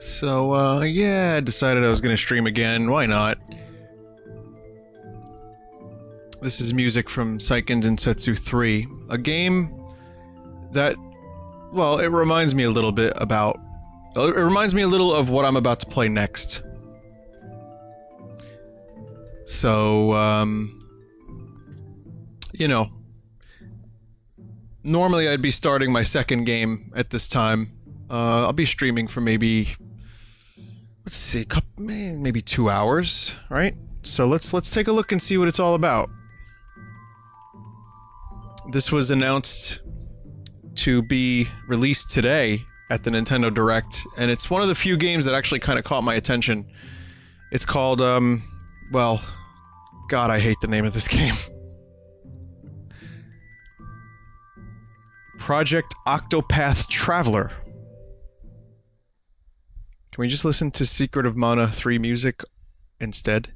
So, yeah, I decided I was gonna stream again. Why not? This is music from Seiken Densetsu 3, a game that, well, it reminds me a little bit about... It reminds me a little of what I'm about to play next. So, you know, normally I'd be starting my second game at this time. I'll be streaming for maybe, let's see, maybe 2 hours, right? So let's take a look and see what it's all about. This was announced to be released today at the Nintendo Direct, and it's one of the few games that actually kind of caught my attention. It's called, well, God, I hate the name of this game. Project Octopath Traveler. Can we just listen to Secret of Mana 3 music instead?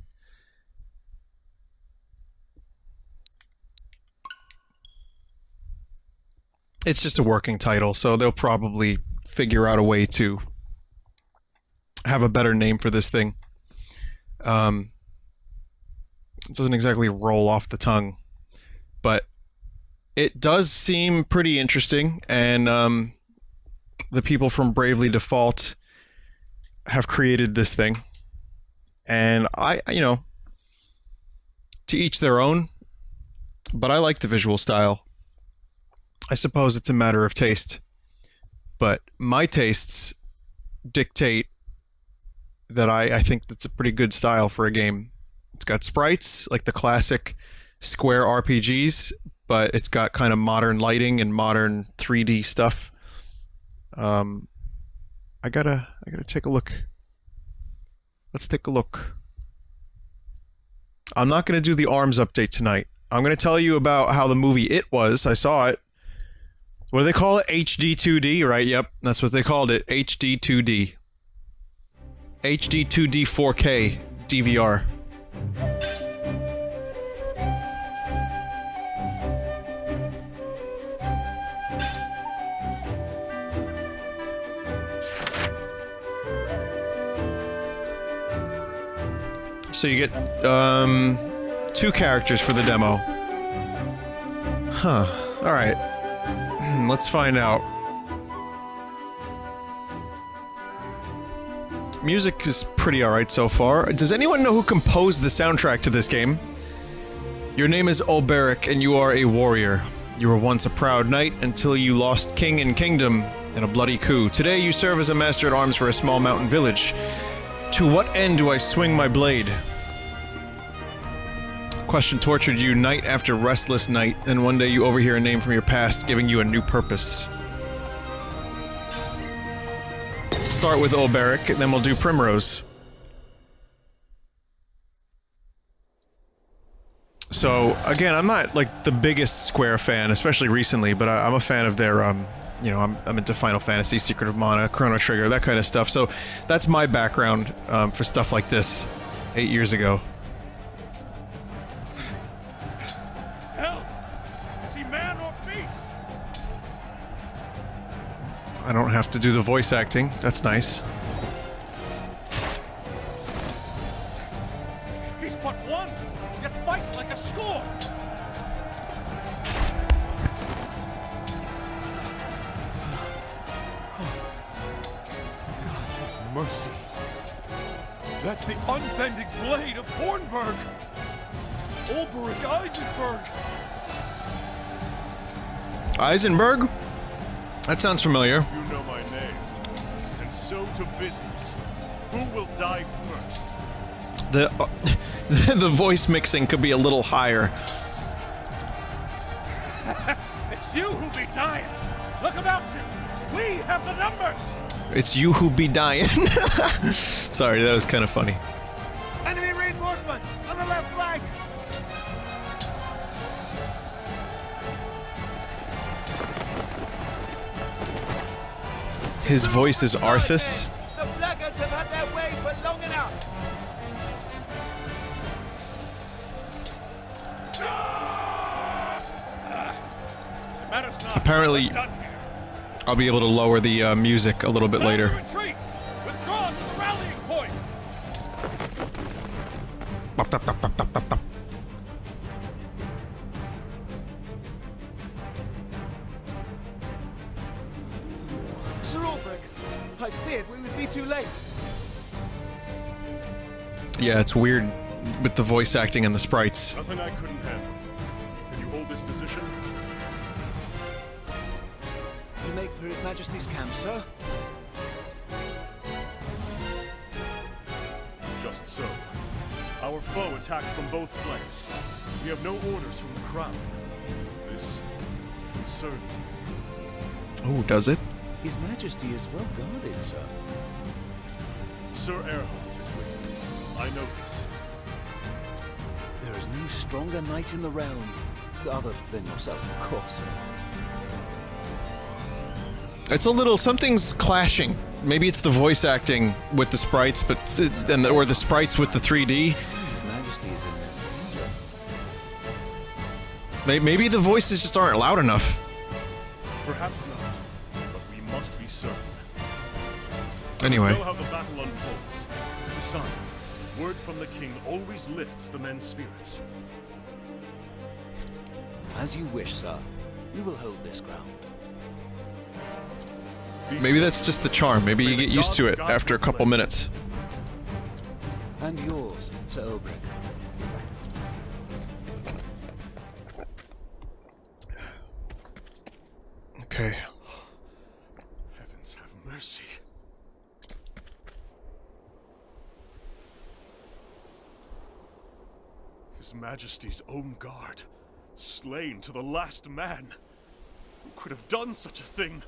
It's just a working title, so they'll probably figure out a way to have a better name for this thing. It doesn't exactly roll off the tongue, but it does seem pretty interesting, and the people from Bravely Default have created this thing, and you know, to each their own, but I like the visual style. I suppose it's a matter of taste, but my tastes dictate that I think that's a pretty good style for a game. It's got sprites, like the classic Square RPGs, but it's got kind of modern lighting and modern 3D stuff. I gotta take a look. Let's take a look. I'm not gonna do the ARMS update tonight. I'm gonna tell you about how the movie It was. I saw it. What do they call it? HD 2D, right? Yep, that's what they called it. HD 2D. HD 2D 4K DVR. So you get, 2 characters for the demo. Huh. Alright. Let's find out. Music is pretty alright so far. Does anyone know who composed the soundtrack to this game? Your name is Alberic, and you are a warrior. You were once a proud knight until you lost king and kingdom in a bloody coup. Today you serve as a master-at-arms for a small mountain village. To what end do I swing my blade? Question tortured you night after restless night, and one day you overhear a name from your past giving you a new purpose. Start with Alberic, and then we'll do Primrose. So, again, I'm not, like, the biggest Square fan, especially recently, but I'm a fan of their, you know, I'm into Final Fantasy, Secret of Mana, Chrono Trigger, that kind of stuff, so that's my background, for stuff like this 8 years ago. I don't have to do the voice acting. That's nice. He's but one, yet fights like a score. God have mercy. That's the unbending blade of Hornburg. Alberic Eisenberg. Eisenberg? That sounds familiar. You know my name. And so to business. Who will die first? The voice mixing could be a little higher. It's you who be dying. Look about you. We have the numbers. It's you who be dying. Sorry, that was kind of funny. Enemy reinforcements on the left flank. His voice is Arthas. The blackguards have had their way for long enough. Apparently, I'll be able to lower the music a little bit later. Retreat! Withdraw! Bop, bop, bop, bop, bop, bop, bop. Sir Alberic, I feared we would be too late. Yeah, it's weird with the voice acting and the sprites. Nothing I couldn't handle. Can you hold this position? We make for His Majesty's camp, sir. Just so. Our foe attacked from both flanks. We have no orders from the crown. This concerns me. Oh, does it? His Majesty is well guarded, sir. Sir Erhard is with me. I know this. There is no stronger knight in the realm. Other than yourself, of course. It's a little... something's clashing. Maybe it's the voice acting with the sprites, but or the sprites with the 3D. His Majesty is in there. Maybe the voices just aren't loud enough. Perhaps not, but we must be certain. Anyway. We know how the battle unfolds. Besides, word from the king always lifts the men's spirits. As you wish, sir. We will hold this ground. Maybe that's just the charm. Maybe you get used to it after a couple minutes. And yours, Sir Alberic. Okay. Heavens have mercy. His Majesty's own guard, slain to the last man. Who could have done such a thing?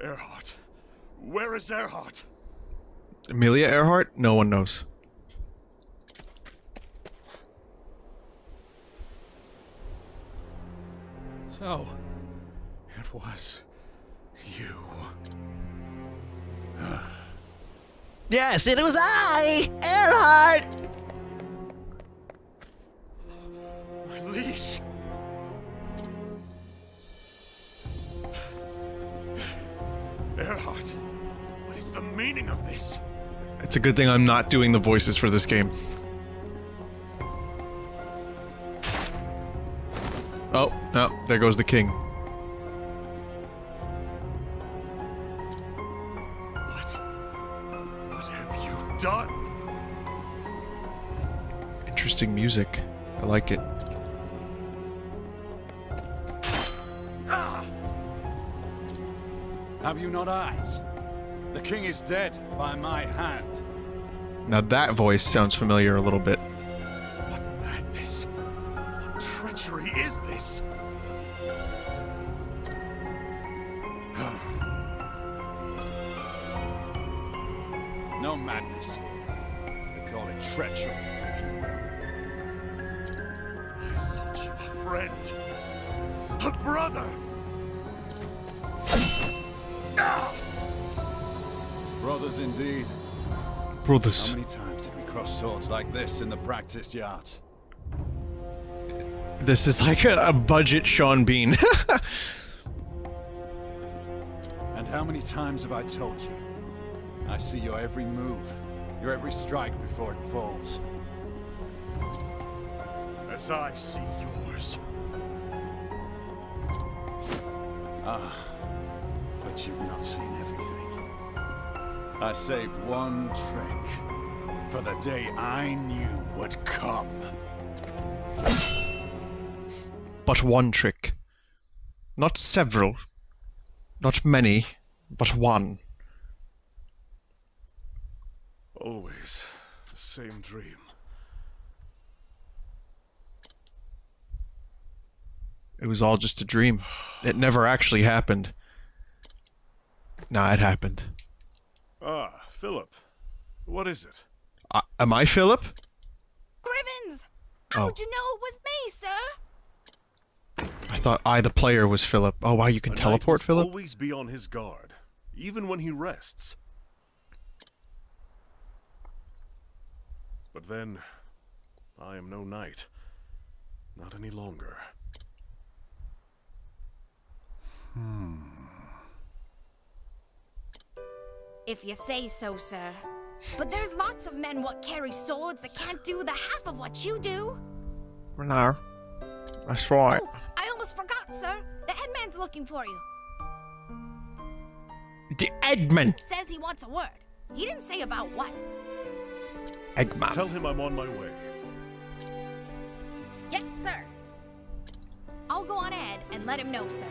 Erhard. Where is Erhard? Amelia Earhart? No one knows. So, it was you. Yes, it was I, Earhart! My liege. Erhard, what is the meaning of this? It's a good thing I'm not doing the voices for this game. Oh, no, there goes the king. What have you done? Interesting music. I like it. Have you not eyes? The king is dead by my hand. Now that voice sounds familiar a little bit. What madness? What treachery is this? No madness. They call it treachery, if you will. I thought you a friend. A brother. Brothers indeed. Brothers. How many times did we cross swords like this in the practice yards? This is like a budget Sean Bean. And how many times have I told you? I see your every move, your every strike before it falls. As I see yours. Ah, but you've not seen everything. I saved one trick for the day I knew would come. But one trick. Not several. Not many. But one. Always the same dream. It was all just a dream. It never actually happened. Nah, it happened. Ah, Philip. What is it? Am I Philip? Gribbons! Oh. How'd you know it was me, sir? I thought I, the player, was Philip. Oh, wow, you can A knight teleport, must Philip? always be on his guard, even when he rests. But then, I am no knight. Not any longer. If you say so, sir. But there's lots of men what carry swords that can't do the half of what you do. No. That's right. Oh, I almost forgot, sir. The headman's looking for you. The Eggman. Says he wants a word. He didn't say about what. Eggman. Tell him I'm on my way. Yes, sir. I'll go on ahead and let him know, sir.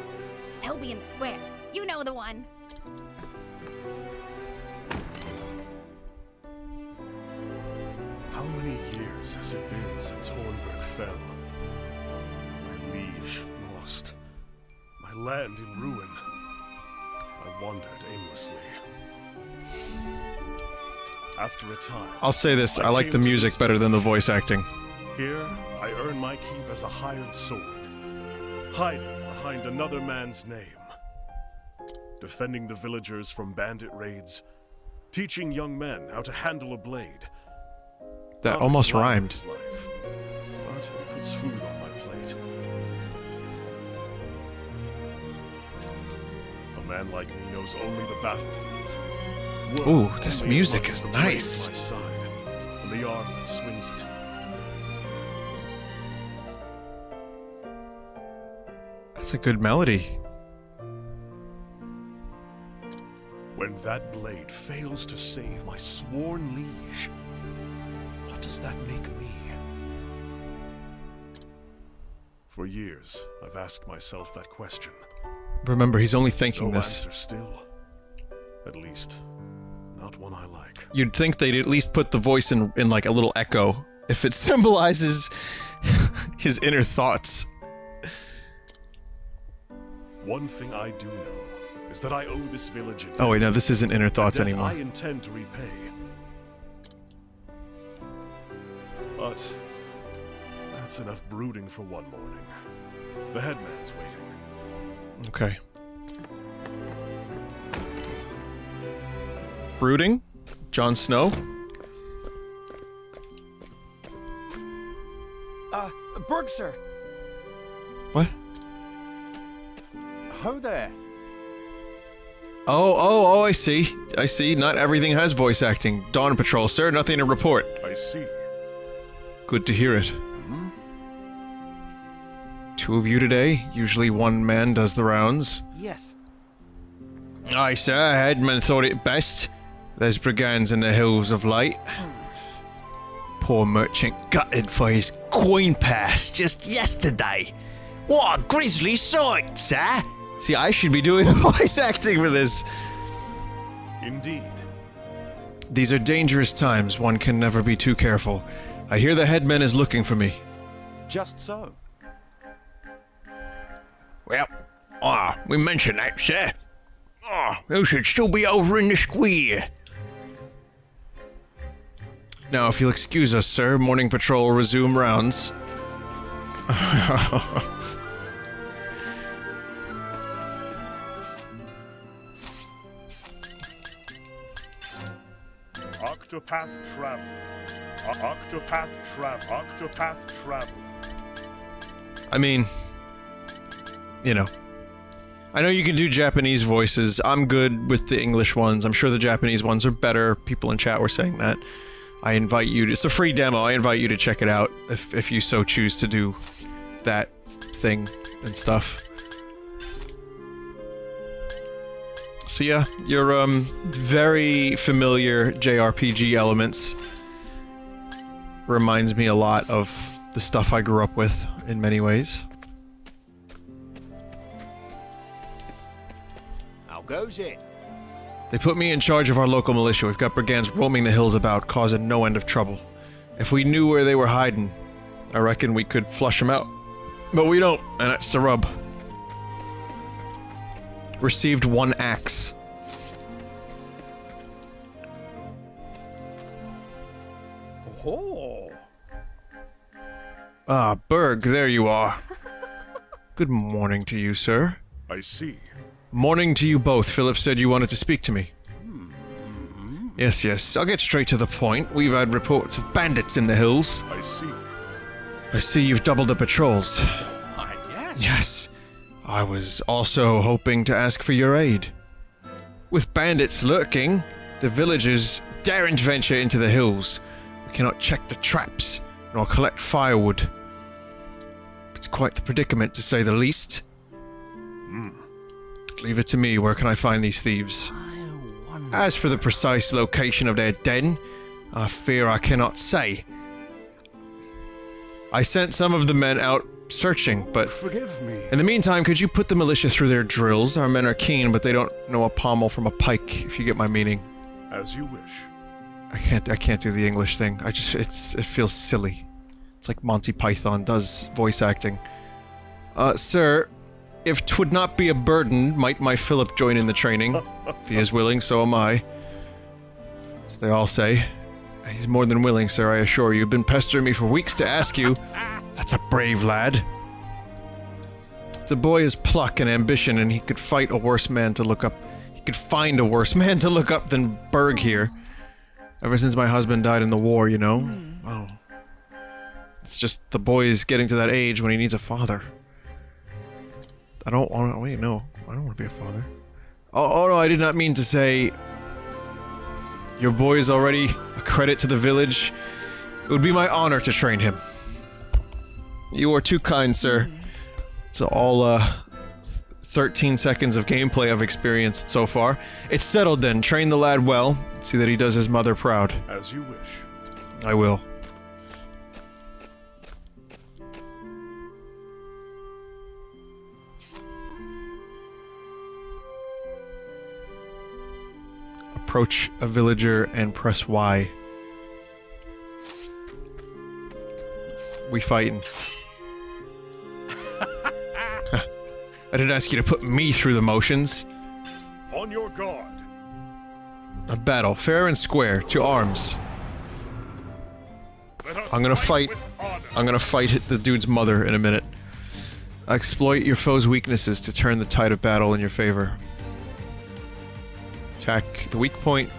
He'll be in the square. You know the one. How many years has it been since Hornburg fell? My liege lost. My land in ruin. I wandered aimlessly. After a time, I'll say this, I like came the to music this better than the village. voice acting. Here, I earn my keep as a hired sword, hiding behind another man's name, defending the villagers from bandit raids, teaching young men how to handle a blade. That Not a almost rhymed. glamorous life, but it puts food on my plate. A man like me knows only the battlefield. Worth Ooh, this only as music much is as the blade nice. at my side, and the arm that swings it. That's a good melody. When that blade fails to save my sworn liege, what does that make me? For years, I've asked myself that question. Remember, he's only thinking No this. answer still. At least, not one I like. You'd think they'd at least put the voice in like a little echo, if it symbolizes his inner thoughts. One thing I do know is that I owe this village a Oh wait, debt, no, this isn't inner a thoughts debt anymore. I intend to repay. But that's enough brooding for one morning. The headman's waiting. Okay. Brooding? Jon Snow? Berg, sir. What? Ho there. Oh, I see. I see. Not everything has voice acting. Dawn Patrol, sir. Nothing to report. I see. Good to hear it. Two of you today? Usually one man does the rounds. Yes. Aye, sir. Headman thought it best. There's brigands in the hills of light. Poor merchant gutted for his coin purse just yesterday. What a grisly sight, sir. See, I should be doing the voice acting for this. Indeed. These are dangerous times. One can never be too careful. I hear the headman is looking for me. Just so. Well, we mentioned that, sir. You should still be over in the square. Now, if you'll excuse us, sir, morning patrol will resume rounds. Octopath Traveler. Octopath Traveler. I mean, you know. I know you can do Japanese voices. I'm good with the English ones. I'm sure the Japanese ones are better. People in chat were saying that. I invite you to... It's a free demo. I invite you to check it out if you so choose to do that thing and stuff. So yeah, your very familiar JRPG elements reminds me a lot of the stuff I grew up with in many ways. How goes it? They put me in charge of our local militia. We've got brigands roaming the hills about, causing no end of trouble. If we knew where they were hiding, I reckon we could flush them out. But we don't, and that's the rub. Received 1 axe. Oh. Ah, Berg, there you are. Good morning to you, sir. I see. Morning to you both. Philip said you wanted to speak to me. Yes, I'll get straight to the point. We've had reports of bandits in the hills. I see. I see you've doubled the patrols. Yes. Yes. I was also hoping to ask for your aid. With bandits lurking, the villagers daren't venture into the hills. We cannot check the traps, nor collect firewood. It's quite the predicament, to say the least. Leave it to me. Where can I find these thieves? As for the precise location of their den, I fear I cannot say. I sent some of the men out searching, but Forgive me. in the meantime, could you put the militia through their drills? Our men are keen, but they don't know a pommel from a pike, if you get my meaning. As you wish. I can't do the English thing. It feels silly. It's like Monty Python does voice acting. Sir, if 'twould not be a burden, might my Philip join in the training? If he is willing, so am I. That's what they all say. He's more than willing, sir, I assure you. You've been pestering me for weeks to ask you. That's a brave lad. The boy has pluck and ambition, and he could fight a worse man to look up. He could find a worse man to look up than Berg here. Ever since my husband died in the war, you know? Oh. It's just the boy is getting to that age when he needs a father. I don't want to... Wait, no. I don't want to be a father. Oh, no, I did not mean to say... Your boy is already a credit to the village. It would be my honor to train him. You are too kind, sir. It's all, 13 seconds of gameplay I've experienced so far. It's settled then. Train the lad well. See that he does his mother proud. As you wish. I will. Approach a villager and press Y. We fighting. I didn't ask you to put me through the motions. On your guard. A battle, fair and square, to arms. Let us I'm gonna fight. with honor. I'm gonna fight the dude's mother in a minute. Exploit your foe's weaknesses to turn the tide of battle in your favor. Attack the weak point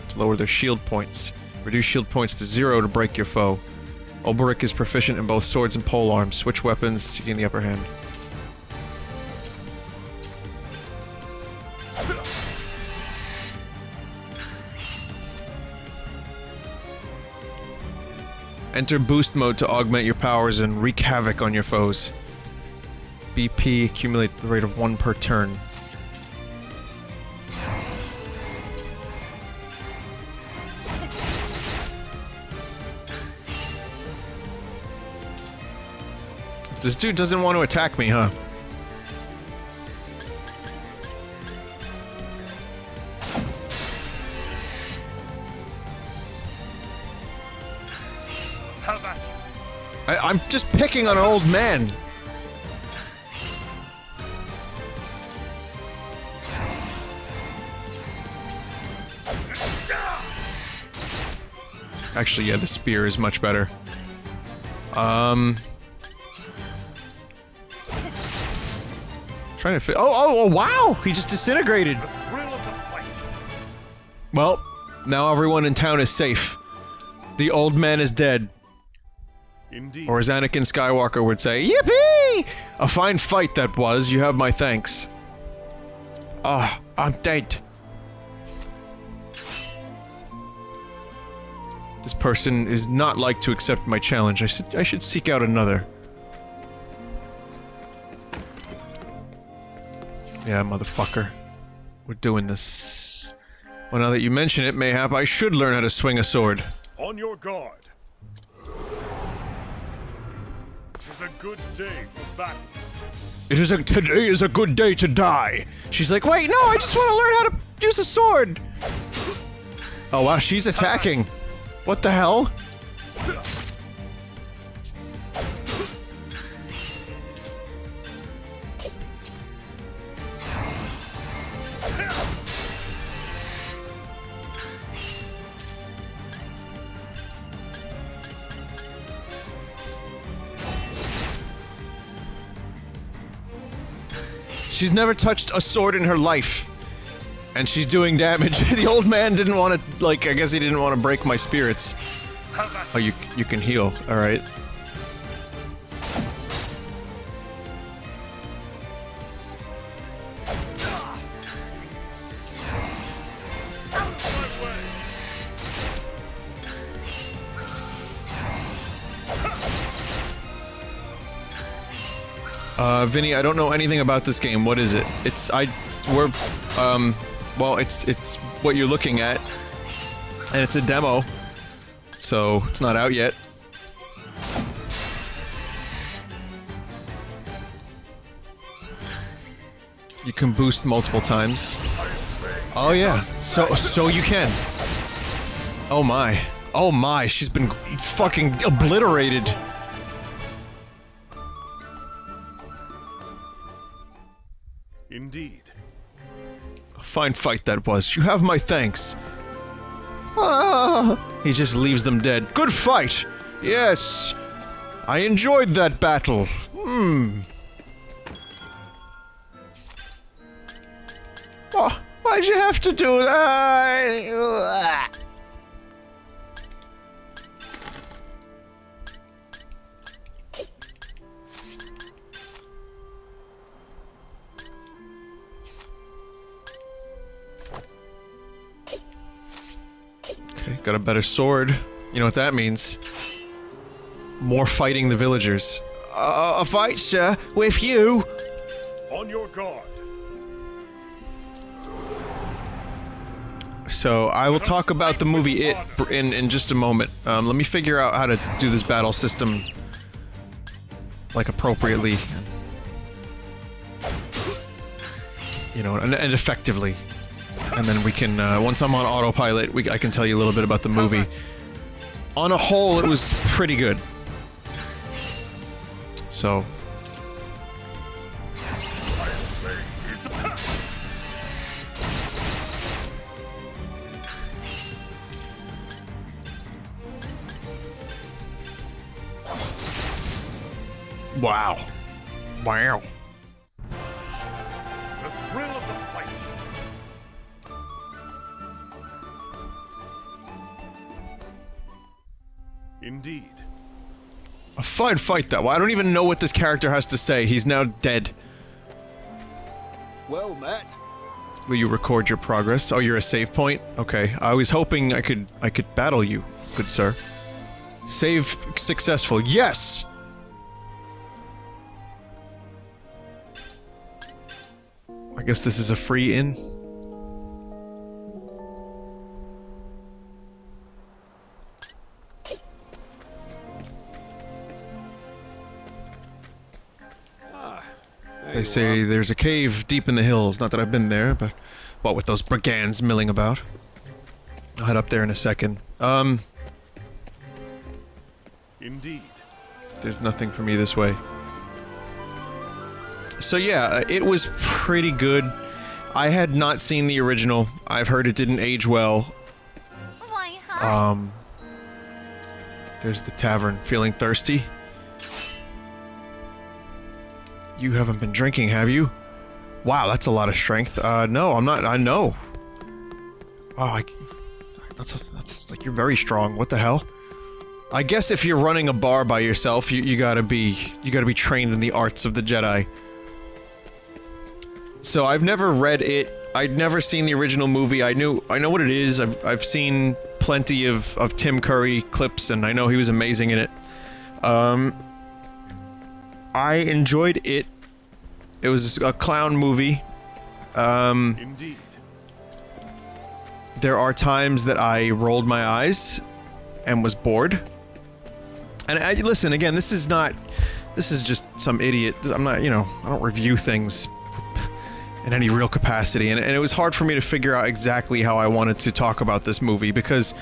to lower their shield points. Reduce shield points to 0 to break your foe. Alberic is proficient in both swords and polearms. Switch weapons to gain the upper hand. Enter boost mode to augment your powers and wreak havoc on your foes. BP accumulate the rate of 1 per turn. This dude doesn't want to attack me, huh? How about you? I'm just picking on an old man. Actually, yeah, the spear is much better. Trying to fit. Oh, wow! He just disintegrated. The thrill of the fight. Well, now everyone in town is safe. The old man is dead. Indeed. Or as Anakin Skywalker would say, yippee! A fine fight that was. You have my thanks. Ah, I'm dead. This person is not like to accept my challenge. I should seek out another. Yeah, motherfucker. We're doing this. Well, now that you mention it, mayhap I should learn how to swing a sword. On your guard. Tis a good day for battle. Today is a good day to die. She's like, wait, no, I just want to learn how to use a sword. Oh wow, she's attacking. What the hell? She's never touched a sword in her life. And she's doing damage. The old man didn't want to, like, I guess he didn't want to break my spirits. Oh, you can heal. Alright. Vinny, I don't know anything about this game. What is it? Well, it's what you're looking at, and it's a demo, so it's not out yet. You can boost multiple times. Oh yeah, so you can. Oh my, she's been fucking obliterated. Indeed. A fine fight that was. You have my thanks. Ah, he just leaves them dead. Good fight! Yes! I enjoyed that battle. Oh, why'd you have to do that? Okay, got a better sword. You know what that means. More fighting the villagers. A fight, sir, with you. On your guard. So, I will talk about the movie It in just a moment. Let me figure out how to do this battle system, like, appropriately. You know, and effectively. And then we can, once I'm on autopilot, I can tell you a little bit about the movie. On a whole, it was pretty good. So... Wow. Wow. The thrill of the fight. Indeed. A fine fight, though. I don't even know what this character has to say. He's now dead. Well met. Will you record your progress? Oh, you're a save point? Okay. I was hoping I could battle you, good sir. Save successful. Yes! I guess this is a free in. They say there's a cave deep in the hills. Not that I've been there, but what with those brigands milling about. I'll head up there in a second. Indeed. There's nothing for me this way. So yeah, it was pretty good. I had not seen the original. I've heard it didn't age well. Why, hi. There's the tavern. Feeling thirsty? You haven't been drinking, have you? Wow, that's a lot of strength. No, I'm not. I know. Oh, that's like, you're very strong. What the hell? I guess if you're running a bar by yourself, you gotta be trained in the arts of the Jedi. So I've never read it. I'd never seen the original movie. I know what it is. I've seen plenty of Tim Curry clips, and I know he was amazing in it. I enjoyed it. It was a clown movie. Indeed. There are times that I rolled my eyes and was bored. And listen, again, this is just some idiot. I'm not, you know, I don't review things in any real capacity. And it was hard for me to figure out exactly how I wanted to talk about this movie because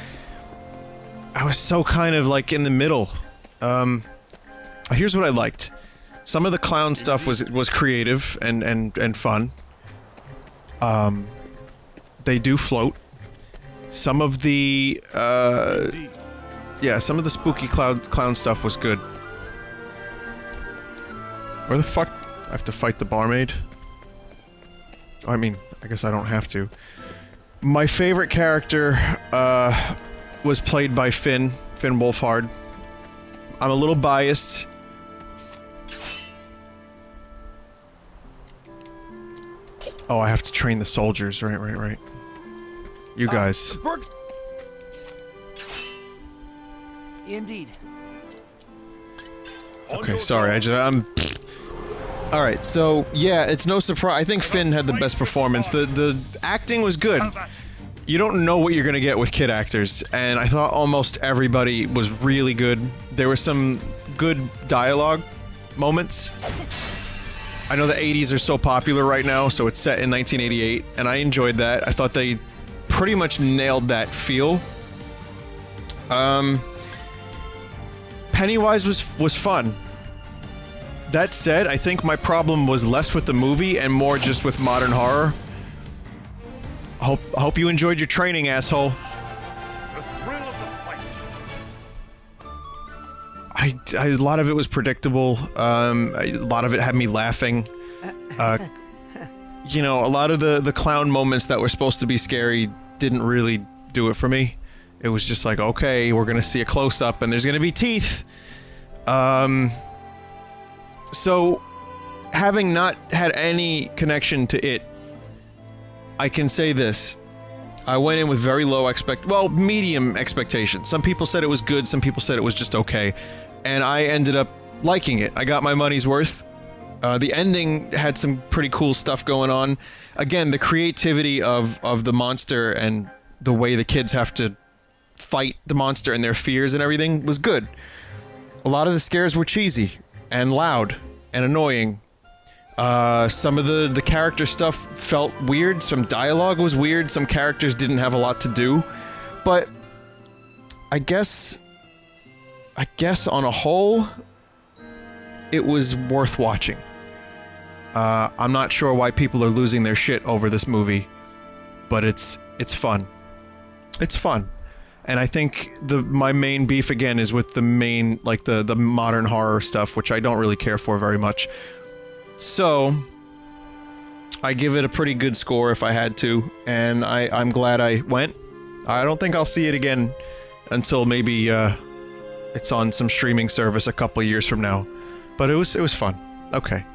I was so kind of like in the middle. Here's what I liked. Some of the clown stuff was creative and fun. They do float. Some of the some of the spooky clown stuff was good. Where the fuck? I have to fight the barmaid? I mean, I guess I don't have to. My favorite character was played by Finn Wolfhard. I'm a little biased. Oh, I have to train the soldiers. Right. You guys. Indeed. Okay, sorry. Alright, so, yeah, it's no surprise. I think Finn had the best performance. The acting was good. You don't know what you're gonna get with kid actors, and I thought almost everybody was really good. There were some good dialogue moments. I know the 80s are so popular right now, so it's set in 1988, and I enjoyed that. I thought they pretty much nailed that feel. Pennywise was fun. That said, I think my problem was less with the movie and more just with modern horror. Hope you enjoyed your training, asshole. The thrill of the fight. A lot of it was predictable. A lot of it had me laughing. You know, a lot of the clown moments that were supposed to be scary didn't really do it for me. It was just like, okay, we're gonna see a close-up and there's gonna be teeth. So, having not had any connection to it, I can say this. I went in with very low medium expectations. Some people said it was good, some people said it was just okay. And I ended up liking it. I got my money's worth. The ending had some pretty cool stuff going on. Again, the creativity of the monster and the way the kids have to fight the monster and their fears and everything was good. A lot of the scares were cheesy and loud and annoying. Some of the character stuff felt weird, some dialogue was weird, some characters didn't have a lot to do, but I guess on a whole, it was worth watching. I'm not sure why people are losing their shit over this movie, but it's fun. It's fun. And I think my main beef again is with the main, like the modern horror stuff, which I don't really care for very much. So, I give it a pretty good score if I had to, and I'm glad I went. I don't think I'll see it again until maybe it's on some streaming service a couple years from now. But it was fun. Okay.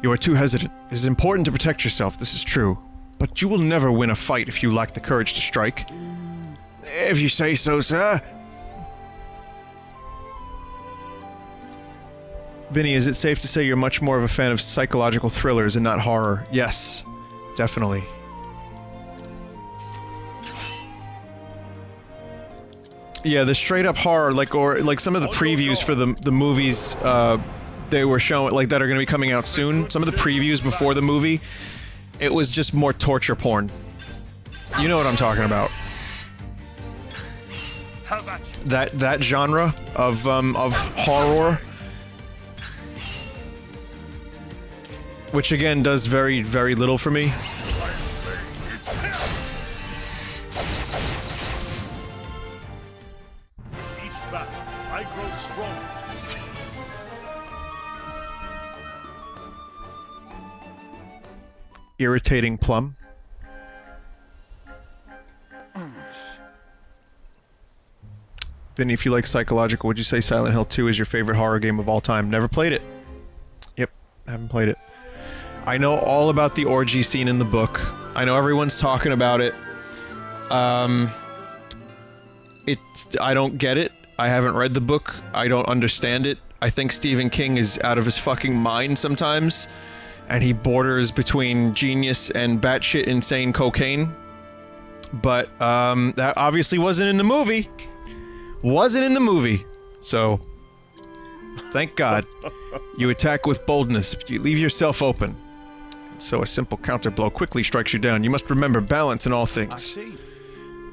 You are too hesitant. It is important to protect yourself, this is true. But you will never win a fight if you lack the courage to strike. If you say so, sir. Vinny, is it safe to say you're much more of a fan of psychological thrillers and not horror? Yes, definitely. Yeah, the straight-up horror, like some of the previews for the movies, they were showing, like, that are going to be coming out soon. Some of the previews before the movie, it was just more torture porn. You know what I'm talking about. That genre of horror, which again does very, very little for me. Each battle, I grow stronger. Irritating plum. Vinny, if you like psychological, would you say Silent Hill 2 is your favorite horror game of all time? Never played it. Yep, haven't played it. I know all about the orgy scene in the book. I know everyone's talking about it. I don't get it. I haven't read the book. I don't understand it. I think Stephen King is out of his fucking mind sometimes, and he borders between genius and batshit insane cocaine. But, that obviously wasn't in the movie. Wasn't in the movie. So, thank God. You attack with boldness, but you leave yourself open. So a simple counter blow quickly strikes you down. You must remember balance in all things. I see.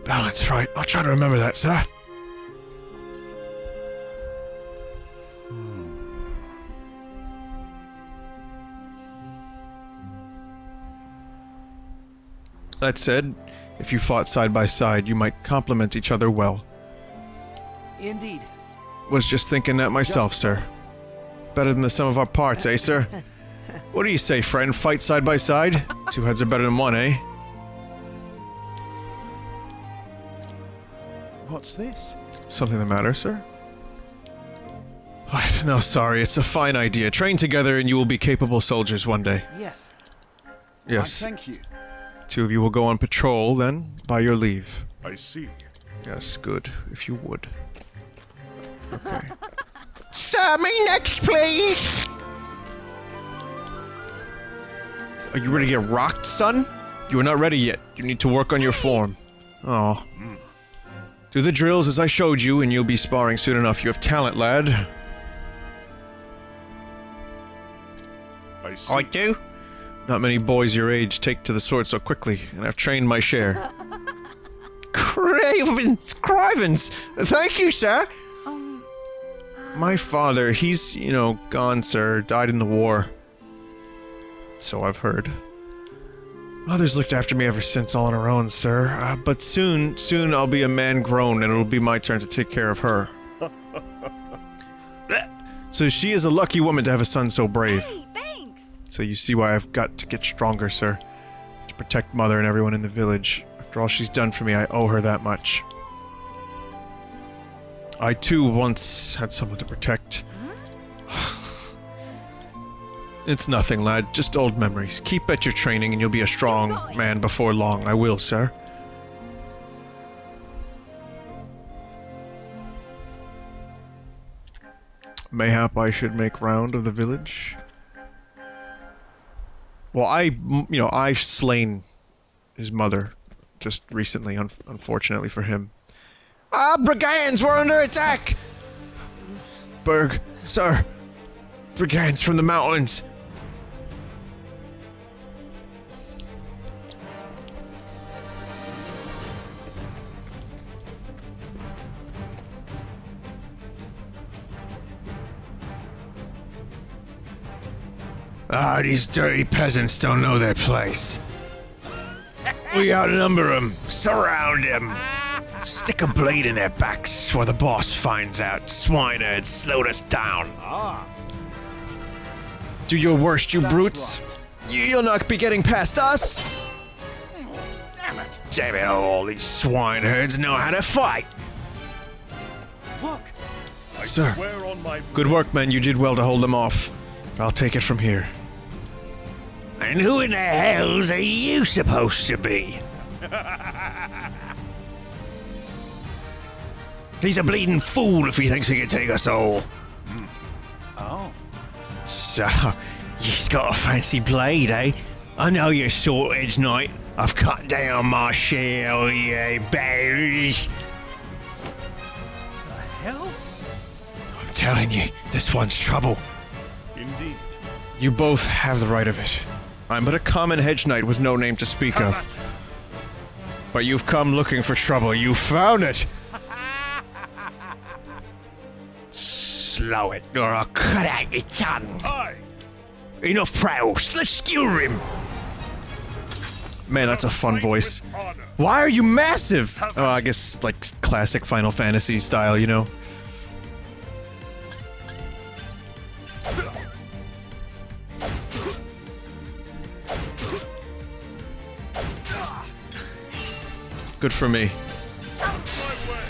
Balance, right. I'll try to remember that, sir. That said, if you fought side by side, you might complement each other well. Indeed. Was just thinking that myself, sir. Better than the sum of our parts, eh, sir? What do you say, friend? Fight side by side? Two heads are better than one, eh? What's this? Something the matter, sir? What? No, sorry. It's a fine idea. Train together and you will be capable soldiers one day. Yes. Yes. Thank you. Two of you will go on patrol, then, by your leave. I see. Yes, good. If you would. Okay. Sir, me next, please! Are you ready to get rocked, son? You are not ready yet. You need to work on your form. Oh. Do the drills as I showed you, and you'll be sparring soon enough. You have talent, lad. I see. I do? Not many boys your age take to the sword so quickly, and I've trained my share. Crivens! Thank you, sir! My father, he's, you know, gone, sir. Died in the war. So I've heard. Mother's looked after me ever since, all on her own, sir. But soon I'll be a man grown, and it'll be my turn to take care of her. So she is a lucky woman to have a son so brave. Hey, thanks. So you see why I've got to get stronger, sir. To protect Mother and everyone in the village. After all she's done for me, I owe her that much. I too once had someone to protect. It's nothing, lad. Just old memories. Keep at your training and you'll be a strong man before long. I will, sir. Mayhap I should make round of the village. Well, I've slain his mother just recently, unfortunately for him. Brigands, we're under attack! Berg, sir. Brigands from the mountains. These dirty peasants don't know their place. We outnumber them. Surround them. Stick a blade in their backs before the boss finds out. Swineherds slowed us down. Do your worst, you brutes. Right. You'll not be getting past us. Damn it! Damn it, all these swineherds know how to fight. Look! I Sir. swear on my Good work, men. You did well to hold them off. I'll take it from here. And who in the hells are you supposed to be? He's a bleeding fool if he thinks he can take us all. Oh. So, you've got a fancy blade, eh? I know you're short-edged knight. I've cut down my shell, you bears. The hell? I'm telling you, this one's trouble. Indeed. You both have the right of it. I'm but a common hedge knight with no name to speak of. But you've come looking for trouble. You found it! Slow it, or I'll cut out your tongue. Aye. Enough prattle. Let's skewer him. Man, that's a fun voice. With honor. Why are you massive? Oh, I guess like classic Final Fantasy style, you know. Good for me. Out my way.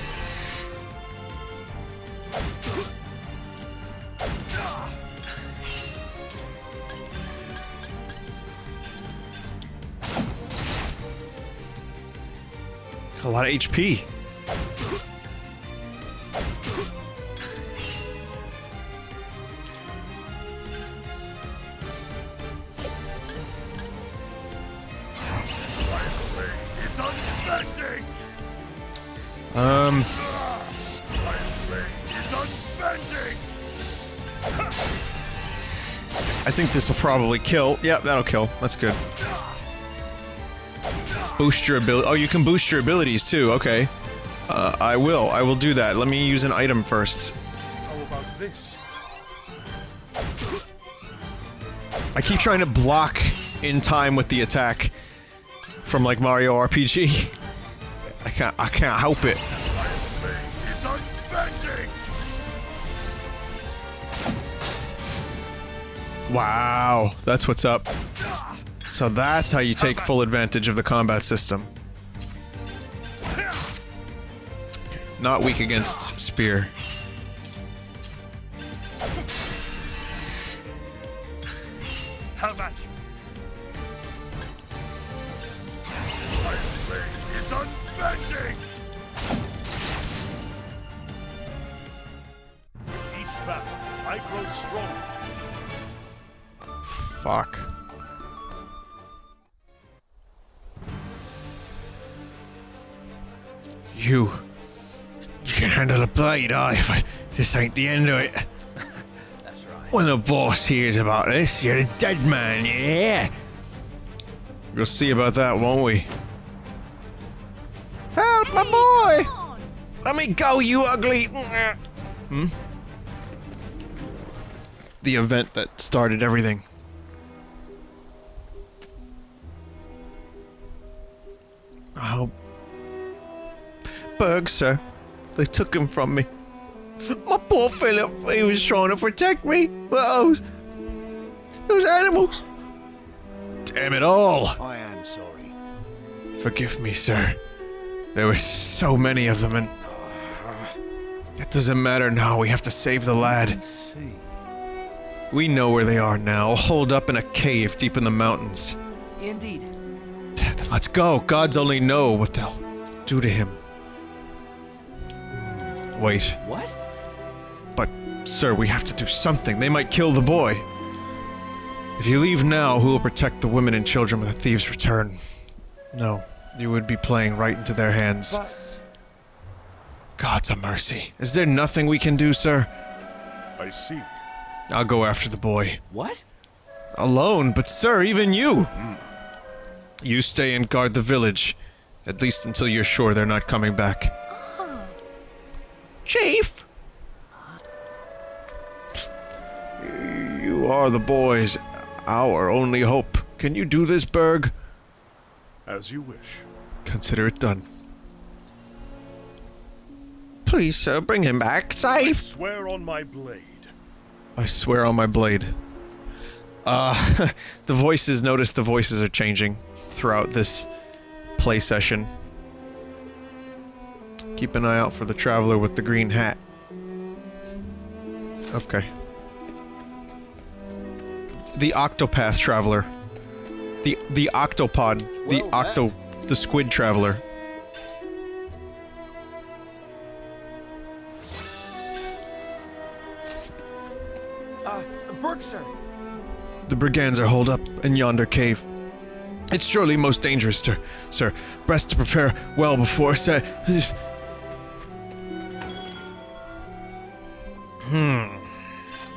A lot of HP. It's unbending. My blade is unbending. I think this will probably kill. Yep, that'll kill. That's good. Boost your ability. Oh, you can boost your abilities too. Okay. I will do that. Let me use an item first. How about this? I keep trying to block in time with the attack from like Mario RPG. I can't help it. My blade is unbending. Wow, that's what's up. So that's how you take full advantage of the combat system. Not weak against spear. How much? My blade is unbending. With each battle, I grow stronger. Fuck. You can handle a blade, aye, but this ain't the end of it. That's right. When the boss hears about this, you're a dead man, yeah? We'll see about that, won't we? Help, my boy! Come on. Let me go, you ugly... The event that started everything. Oh. Berg, sir. They took him from me. My poor Philip, he was trying to protect me. But those animals. Damn it all. I am sorry. Forgive me, sir. There were so many of them, and it doesn't matter now. We have to save the lad. Let's see. We know where they are now, holed up in a cave deep in the mountains. Indeed. Let's go. Gods only know what they'll do to him. Wait, What? but sir, we have to do something. They might kill the boy. If you leave now, who will protect the women and children when the thieves return? No, you would be playing right into their hands. But God's a mercy. Is there nothing we can do, sir? I see. I'll go after the boy. what? Alone, but sir, even you! You stay and guard the village. At least until you're sure they're not coming back. Chief! You are the boys, our only hope. Can you do this, Berg? As you wish. Consider it done. Please, sir, bring him back I safe. swear on my blade. I swear on my blade. The voices, notice the voices are changing throughout this play session. Keep an eye out for the traveler with the green hat. Okay. The Octopath Traveler. The Octopod. The Squid Traveler. Burke, sir. The brigands are holed up in yonder cave. It's surely most dangerous, sir. Best to prepare well before I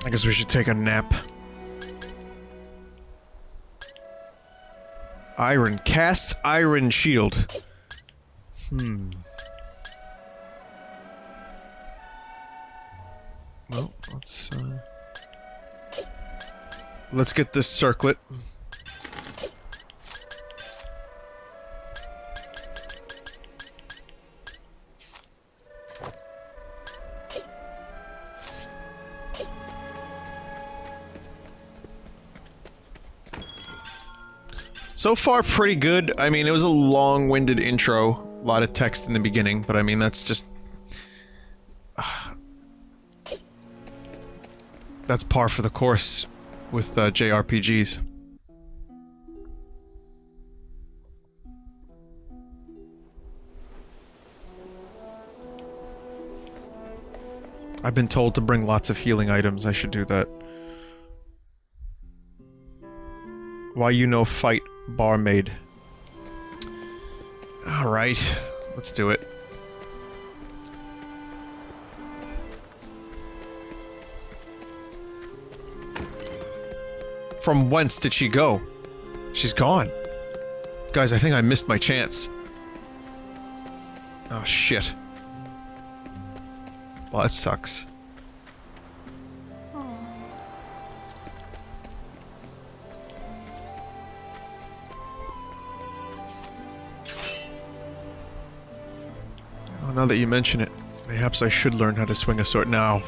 guess we should take a nap. Cast iron shield. Well, let's get this circlet. So far, pretty good. I mean, it was a long-winded intro. A lot of text in the beginning, but I mean, that's just... that's par for the course with JRPGs. I've been told to bring lots of healing items. I should do that. Why you no fight, barmaid? Alright, let's do it. From whence did she go? She's gone. Guys, I think I missed my chance. Oh, shit. Well, that sucks. Oh, now that you mention it, perhaps I should learn how to swing a sword now.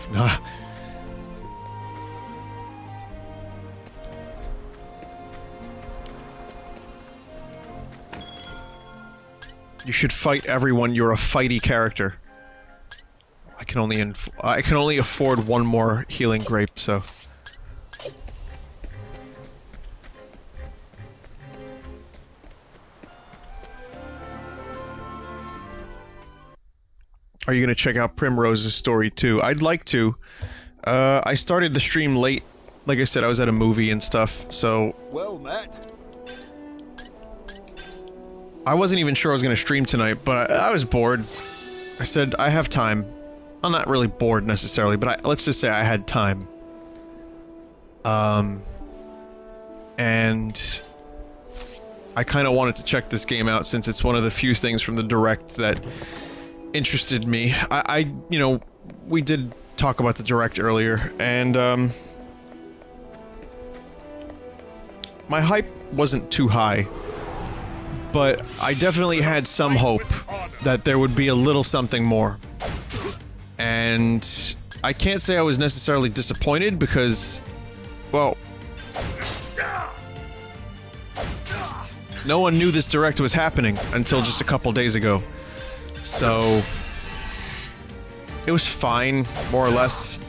You should fight everyone. You're a fighty character. I can only afford one more healing grape, so. Are you gonna check out Primrose's story too? I'd like to. I started the stream late. Like I said, I was at a movie and stuff, so Well met. I wasn't even sure I was gonna stream tonight, but I was bored. I said I have time. I'm not really bored necessarily, but let's just say I had time. And I kind of wanted to check this game out since it's one of the few things from the Direct that interested me. You know, we did talk about the Direct earlier, and my hype wasn't too high, but I definitely had some hope that there would be a little something more. And I can't say I was necessarily disappointed because, well, no one knew this Direct was happening until just a couple days ago. So it was fine, more or less.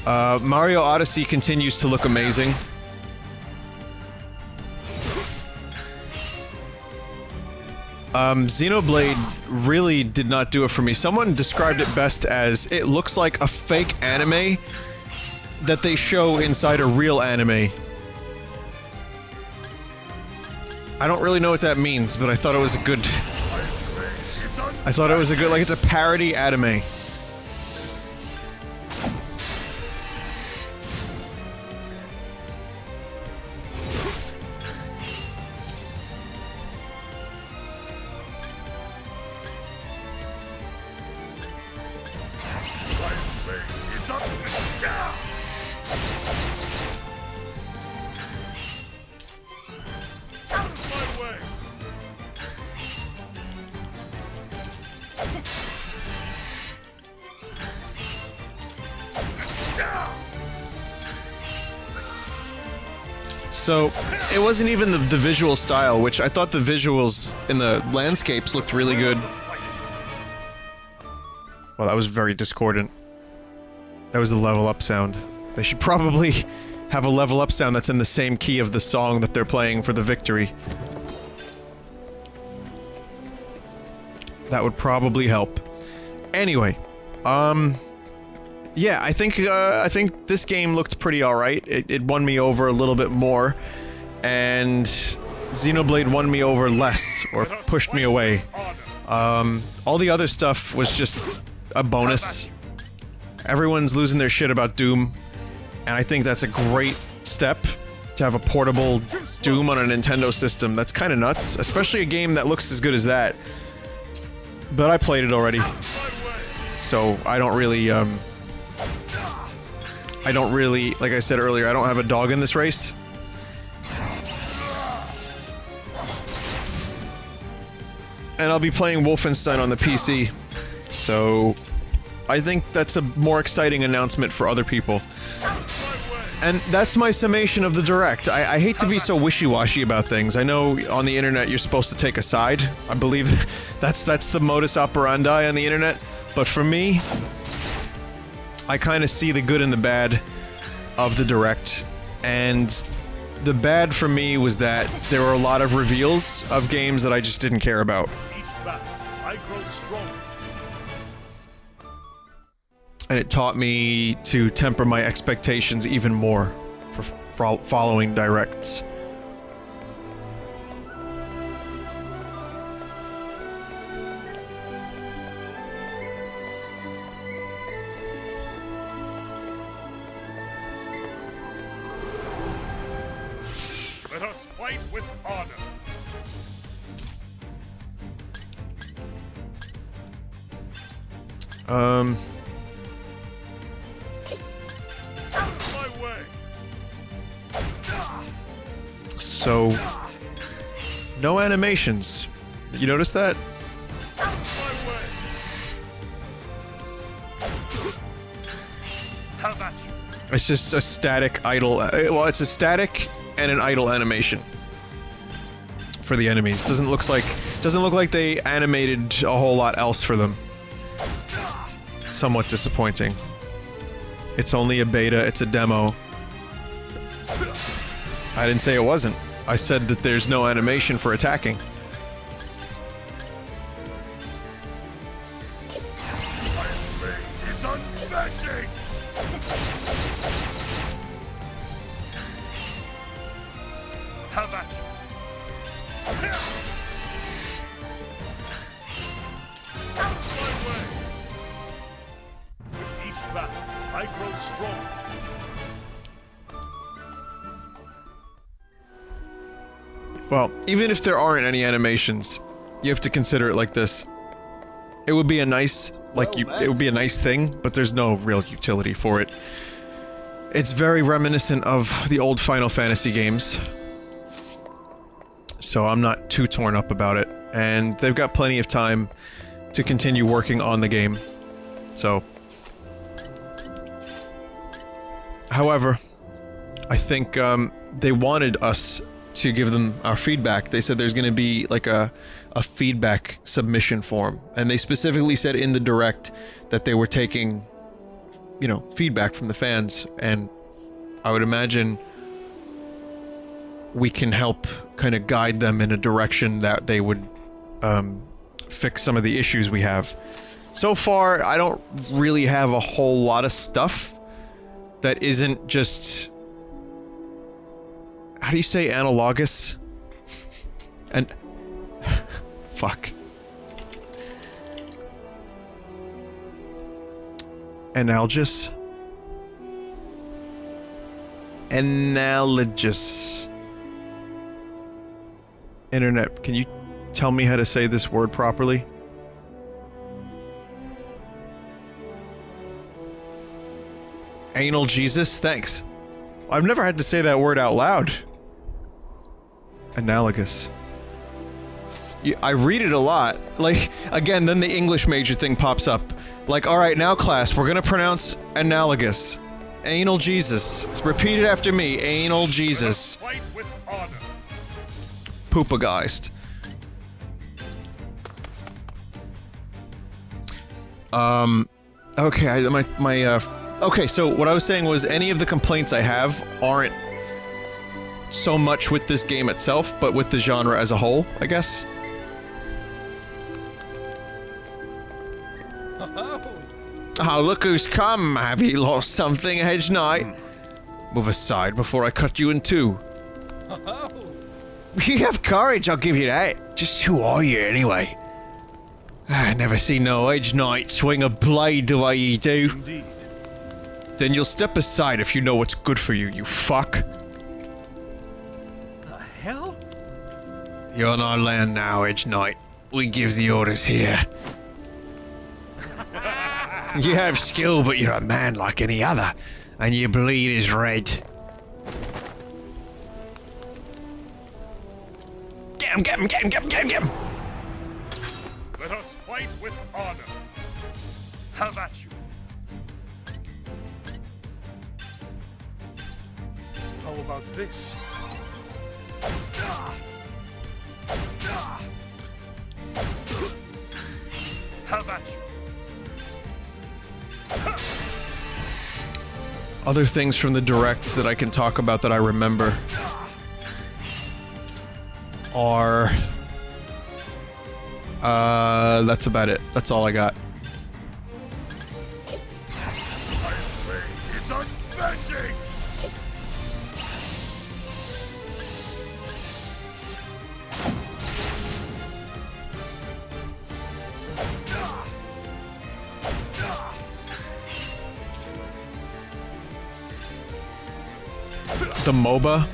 Mario Odyssey continues to look amazing. Xenoblade really did not do it for me. Someone described it best as, it looks like a fake anime that they show inside a real anime. I don't really know what that means, but I thought it was a good... I thought it was a good, like, it's a parody anime. So, it wasn't even the visual style, which I thought the visuals in the landscapes looked really good. Well, that was very discordant. That was the level up sound. They should probably have a level up sound that's in the same key of the song that they're playing for the victory. That would probably help. Anyway, yeah, I think this game looked pretty alright. It won me over a little bit more, and Xenoblade won me over less, or pushed me away. All the other stuff was just a bonus. Everyone's losing their shit about Doom, and I think that's a great step to have a portable Doom on a Nintendo system. That's kind of nuts, especially a game that looks as good as that. But I played it already, so I don't really, like I said earlier, I don't have a dog in this race. And I'll be playing Wolfenstein on the PC, so I think that's a more exciting announcement for other people. And that's my summation of the Direct. I hate to be so wishy-washy about things. I know on the internet you're supposed to take a side. I believe that's the modus operandi on the internet. But for me, I kind of see the good and the bad of the Direct. And the bad for me was that there were a lot of reveals of games that I just didn't care about. Each battle, I grow stronger. And it taught me to temper my expectations even more for following Directs. Let us fight with honor. So, no animations. You notice that? It's just a static idle. Well, it's a static and an idle animation for the enemies. Doesn't look like they animated a whole lot else for them. Somewhat disappointing. It's only a beta. It's a demo. I didn't say it wasn't. I said that there's no animation for attacking. Have at you. Out of my way. Well, even if there aren't any animations, you have to consider it like this. It would be a nice, it would be a nice thing, but there's no real utility for it. It's very reminiscent of the old Final Fantasy games. So I'm not too torn up about it. And they've got plenty of time to continue working on the game. So... However, I think they wanted us to give them our feedback. They said there's going to be like a feedback submission form, and they specifically said in the direct that they were taking, you know, feedback from the fans, and I would imagine we can help kind of guide them in a direction that they would fix some of the issues we have. So far, I don't really have a whole lot of stuff that isn't just... How do you say analogous? And... Fuck. Analogous? Analogous. Internet, can you tell me how to say this word properly? Anal Jesus? Thanks. I've never had to say that word out loud. Analogous. I read it a lot. Like, again, then the English major thing pops up. Like, alright, now class, we're gonna pronounce analogous. Anal Jesus. Repeat it after me. Anal Jesus. Fight with honor. Poopageist. Okay, okay, so what I was saying was any of the complaints I have aren't so much with this game itself, but with the genre as a whole, I guess. Oh, look who's come! Have you lost something, Hedge Knight? Move aside before I cut you in two. You have courage, I'll give you that. Just who are you, anyway? I never seen no Hedge Knight swing a blade the way you do. Indeed. Then you'll step aside if you know what's good for you, you fuck. The hell? You're on our land now, Hedge Knight. We give the orders here. You have skill, but you're a man like any other, and your bleed is red. Get him, get him, get him, get him, get him, get him! Let us fight with honor. Have at you. How about this? Have at you. Other things from the direct that I can talk about that I remember are... that's about it. That's all I got. My blade is unbending! The MOBA.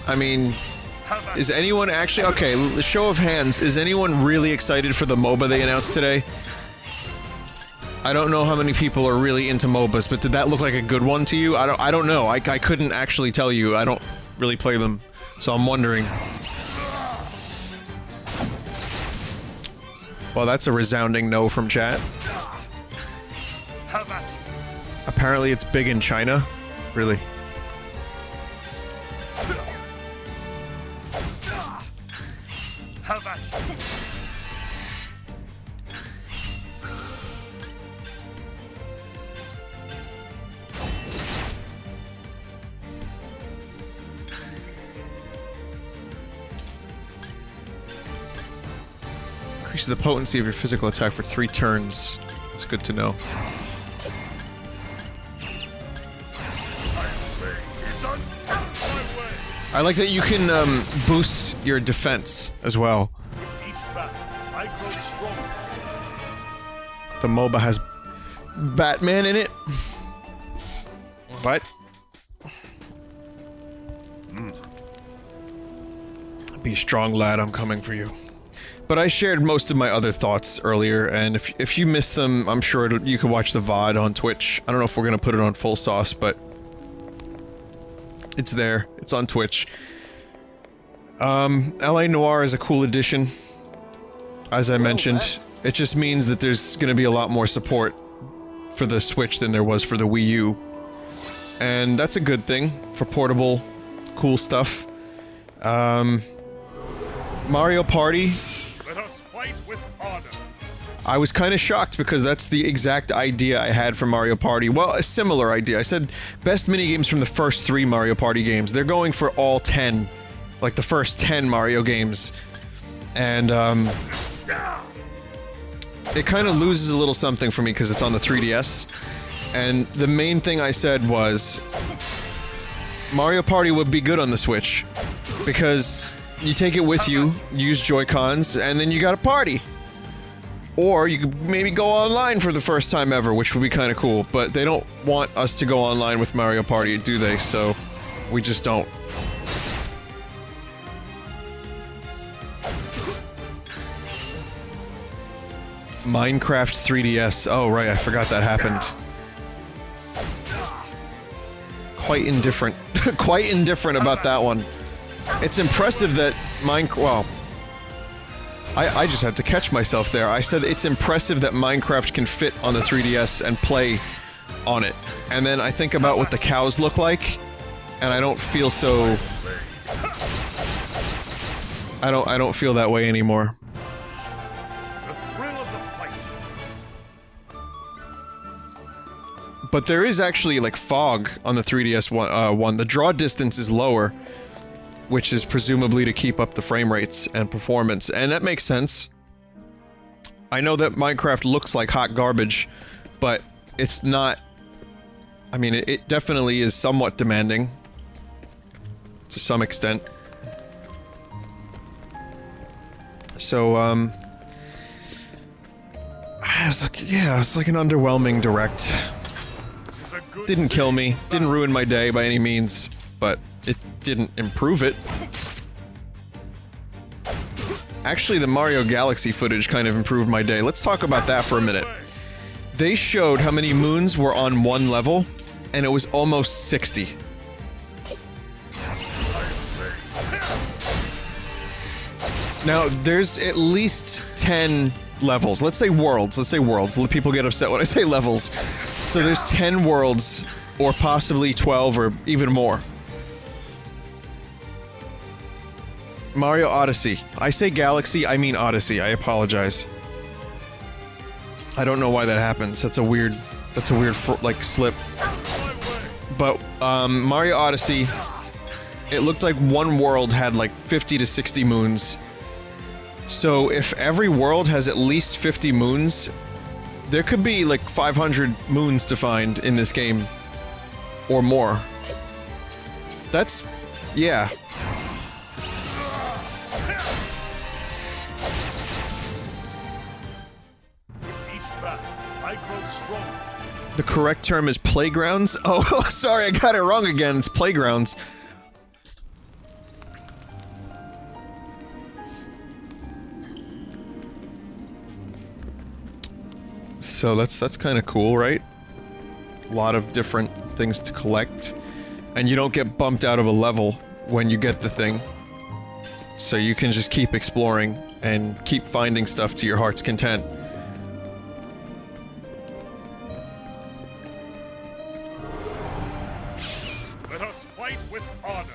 I mean, is anyone actually... Okay, the show of hands, is anyone really excited for the MOBA they announced today? I don't know how many people are really into MOBAs, but did that look like a good one to you? I don't know. I couldn't actually tell you. I don't really play them, so I'm wondering. Well, that's a resounding no from chat. Have at you. Apparently it's big in China. Really. Have at you. Increases the potency of your physical attack for 3 turns. It's good to know. I like that you can boost your defense as well. Each battle, I grow stronger. The MOBA has Batman in it. What? Be strong, lad, I'm coming for you. But I shared most of my other thoughts earlier, and if you missed them, I'm sure you can watch the VOD on Twitch. I don't know if we're gonna put it on full sauce, but it's there. It's on Twitch. LA Noire is a cool addition. As I mentioned, it just means that there's gonna be a lot more support for the Switch than there was for the Wii U. And that's a good thing for portable, cool stuff. Mario Party. Let us fight with honor. I was kind of shocked because that's the exact idea I had for Mario Party. Well, a similar idea. I said best minigames from the first 3 Mario Party games. They're going for all 10. Like the first 10 Mario games. And, it kind of loses a little something for me because it's on the 3DS. And the main thing I said was Mario Party would be good on the Switch because you take it with you, use Joy-Cons, and then you got a party. Or you could maybe go online for the first time ever, which would be kind of cool. But they don't want us to go online with Mario Party, do they? So we just don't. Minecraft 3DS. Oh, right, I forgot that happened. Quite indifferent. Quite indifferent about that one. It's impressive that well, I just had to catch myself there. I said it's impressive that Minecraft can fit on the 3DS and play on it. And then I think about what the cows look like, and I don't feel so... I don't feel that way anymore. But there is actually, like, fog on the 3DS one. The draw distance is lower, which is presumably to keep up the frame rates and performance, and that makes sense. I know that Minecraft looks like hot garbage, but it's not... I mean, it definitely is somewhat demanding. To some extent. So, it was like an underwhelming direct. Didn't kill me, didn't ruin my day by any means, but it didn't improve it. Actually, the Mario Galaxy footage kind of improved my day. Let's talk about that for a minute. They showed how many moons were on one level, and it was almost 60. Now, there's at least 10 levels. Let's say worlds. Let's say worlds. People get upset when I say levels. So there's 10 worlds, or possibly 12, or even more. Mario Odyssey. I say Galaxy, I mean Odyssey. I apologize. I don't know why that happens. That's a weird, like, slip. But, Mario Odyssey, it looked like one world had, like, 50 to 60 moons. So if every world has at least 50 moons... there could be, like, 500 moons to find in this game. Or more. That's... yeah. Each battle, I grow stronger. The correct term is playgrounds? Oh, sorry, I got it wrong again. It's playgrounds. So that's kind of cool, right? A lot of different things to collect. And you don't get bumped out of a level when you get the thing. So you can just keep exploring and keep finding stuff to your heart's content. Let us fight with honor.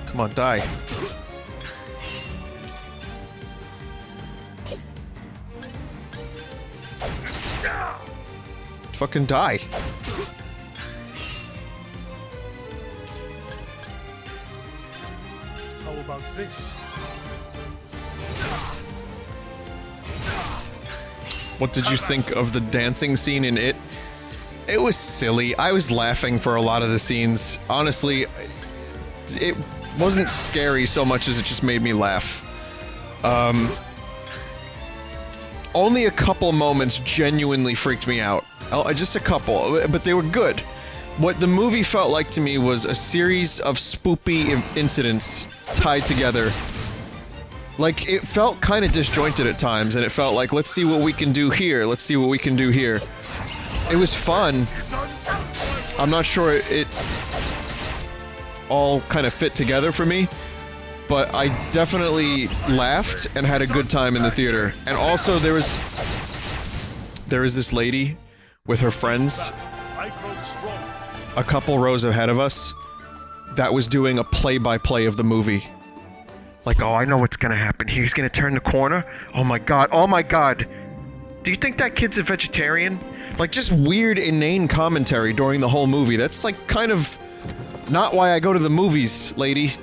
Come on, die. Fucking die. How about this? What did you think of the dancing scene in it? It was silly. I was laughing for a lot of the scenes. Honestly, it wasn't scary so much as it just made me laugh. Only a couple moments genuinely freaked me out. Just a couple, but they were good. What the movie felt like to me was a series of spoopy incidents tied together. Like, it felt kind of disjointed at times, and it felt like, let's see what we can do here, let's see what we can do here. It was fun. I'm not sure it all kind of fit together for me, but I definitely laughed and had a good time in the theater. And also, there was this lady with her friends, a couple rows ahead of us, that was doing a play-by-play of the movie. Like, oh, I know what's gonna happen. He's gonna turn the corner. Oh my god, oh my god. Do you think that kid's a vegetarian? Like, just weird, inane commentary during the whole movie. That's, like, kind of not why I go to the movies, lady.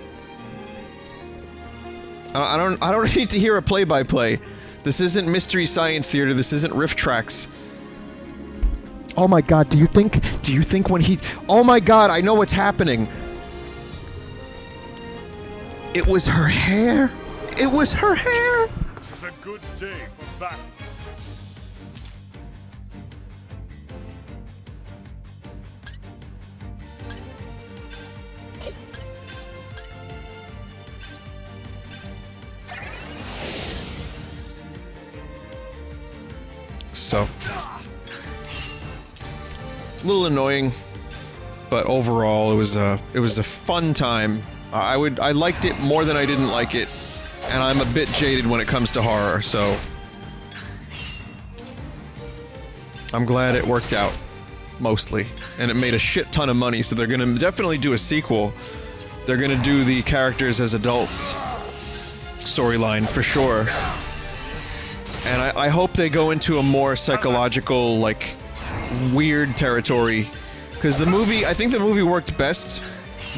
I don't need to hear a play-by-play. This isn't Mystery Science Theater, this isn't Riff Tracks. Oh my god, do you think when he... Oh my god, I know what's happening. It was her hair. It was her hair. This is a good day for Vappy. So, a little annoying, but overall it was a fun time. I liked it more than I didn't like it, and I'm a bit jaded when it comes to horror, so I'm glad it worked out, mostly. And it made a shit ton of money, so they're gonna definitely do a sequel. They're gonna do the characters as adults storyline, for sure. And I hope they go into a more psychological, like, weird territory. Because the movie, I think the movie worked best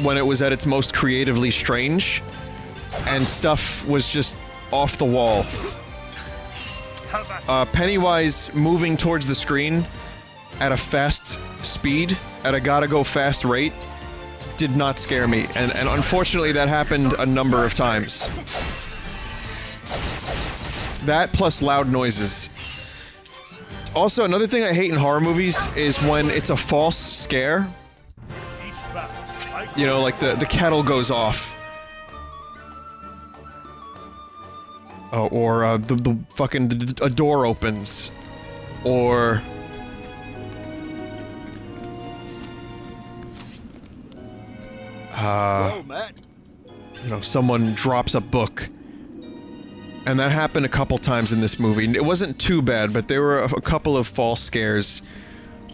when it was at its most creatively strange, and stuff was just off the wall. Pennywise moving towards the screen at a fast speed, at a gotta-go-fast rate, did not scare me, and unfortunately that happened a number of times. That plus loud noises. Also, another thing I hate in horror movies is when it's a false scare. You know, like the kettle goes off. Oh, or the fucking a door opens. Or you know, someone drops a book. And that happened a couple times in this movie. It wasn't too bad, but there were a couple of false scares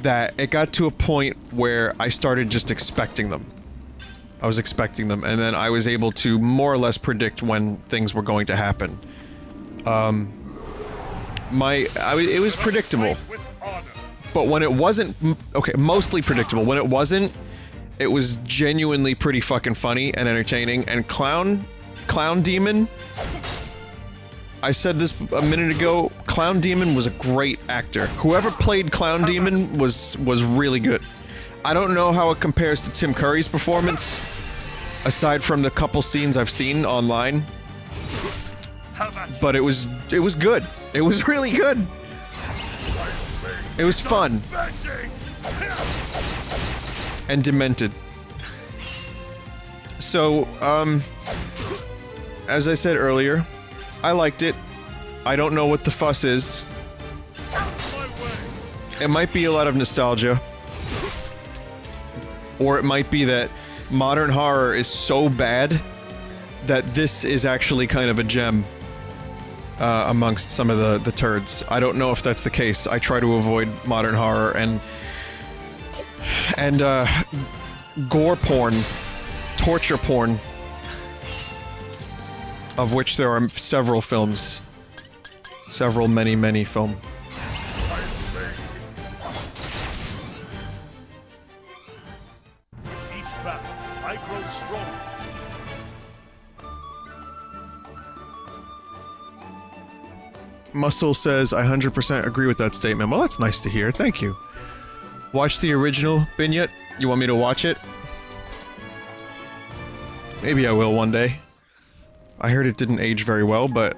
that it got to a point where I started just expecting them. I was expecting them, and then I was able to more or less predict when things were going to happen. It was predictable. But when it wasn't, okay, mostly predictable. When it wasn't, it was genuinely pretty fucking funny and entertaining. And Clown Demon, I said this a minute ago, Clown Demon was a great actor. Whoever played Clown Demon was really good. I don't know how it compares to Tim Curry's performance, aside from the couple scenes I've seen online. But it was good. It was really good. It was fun. And demented. So, as I said earlier, I liked it. I don't know what the fuss is. It might be a lot of nostalgia. Or it might be that modern horror is so bad that this is actually kind of a gem amongst some of the turds. I don't know if that's the case. I try to avoid modern horror and gore porn, torture porn, of which there are several films. Several, many films. Muscle says, I 100% agree with that statement. Well, that's nice to hear. Thank you. Watch the original vignette? You want me to watch it? Maybe I will one day. I heard it didn't age very well, but...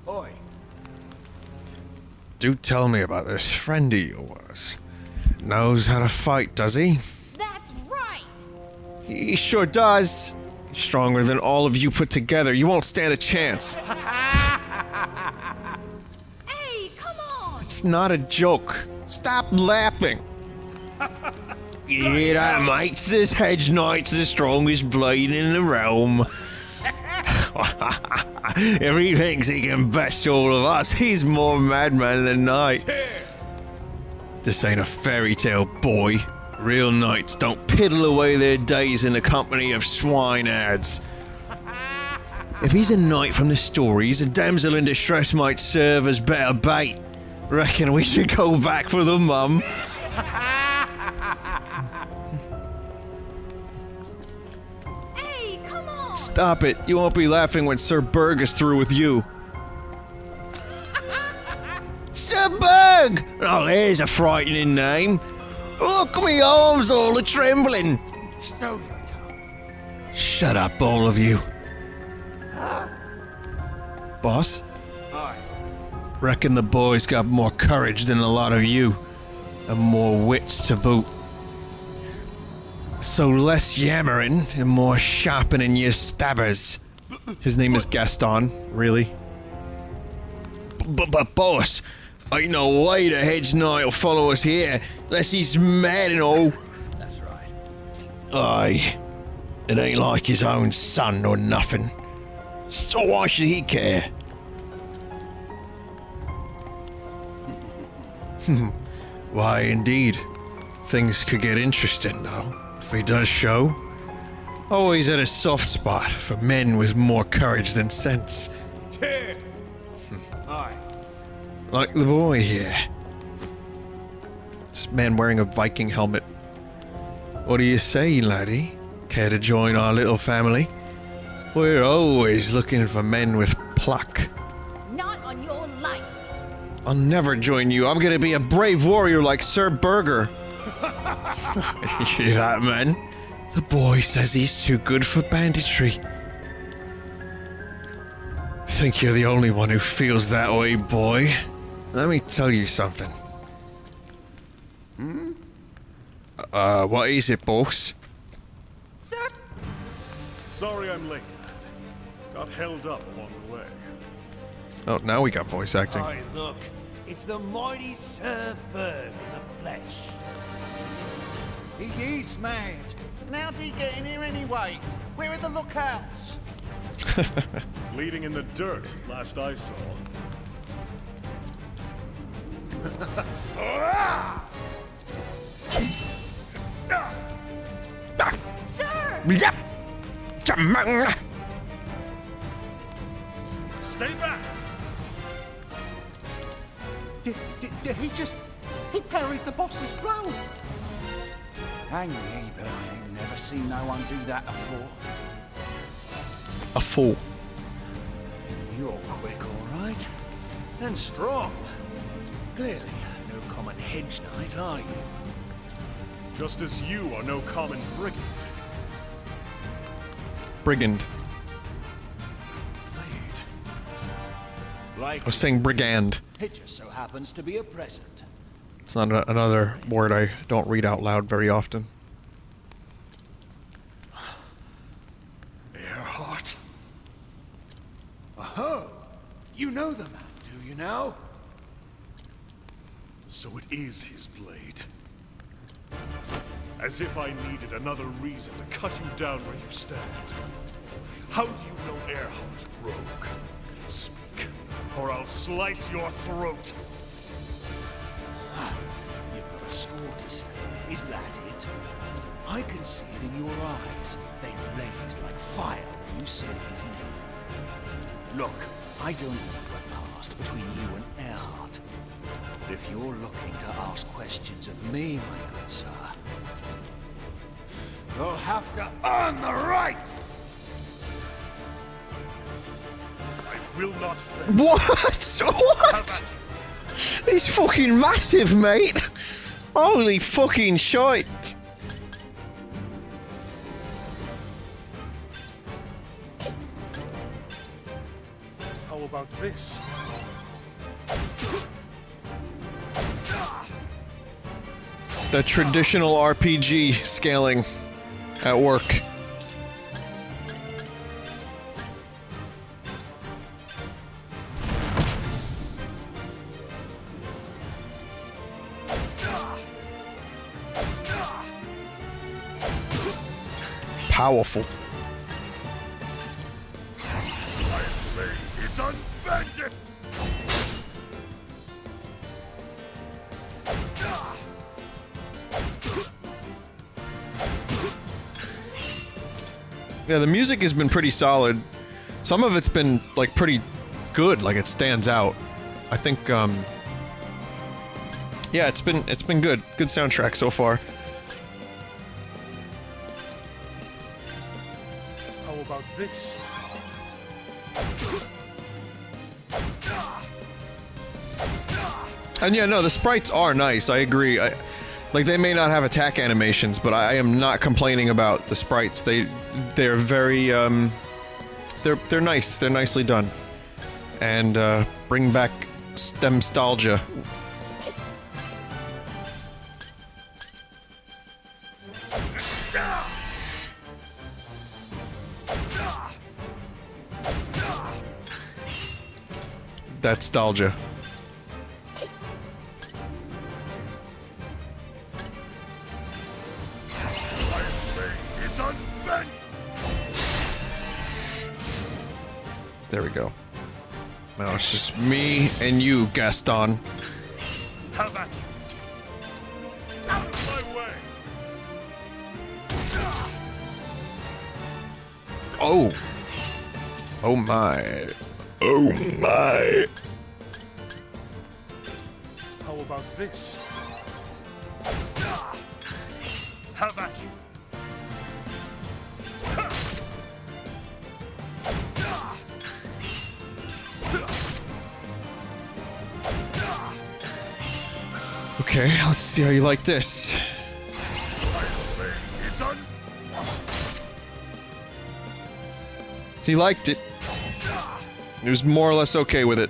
Oi. Do tell me about this friend of yours. Knows how to fight, does he? That's right! He sure does. He's stronger than all of you put together. You won't stand a chance. Hey, come on! It's not a joke. Stop laughing. You hear that, mates? This Hedge Knight's the strongest blade in the realm. If he thinks he can best all of us, he's more madman than knight. This ain't a fairy tale, boy. Real knights don't piddle away their days in the company of swineherds. If he's a knight from the stories, a damsel in distress might serve as better bait. Reckon we should go back for the mum. Hey, come on! Stop it. You won't be laughing when Sir Berg is through with you. Sir Berg! Oh, there's a frightening name. Look, my arms all a-trembling. Stow your tongue. Shut up, all of you. Boss? Aye. Reckon the boy's got more courage than a lot of you. And more wits to boot. So less yammering and more sharpening your stabbers. His name is Gaston, really? But boss, ain't no way the Hedge Knight will follow us here, unless he's mad and all. That's right. Aye. It ain't like his own son or nothing. So why should he care? Why, indeed. Things could get interesting, though, if he does show. Always had a soft spot for men with more courage than sense. Aye. Like the boy here. This man wearing a Viking helmet. What do you say, laddie? Care to join our little family? We're always looking for men with pluck. Not on your life! I'll never join you. I'm gonna be a brave warrior like Sir Berger. You hear that, man? The boy says he's too good for banditry. Think you're the only one who feels that way, boy. Let me tell you something. What is it, boss? Sir! Sorry I'm late, lad. Got held up along the way. Oh, now we got voice acting. Aye, look, it's the mighty Sir Berg in the flesh. He is mad. And how did he get in here anyway? Where are the lookouts? Bleeding in the dirt, last I saw. Sir! Yep. Stay back! Did he just... He parried the boss's blow. Hang me, but I ain't never seen no one do that before. A fool. You're quick, all right. And strong. Clearly, no common hedge knight, are you? Just as you are no common brigand. Brigand. Like I was saying brigand. it just so happens to be a present. It's not another word I don't read out loud very often. Earhart? Oh, you know the man, do you now? So it is his blade. As if I needed another reason to cut you down where you stand. How do you know Earhart, rogue? Speak, or I'll slice your throat. Is that it? I can see it in your eyes. They blazed like fire when you said his name. Look, I don't know what passed between you and Earhart. But if you're looking to ask questions of me, my good sir, you'll have to earn the right! I will not fail. What? How What? about He's fucking massive, mate. Holy fucking shite. How about this? The traditional RPG scaling at work. Powerful. My blade is unbending! Yeah, the music has been pretty solid. Some of it's been like pretty good, like it stands out. I think yeah, it's been good. Good soundtrack so far. How about this? And yeah, no, the sprites are nice. I agree. Like they may not have attack animations, but I am not complaining about the sprites. They're very they're nice. They're nicely done, and bring back nostalgia. That nostalgia. There we go. Now it's just me and you, Gaston. How about you? Out of my way! Oh. Oh my. Oh my. How about this? How about you? Okay, let's see how you like this. He liked it. He was more or less okay with it.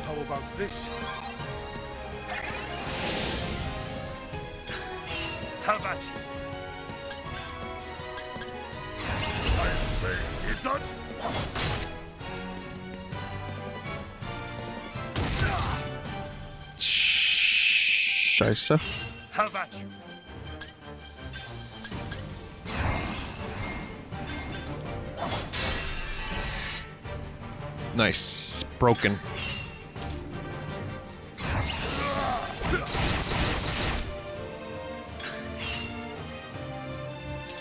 How about this? How about you? My blade is on. Scheisse. How about you? Nice. Broken.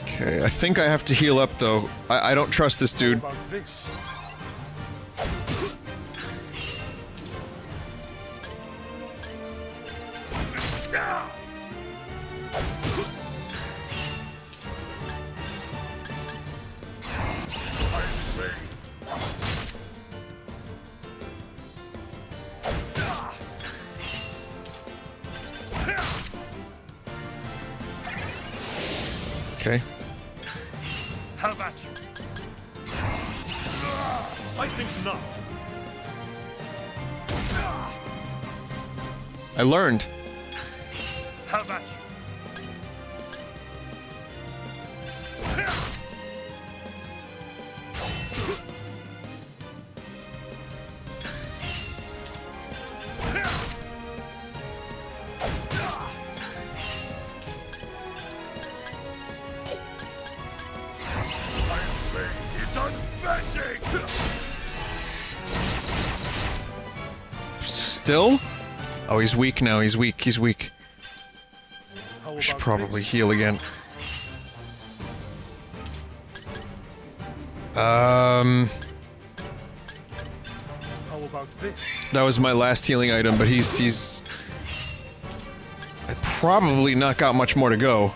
Okay, I think I have to heal up though. I don't trust this dude. How about this? Okay. How about you? I think not. I learned. How about you? Still? Oh, he's weak now. He's weak. He's weak. How I should about probably this? heal again. How about this? That was my last healing item, but he's... I probably not got much more to go.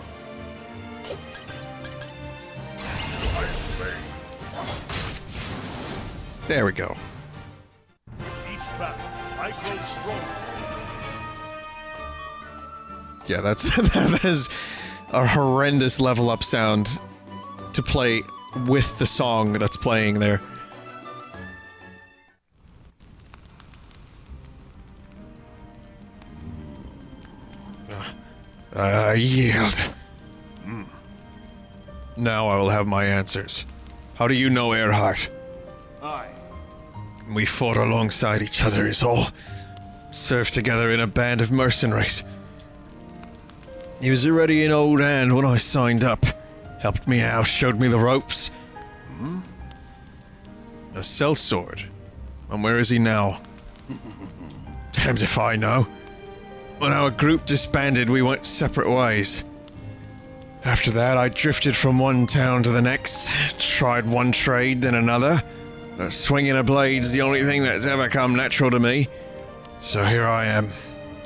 There we go. Each battle, I grow stronger. Yeah, that's that is a horrendous level up sound to play with the song that's playing there. I yield. Now I will have my answers. How do you know Earhart? Aye. We fought alongside each other is all. Served together in a band of mercenaries. He was already an old hand when I signed up. Helped me out, showed me the ropes. A sellsword. And where is he now? Damned if I know. When our group disbanded, we went separate ways. After that, I drifted from one town to the next. Tried one trade, then another. Swinging a blade's the only thing that's ever come natural to me. So here I am.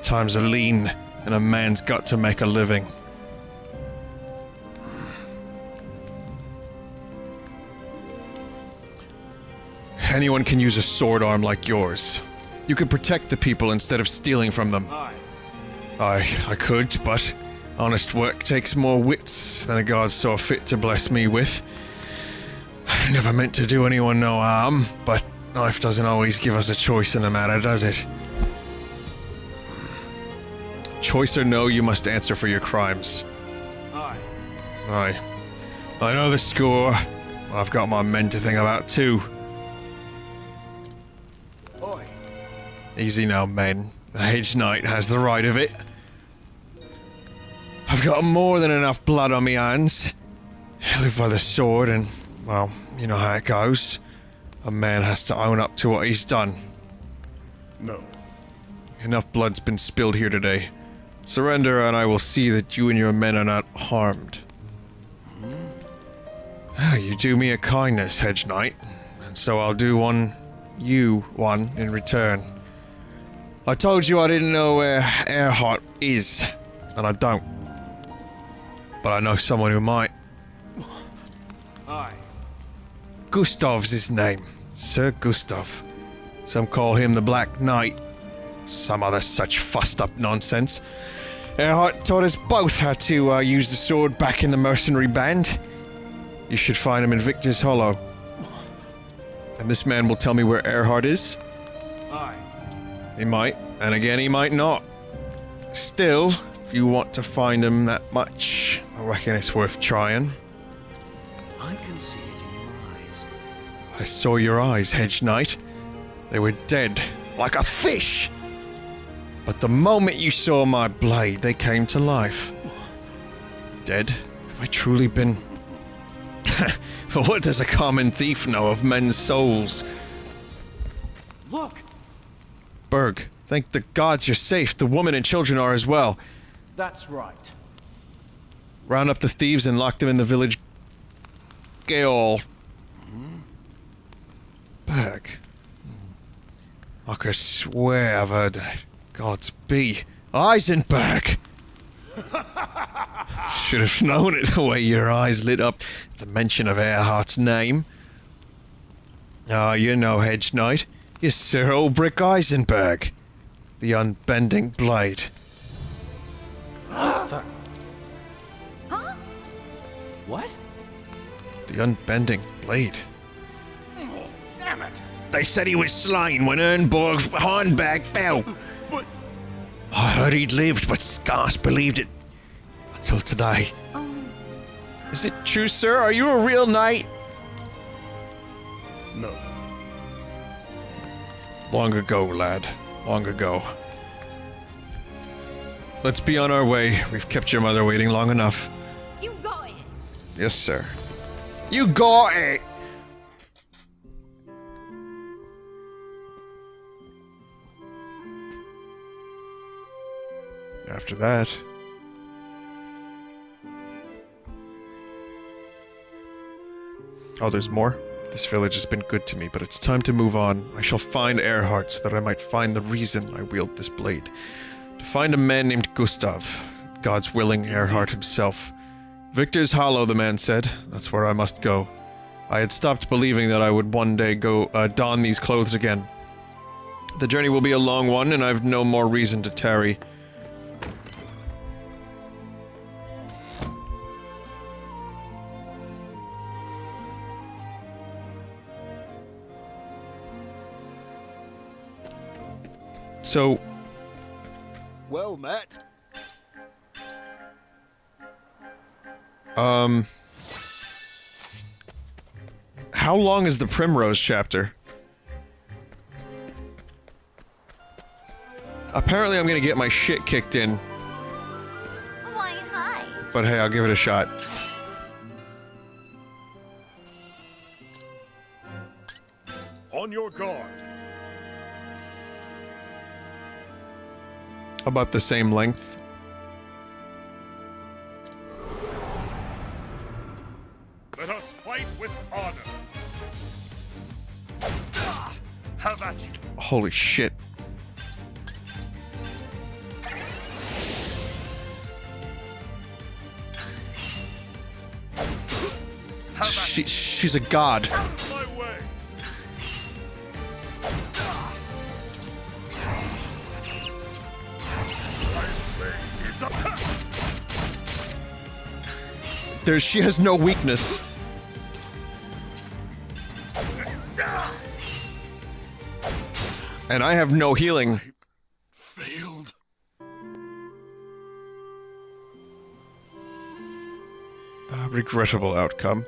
Times are lean, and a man's got to make a living. Anyone can use a sword arm like yours. You could protect the people instead of stealing from them. Aye. I could, but honest work takes more wits than a god saw fit to bless me with. I never meant to do anyone no harm, but life doesn't always give us a choice in the matter, does it? Choice or no, you must answer for your crimes. Aye. Aye. I know the score. I've got my men to think about too. Oi. Easy now, men. The Hedge Knight has the right of it. I've got more than enough blood on me hands. I live by the sword and, well, you know how it goes. A man has to own up to what he's done. No. Enough blood's been spilled here today. Surrender and I will see that you and your men are not harmed. You do me a kindness, Hedge Knight, and so I'll do you one in return. I told you I didn't know where Earhart is, and I don't. But I know someone who might. Aye. Gustav's his name. Sir Gustav. Some call him the Black Knight. Some other such fussed up nonsense. Earhart taught us both how to use the sword back in the mercenary band. You should find him in Victor's Hollow. And this man will tell me where Earhart is. Aye. He might, and again he might not. Still, if you want to find him that much, I reckon it's worth trying. I can see it in your eyes. I saw your eyes, Hedge Knight. They were dead, like a fish. But the moment you saw my blade, they came to life. Dead? Have I truly been... What does a common thief know of men's souls? Look! Berg, thank the gods you're safe. The woman and children are as well. That's right. Round up the thieves and lock them in the village. Gaol. Berg. I could swear I've heard that. Gods be. Eisenberg! Should have known it the way your eyes lit up at the mention of Earhart's name. Ah, you know, Hedge Knight. You're Sir Alberic Eisenberg. The unbending blade. Huh? What? The unbending blade. Damn it. They said he was slain when Ernborg Hornberg fell. But I heard he'd lived, but scarce believed it. Until today. Is it true, sir? Are you a real knight? no. Long ago, lad. Long ago. Let's be on our way. We've kept your mother waiting long enough. You got it. Yes, sir. You got it! after that. Oh, there's more? This village has been good to me, but it's time to move on. I shall find Earhart so that I might find the reason I wield this blade. To find a man named Gustav. God's willing, Earhart himself. Victor's Hollow, the man said. That's where I must go. I had stopped believing that I would one day go don these clothes again. The journey will be a long one, and I've no more reason to tarry. So... Well met. How long is the Primrose chapter? Apparently I'm gonna get my shit kicked in. Why, hi. But hey, I'll give it a shot. On your guard. About the same length. Let us fight with honor. Have at you. Holy shit. She's a god. Out of my way. She has no weakness. And I have no healing. Failed. A regrettable outcome.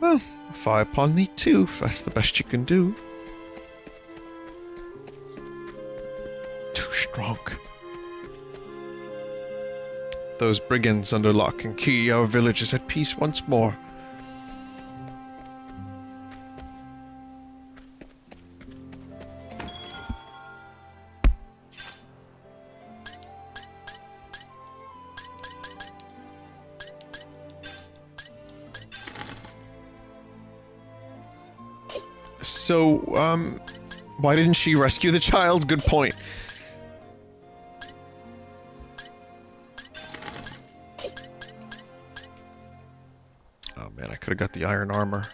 Well, fie upon thee too, if that's the best you can do. Too strong. Those brigands under lock and key, our village is at peace once more. So, why didn't she rescue the child? Good point. Oh man, I could have got the iron armor.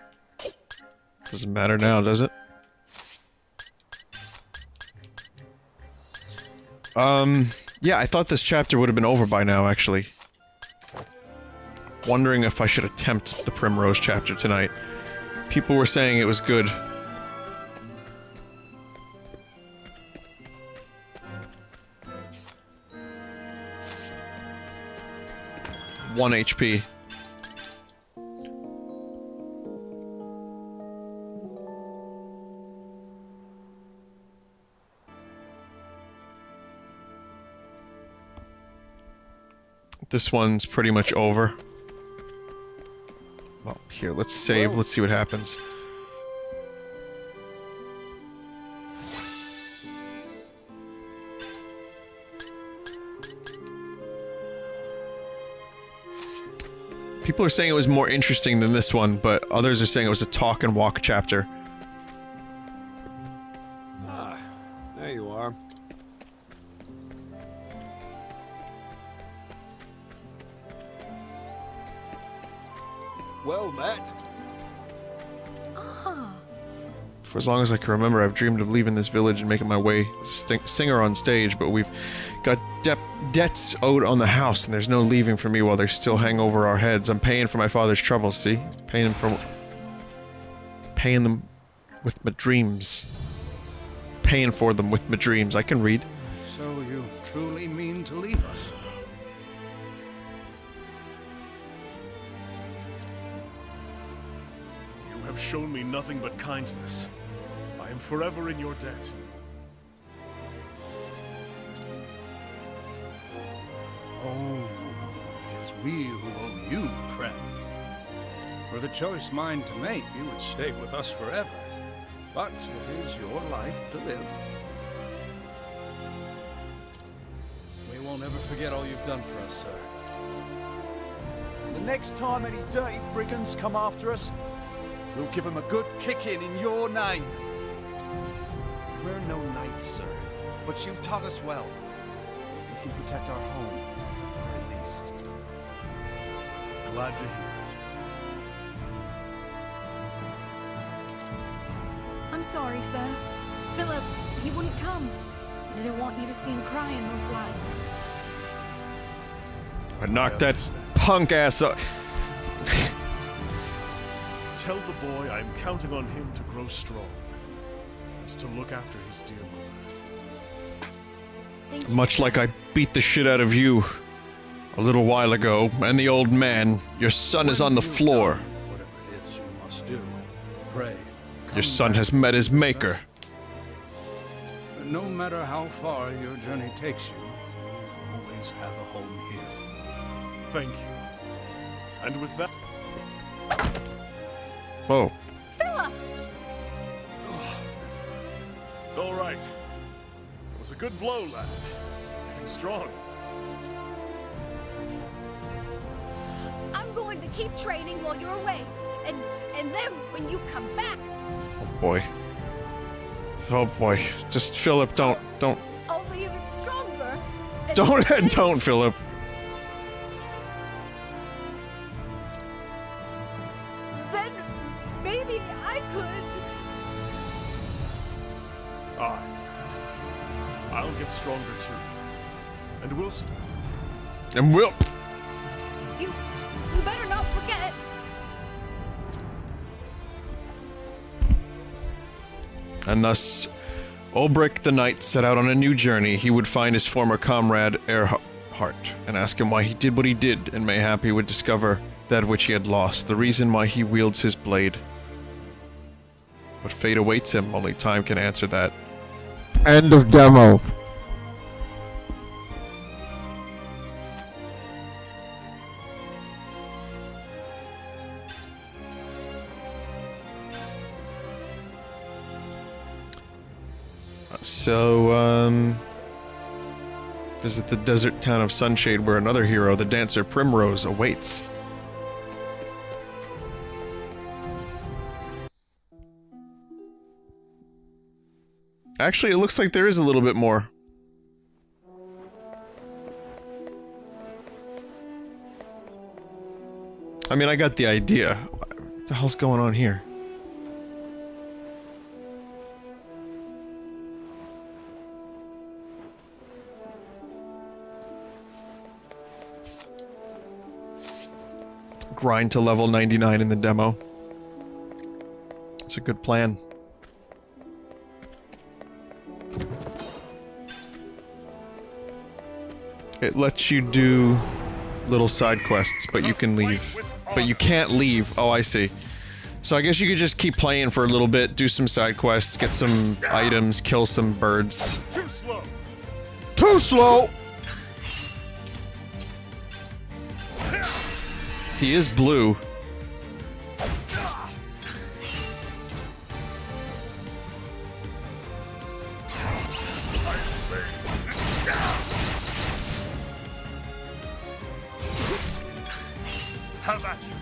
Doesn't matter now, does it? Yeah, I thought this chapter would have been over by now, actually. Wondering if I should attempt the Primrose chapter tonight. People were saying it was good. One HP. This one's pretty much over. Well, here, let's save. Let's see what happens. People are saying it was more interesting than this one, but others are saying it was a talk and walk chapter. Ah, there you are. Well met. For as long as I can remember, I've dreamed of leaving this village and making my way as a singer on stage, but we've got debts owed on the house, and there's no leaving for me while they still hang over our heads. I'm paying for my father's troubles, see? Paying them with my dreams. Paying for them with my dreams. I can read. So you truly mean to leave us? You have shown me nothing but kindness. I am forever in your debt. Oh, it is we who owe you, friend. Were the choice mine to make, you would stay with us forever. But it is your life to live. We never forget all you've done for us, sir. The next time any dirty brigands come after us, we'll give them a good kicking in your name. We're no knights, sir, but you've taught us well. We can protect our home, at the very least. Glad to hear it. I'm sorry, sir. Philip, he wouldn't come. Didn't want you to see him crying, most likely. I knocked that punk ass up. Tell the boy I'm counting on him to grow strong and to look after his dear mother. Thank you, Much sir. like I beat the shit out of you a little while ago, and the old man, your son is on the floor. Whatever it is you must do, pray. Your son has met his maker. No matter how far your journey takes you, you'll always have a home here. Thank you. And with that, Whoa. Philip! it's all right. It was a good blow, lad. Getting strong. I'm going to keep training while you're away. And then when you come back, Oh boy. Oh boy. Just Philip, don't. I'll be even stronger. And Don't, Philip. Then maybe I could. Aye, lad. I'll get stronger too. And we'll And we'll. You better not forget. And thus, Alberic the Knight set out on a new journey. He would find his former comrade Erhart and ask him why he did what he did, and mayhap he would discover that which he had lost, the reason why he wields his blade. What fate awaits him, only time can answer that. End of demo. So, visit the desert town of Sunshade where another hero, the dancer Primrose, awaits. Actually, it looks like there is a little bit more. I mean, I got the idea. What the hell's going on here? Grind to level 99 in the demo. It's a good plan. It lets you do little side quests, but you can leave. But you can't leave. Oh, I see. So I guess you could just keep playing for a little bit, do some side quests, get some items, kill some birds. Too slow. Too slow! He is blue. How about you?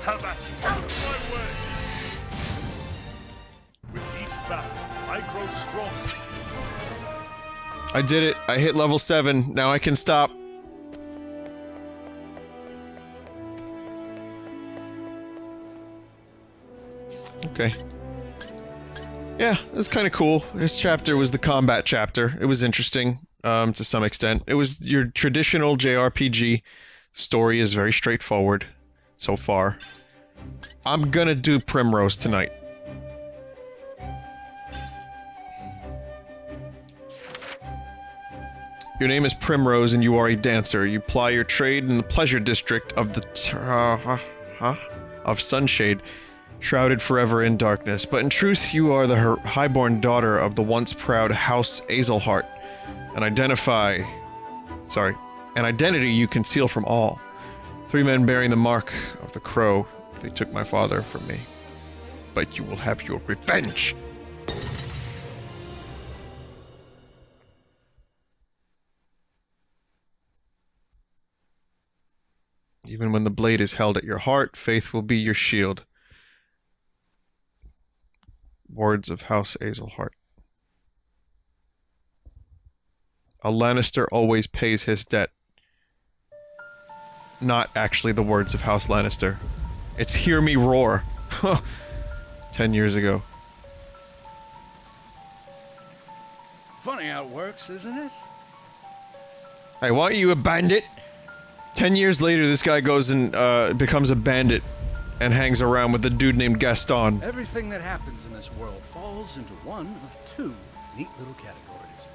How about you? Out of my way! With each battle, I grow stronger. I did it. I hit level 7. Now I can stop. Okay. Yeah, it was kind of cool. This chapter was the combat chapter. It was interesting, to some extent. It was your traditional JRPG. Story is very straightforward so far. I'm gonna do Primrose tonight. Your name is Primrose and you are a dancer. You ply your trade in the pleasure district of the of Sunshade. shrouded forever in darkness. But in truth, you are the highborn daughter of the once proud House Azelhart, an identity you conceal from all. 3 men bearing the mark of the crow. They took my father from me. But you will have your revenge! Even when the blade is held at your heart, faith will be your shield. Words of House Azelhart. A Lannister always pays his debt. Not actually the words of House Lannister. It's Hear Me Roar. 10 years ago. Funny how it works, isn't it? Hey, why aren't you a bandit? 10 years later, this guy goes and becomes a bandit and hangs around with a dude named Gaston. Everything that happens in this world falls into one of 2 neat little categories.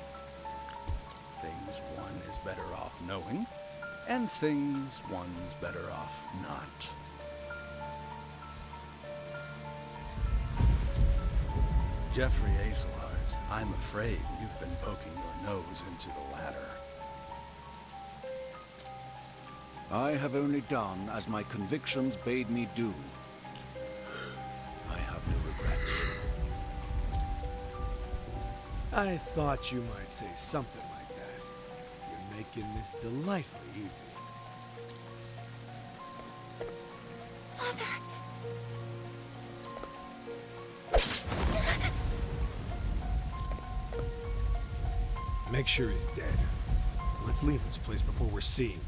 Things one is better off knowing, and things one's better off not. Jeffrey Azelhart, I'm afraid you've been poking your nose into the latter. I have only done as my convictions bade me do. I have no regrets. I thought you might say something like that. You're making this delightfully easy. Father! Make sure he's dead. Let's leave this place before we're seen.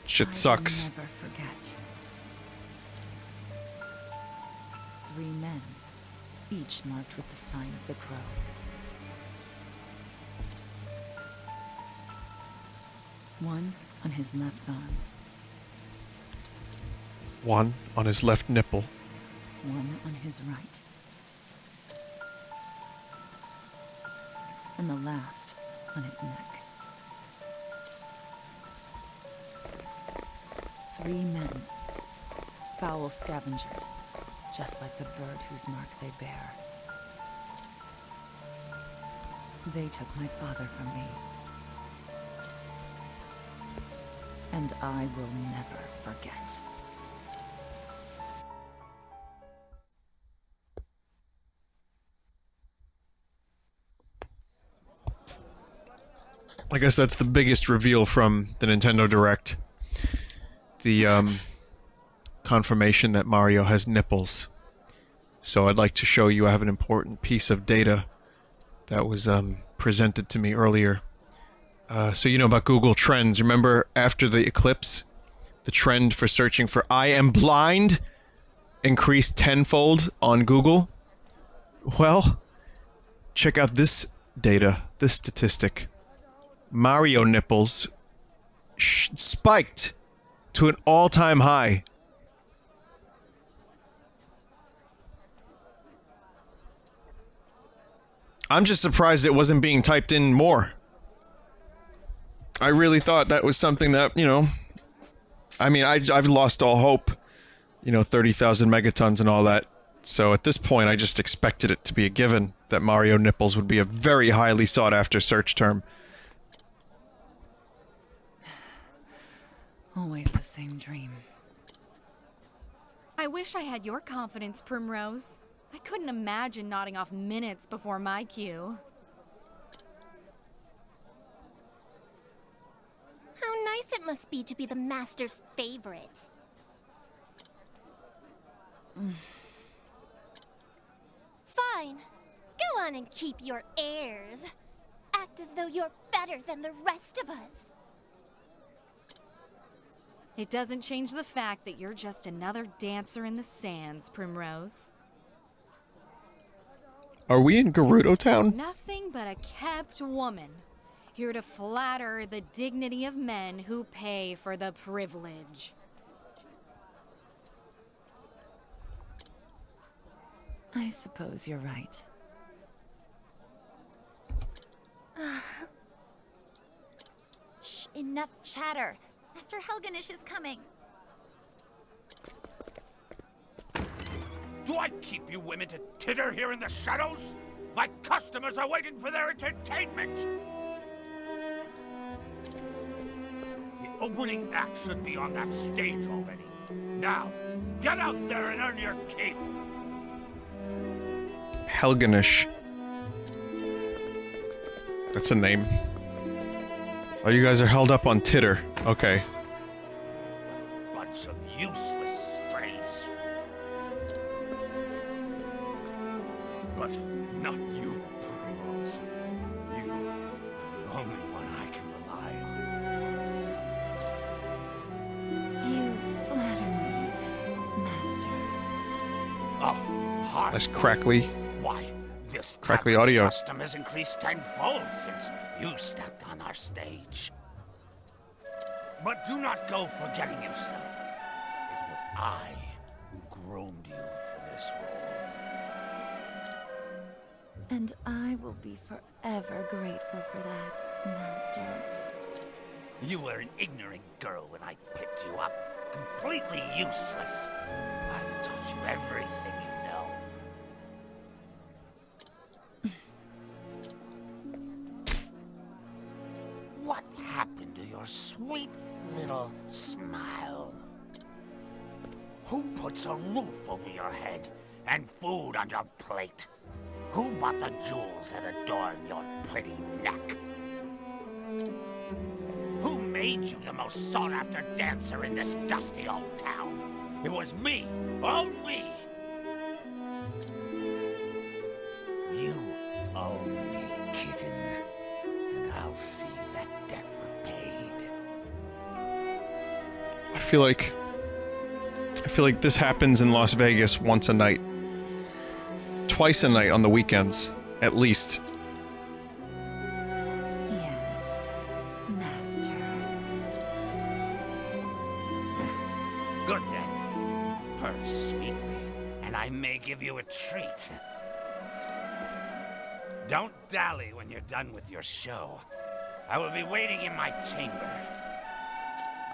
Shit sucks. I will never forget. 3 men, each marked with the sign of the crow. One on his left arm. One on his left nipple. One on his right. And the last on his neck. 3 men. Foul scavengers, just like the bird whose mark they bear. They took my father from me. And I will never forget. I guess that's the biggest reveal from the Nintendo Direct. The confirmation that Mario has nipples. So I'd like to show you I have an important piece of data that was presented to me earlier. So you know about Google Trends. Remember after the eclipse, the trend for searching for I am blind increased tenfold on Google? Well, check out this data, this statistic. Mario nipples spiked to an all-time high. I'm just surprised it wasn't being typed in more. I really thought that was something that, you know... I mean, I've lost all hope. You know, 30,000 megatons and all that. So at this point, I just expected it to be a given that Mario nipples would be a very highly sought-after search term. Always the same dream. I wish I had your confidence, Primrose. I couldn't imagine nodding off minutes before my cue. How nice it must be to be the Master's favorite. Fine. Go on and keep your airs. Act as though you're better than the rest of us. It doesn't change the fact that you're just another dancer in the sands, Primrose. Are we in Gerudo Town? Nothing but a kept woman. Here to flatter the dignity of men who pay for the privilege. I suppose you're right. Enough chatter. Master Helganish is coming. Do I keep you women to titter here in the shadows? My customers are waiting for their entertainment! The opening act should be on that stage already. Now, get out there and earn your keep! Helganish. That's a name. Oh, you guys are held up on titter. Okay. Bunch of useless strays. But not you, Primrose. You are the only one I can rely on. You flatter me, Master. Oh, hard. That's crackly. Why, this Crackly tavern's audio. custom has increased tenfold since you stepped on our stage. But do not go forgetting yourself. It was I who groomed you for this role. And I will be forever grateful for that, Master. You were an ignorant girl when I picked you up. Completely useless. I've taught you everything you know. What happened to your sweet little smile? Who puts a roof over your head and food on your plate? Who bought the jewels that adorn your pretty neck? Who made you the most sought-after dancer in this dusty old town? It was me, all me. You owe me, kitten, and I'll see that debt repaid. I feel like this happens in Las Vegas once a night. Twice a night on the weekends, at least. Yes, Master. Good then. Purr sweetly, and I may give you a treat. Don't dally when you're done with your show. I will be waiting in my chamber.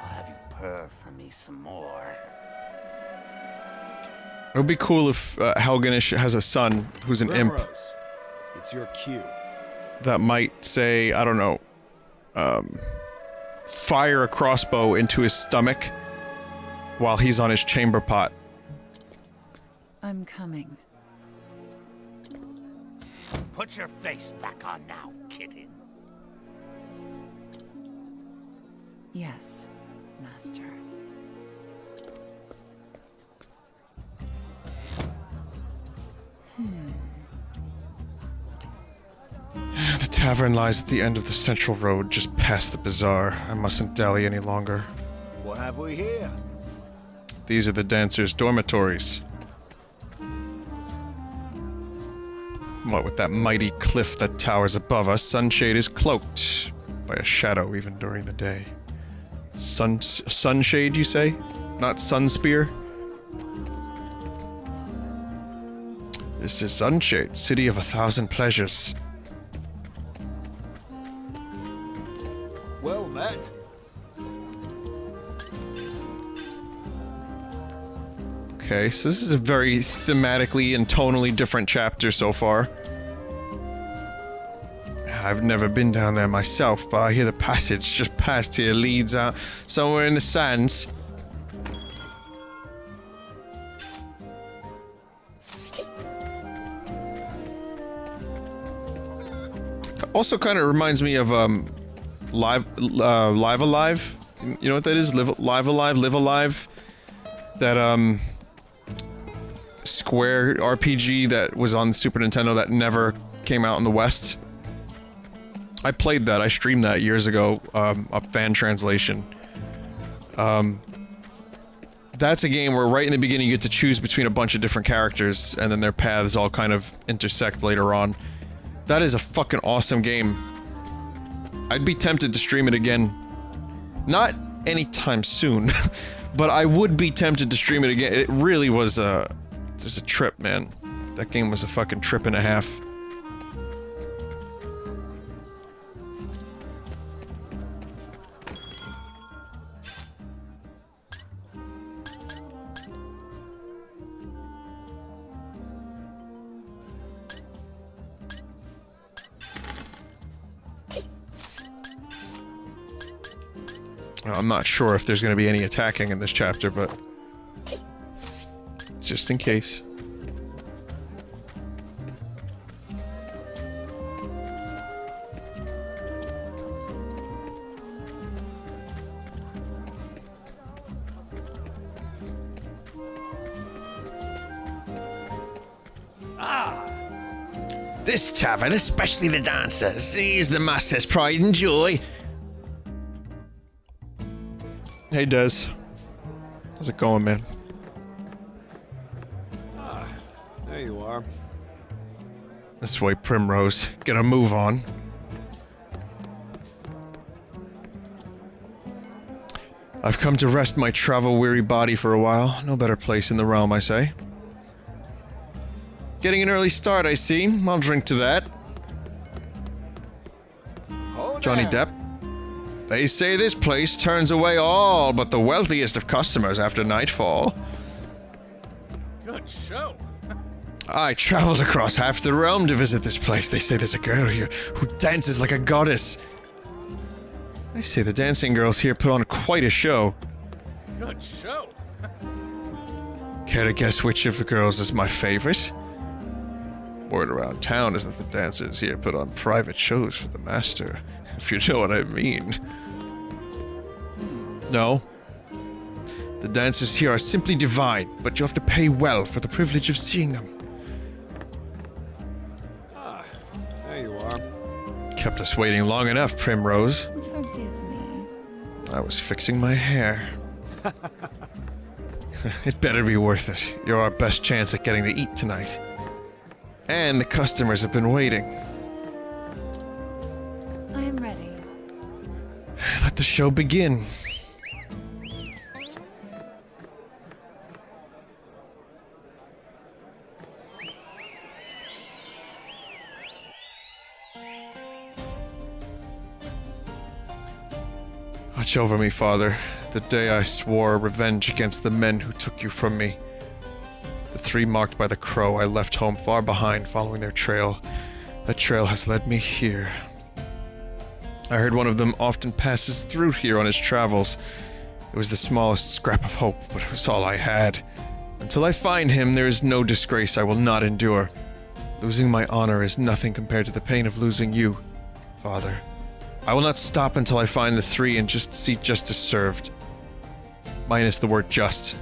I'll have you purr for me some more. It would be cool if Helganish has a son who's an imp Primrose, it's your cue. that might say, I don't know, fire a crossbow into his stomach while he's on his chamber pot. I'm coming. Put your face back on now, kitten. Yes, Master. The tavern lies at the end of the central road, just past the bazaar. I mustn't dally any longer. What have we here? These are the dancers' dormitories. What with that mighty cliff that towers above us, Sunshade is cloaked by a shadow even during the day. Sunshade, you say? Not Sunspear? This is Sunshade, city of 1,000 pleasures. Well met. Okay, so this is a very thematically and tonally different chapter so far. I've never been down there myself, but I hear the passage just past here leads out somewhere in the sands. Also kind of reminds me of Live Alive. You know what that is? Live Alive. That Square RPG that was on the Super Nintendo that never came out in the West. I played that. I streamed that years ago. A fan translation. That's a game where right in the beginning you get to choose between a bunch of different characters, and then their paths all kind of intersect later on. That is a fucking awesome game. I'd be tempted to stream it again. Not anytime soon, but I would be tempted to stream it again. It really was a trip, man. That game was a fucking trip and a half. Well, I'm not sure if there's going to be any attacking in this chapter, but just in case. This tavern, especially the dancers, is the master's pride and joy. Hey, Des. How's it going, man? There you are. This way, Primrose. Get a move on. I've come to rest my travel-weary body for a while. No better place in the realm, I say. Getting an early start, I see. I'll drink to that. Johnny Depp. They say this place turns away all but the wealthiest of customers after nightfall. Good show. I traveled across half the realm to visit this place. They say there's a girl here who dances like a goddess. They say the dancing girls here put on quite a show. Good show. Care to guess which of the girls is my favorite? Word around town is that the dancers here put on private shows for the master, if you know what I mean. No. The dancers here are simply divine, but you have to pay well for the privilege of seeing them. There you are. Kept us waiting long enough, Primrose. Forgive me. I was fixing my hair. It better be worth it. You're our best chance at getting to eat tonight. And the customers have been waiting. I am ready. Let the show begin. Watch over me, Father. The day I swore revenge against the men who took you from me. The three marked by the crow, I left home far behind, following their trail. That trail has led me here. I heard one of them often passes through here on his travels. It was the smallest scrap of hope, but it was all I had. Until I find him, there is no disgrace I will not endure. Losing my honor is nothing compared to the pain of losing you, Father. I will not stop until I find the three and just see justice served. Minus the word just.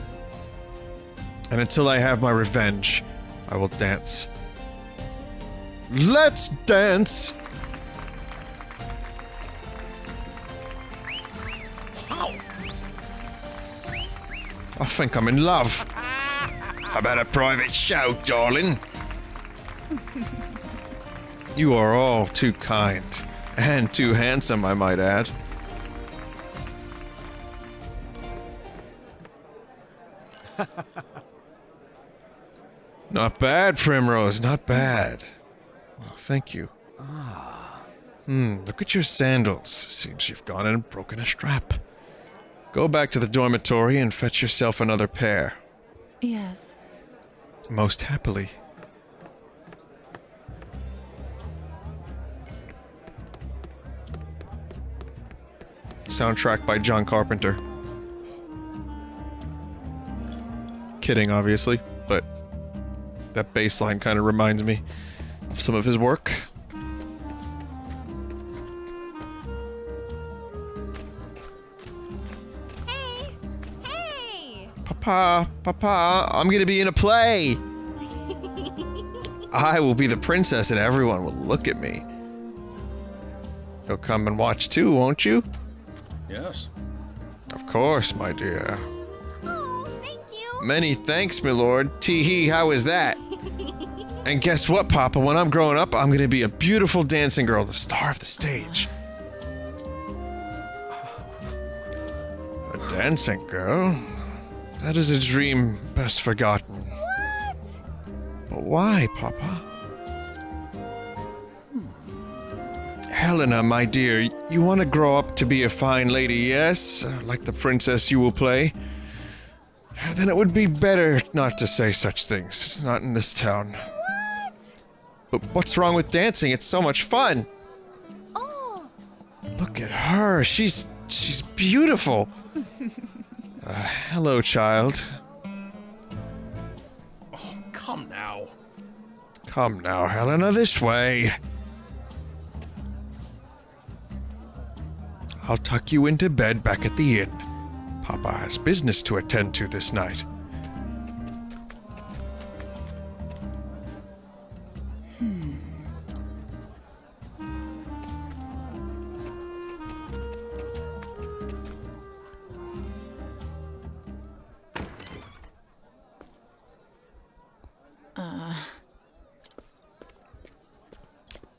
And until I have my revenge, I will dance. Let's dance! I think I'm in love. How about a private show, darling? You are all too kind. And too handsome, I might add. Not bad, Primrose, not bad. Well, thank you. Look at your sandals. Seems you've gone and broken a strap. Go back to the dormitory and fetch yourself another pair. Yes. Most happily. Soundtrack by John Carpenter. Kidding, obviously, but that bass line kind of reminds me of some of his work. Hey! Papa, I'm gonna be in a play! I will be the princess and everyone will look at me. You'll come and watch too, won't you? Yes. Of course, my dear. Oh, thank you. Many thanks, my lord. Tee-hee, how is that? And guess what, Papa? When I'm growing up, I'm gonna be a beautiful dancing girl, the star of the stage. A dancing girl? That is a dream best forgotten. What? But why, Papa? Helena, my dear, you want to grow up to be a fine lady, yes? Like the princess you will play? Then it would be better not to say such things. Not in this town. What? But what's wrong with dancing? It's so much fun! Oh. Look at her. She's she's beautiful. Hello, child. Oh, come now. Come now, Helena, this way. I'll tuck you into bed back at the inn. Papa has business to attend to this night.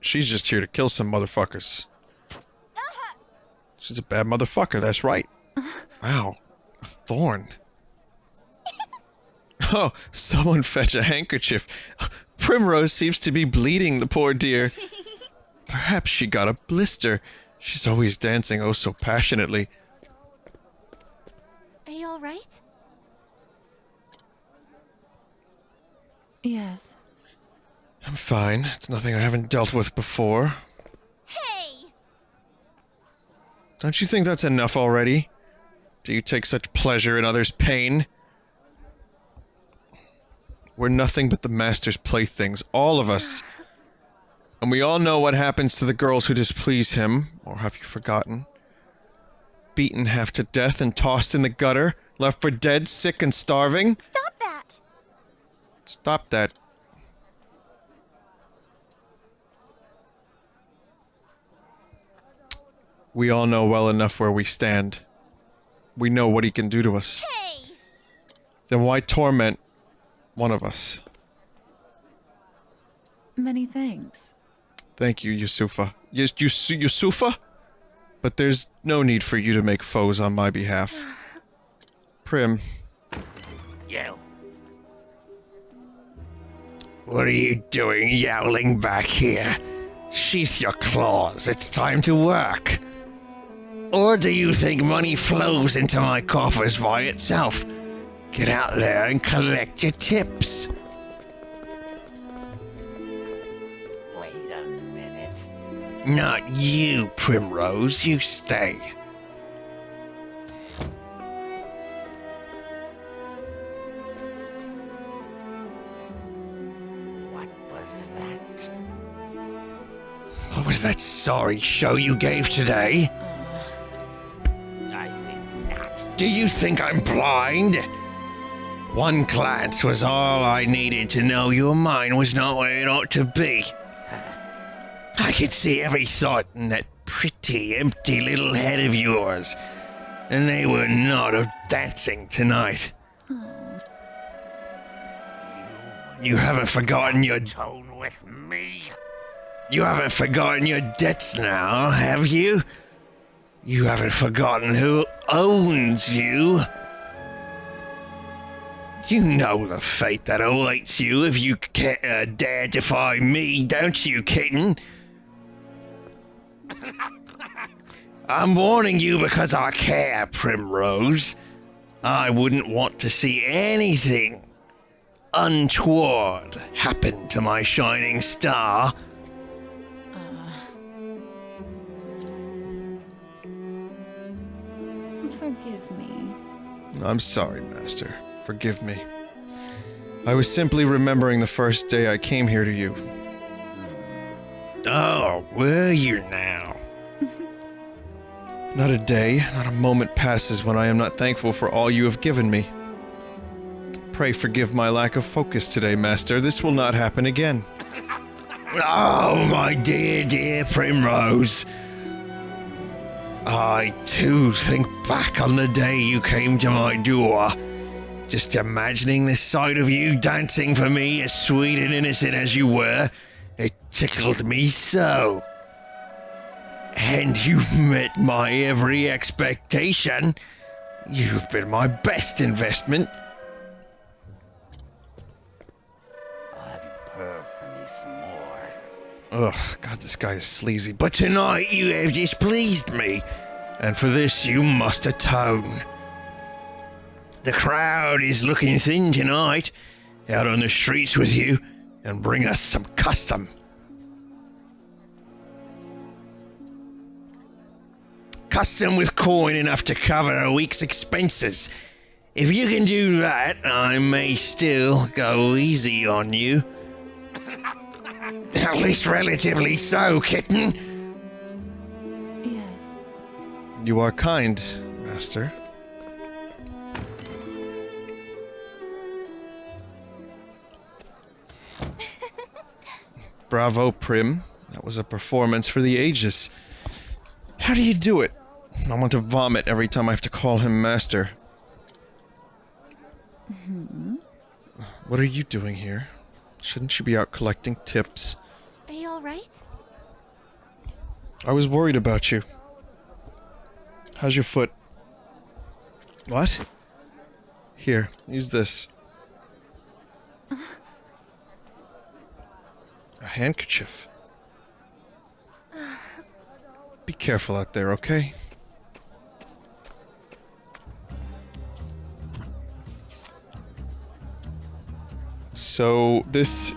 She's just here to kill some motherfuckers. She's a bad motherfucker, that's right. Wow, a thorn. Oh, someone fetch a handkerchief. Primrose seems to be bleeding, the poor dear. Perhaps she got a blister. She's always dancing oh so passionately. Are you alright? Yes. I'm fine. It's nothing I haven't dealt with before. Hey! Don't you think that's enough already? Do you take such pleasure in others' pain? We're nothing but the Master's playthings, all of us. And we all know what happens to the girls who displease him, or have you forgotten? Beaten half to death and tossed in the gutter, left for dead, sick and starving? Stop that! Stop that. We all know well enough where we stand. We know what he can do to us. Hey! Then why torment one of us? Many thanks. Thank you, Yusufa. Yusufa? But there's no need for you to make foes on my behalf. Prim. You. What are you doing yowling back here? Sheath your claws, it's time to work. Or do you think money flows into my coffers by itself? Get out there and collect your tips. Wait a minute. Not you, Primrose, you stay. What was that? What was that sorry show you gave today? Do you think I'm blind? One glance was all I needed to know your mind was not where it ought to be. I could see every thought in that pretty, empty little head of yours, and they were not of dancing tonight. You haven't forgotten your tone with me. You haven't forgotten your debts now, have you? You haven't forgotten who owns you. You know the fate that awaits you if you dare defy me, don't you, kitten? I'm warning you because I care, Primrose. I wouldn't want to see anything untoward happen to my shining star. Forgive me. I'm sorry, Master. Forgive me. I was simply remembering the first day I came here to you. Oh, were you now? Not a day, not a moment passes when I am not thankful for all you have given me. Pray forgive my lack of focus today, Master. This will not happen again. Oh, my dear, dear Primrose. I, too, think back on the day you came to my door. Just imagining the sight of you dancing for me, as sweet and innocent as you were, it tickled me so. And you've met my every expectation. You've been my best investment. I'll have you purr for me some more. Ugh, God, this guy is sleazy. But tonight you have displeased me, and for this you must atone. The crowd is looking thin tonight, out on the streets with you, and bring us some custom. custom with coin enough to cover a week's expenses. If you can do that, I may still go easy on you. At least relatively so, kitten. Yes. You are kind, master. Bravo, Prim. That was a performance for the ages. How do you do it? I want to vomit every time I have to call him master. What are you doing here? Shouldn't you be out collecting tips? Are you alright? I was worried about you. How's your foot? What? Here, use this. A handkerchief. Be careful out there, okay? So, this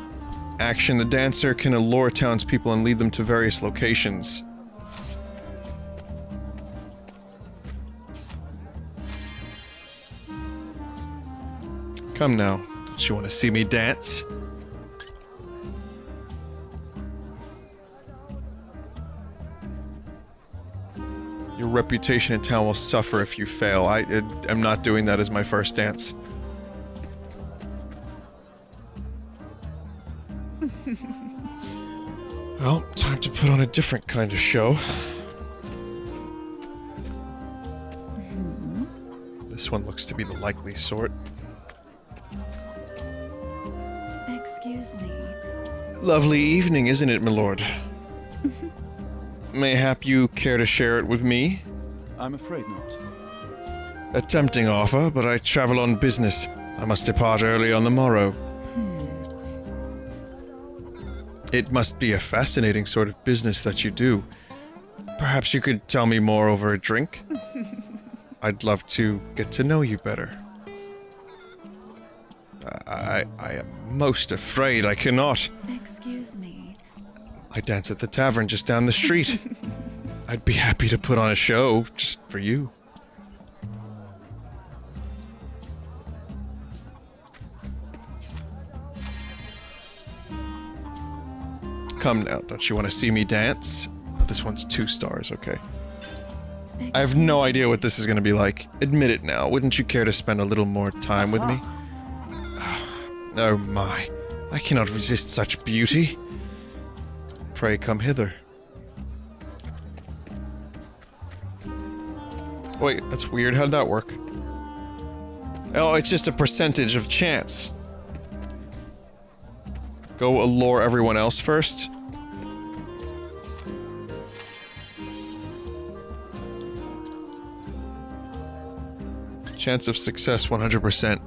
action, the dancer can allure townspeople and lead them to various locations. Come now, don't you want to see me dance? Your reputation in town will suffer if you fail. I'm not doing that as my first dance. Well, time to put on a different kind of show. This one looks to be the likely sort. Excuse me. Lovely evening, isn't it, my lord? Mayhap you care to share it with me? I'm afraid not. A tempting offer, but I travel on business. I must depart early on the morrow. It must be a fascinating sort of business that you do. Perhaps you could tell me more over a drink? I'd love to get to know you better. I am most afraid I cannot. Excuse me. I dance at the tavern just down the street. I'd be happy to put on a show just for you. Come now, don't you want to see me dance? Oh, this one's 2 stars, okay. I have no idea what this is going to be like. Admit it now. Wouldn't you care to spend a little more time with me? Oh my. I cannot resist such beauty. Pray come hither. Wait, that's weird. How'd that work? Oh, it's just a percentage of chance. Go allure everyone else first. Chance of success 100%.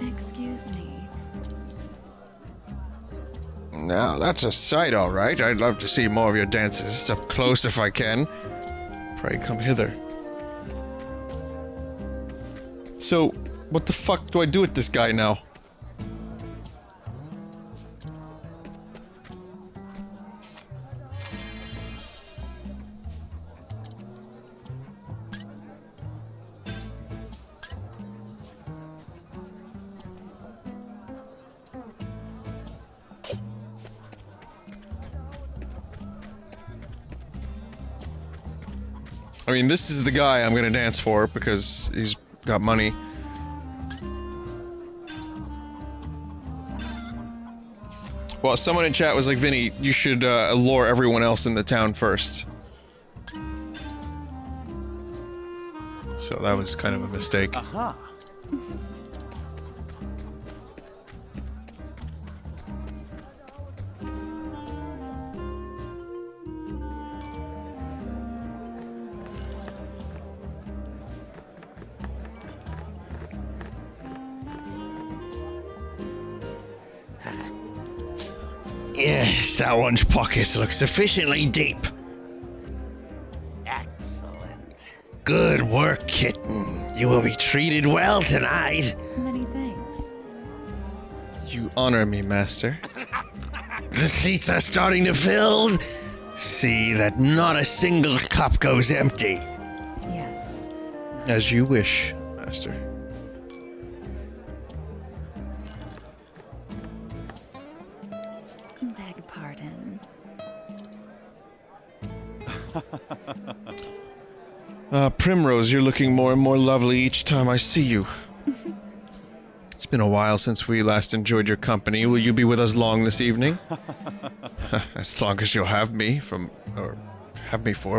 Excuse me. Now, that's a sight, all right. I'd love to see more of your dances, up close if I can. Pray come hither. So, what the fuck do I do with this guy now? I mean, this is the guy I'm gonna dance for because he's got money. Well, someone in chat was like, Vinny, you should allure everyone else in the town first. So that was kind of a mistake. Aha! Yes, that one's pockets look sufficiently deep. Excellent. Good work, kitten. You will be treated well tonight. Many thanks. You honor me, master. The seats are starting to fill. See that not a single cup goes empty. Yes. As you wish, Master. Beg pardon. Primrose, you're looking more and more lovely each time I see you. It's been a while since we last enjoyed your company. Will you be with us long this evening? As long as you'll have me for,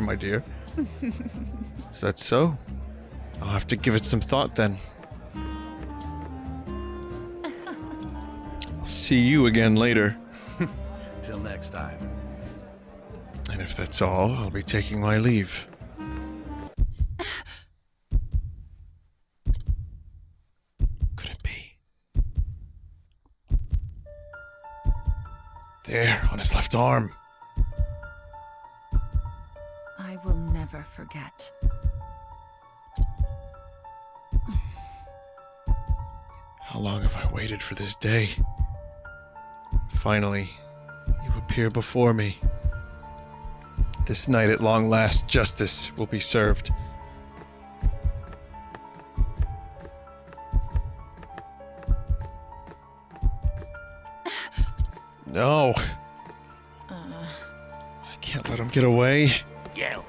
my dear. Is that so? I'll have to give it some thought then. I'll see you again later. Till next time. And if that's all, I'll be taking my leave. Could it be? There, on his left arm. I will never forget. How long have I waited for this day? Finally, you appear before me. This night, at long last, justice will be served. No. I can't let him get away. Go.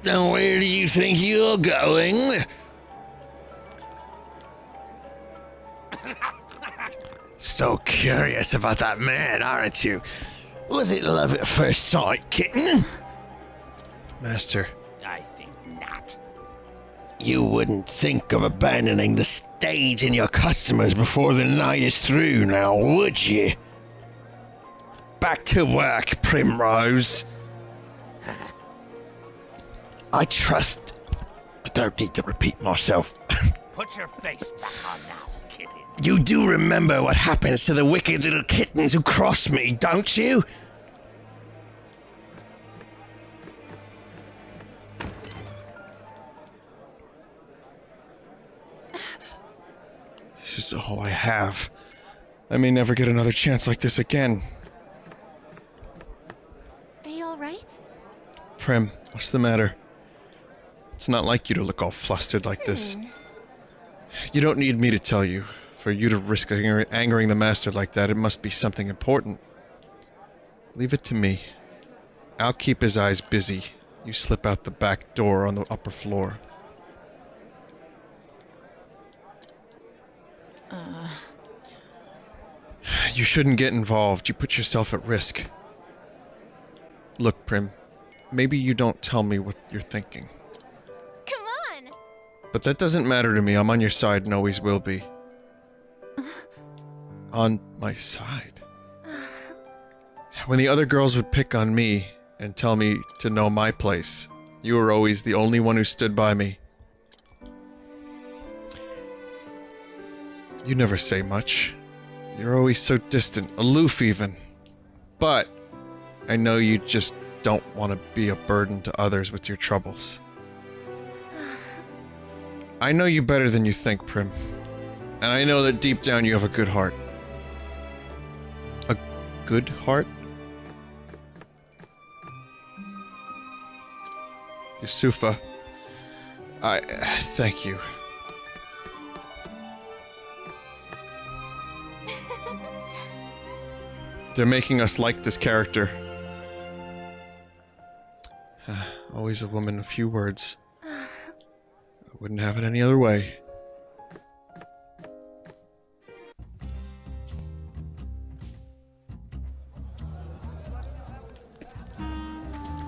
Now where do you think you're going? So curious about that man, aren't you? Was it love at first sight, kitten? Master. I think not. You wouldn't think of abandoning the stage and your customers before the night is through now, would you? Back to work, Primrose. I trust I don't need to repeat myself. Put your face back on now, kitten. You do remember what happens to the wicked little kittens who cross me, don't you? This is all I have. I may never get another chance like this again. Are you alright? Prim, what's the matter? It's not like you to look all flustered like this. You don't need me to tell you. For you to risk angering the master like that, it must be something important. Leave it to me. I'll keep his eyes busy. You slip out the back door on the upper floor. You shouldn't get involved. You put yourself at risk. Look, Prim. Maybe you don't tell me what you're thinking. Come on! But that doesn't matter to me. I'm on your side and always will be. On my side. When the other girls would pick on me and tell me to know my place, you were always the only one who stood by me. You never say much. You're always so distant, aloof even. But I know you just don't want to be a burden to others with your troubles. I know you better than you think, Prim. And I know that deep down you have a good heart. A good heart? Yusufa, I thank you. They're making us like this character. Always a woman of few words. I wouldn't have it any other way.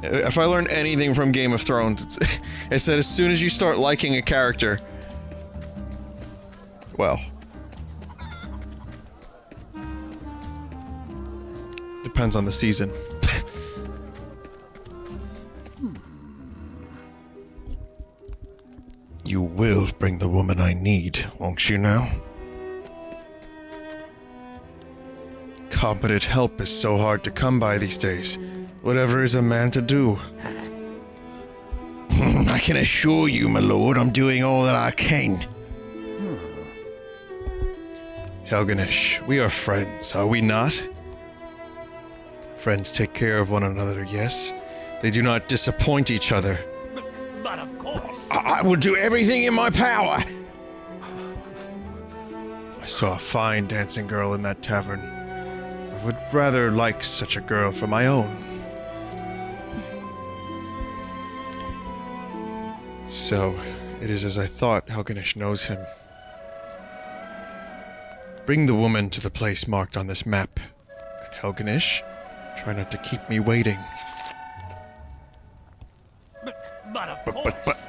If I learned anything from Game of Thrones, it's that as soon as you start liking a character, well, depends on the season. You will bring the woman I need, won't you now? Competent help is so hard to come by these days. Whatever is a man to do. I can assure you, my lord, I'm doing all that I can. Helganish, we are friends, are we not? Friends take care of one another, yes? They do not disappoint each other. But of course. I will do everything in my power. I saw a fine dancing girl in that tavern. I would rather like such a girl for my own. So, it is as I thought. Helganish knows him. Bring the woman to the place marked on this map. And Helganish, try not to keep me waiting. But of course.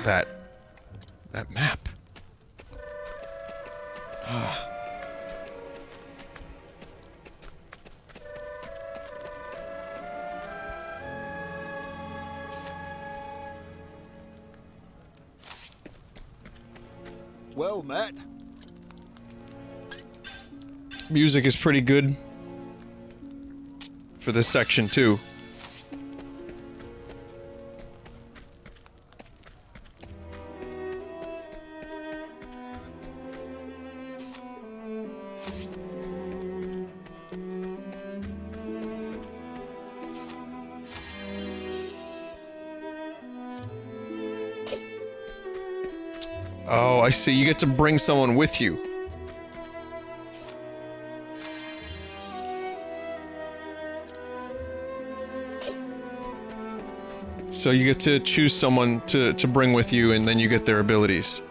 That map. Ah. Well met. Music is pretty good for this section too. Oh, I see. You get to bring someone with you. So you get to choose someone to bring with you, and then you get their abilities.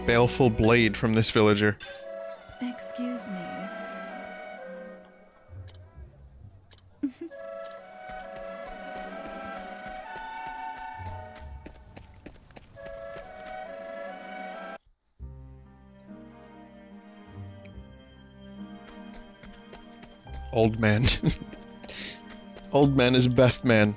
Baleful blade from this villager. Excuse me. Old man. Old man is best man.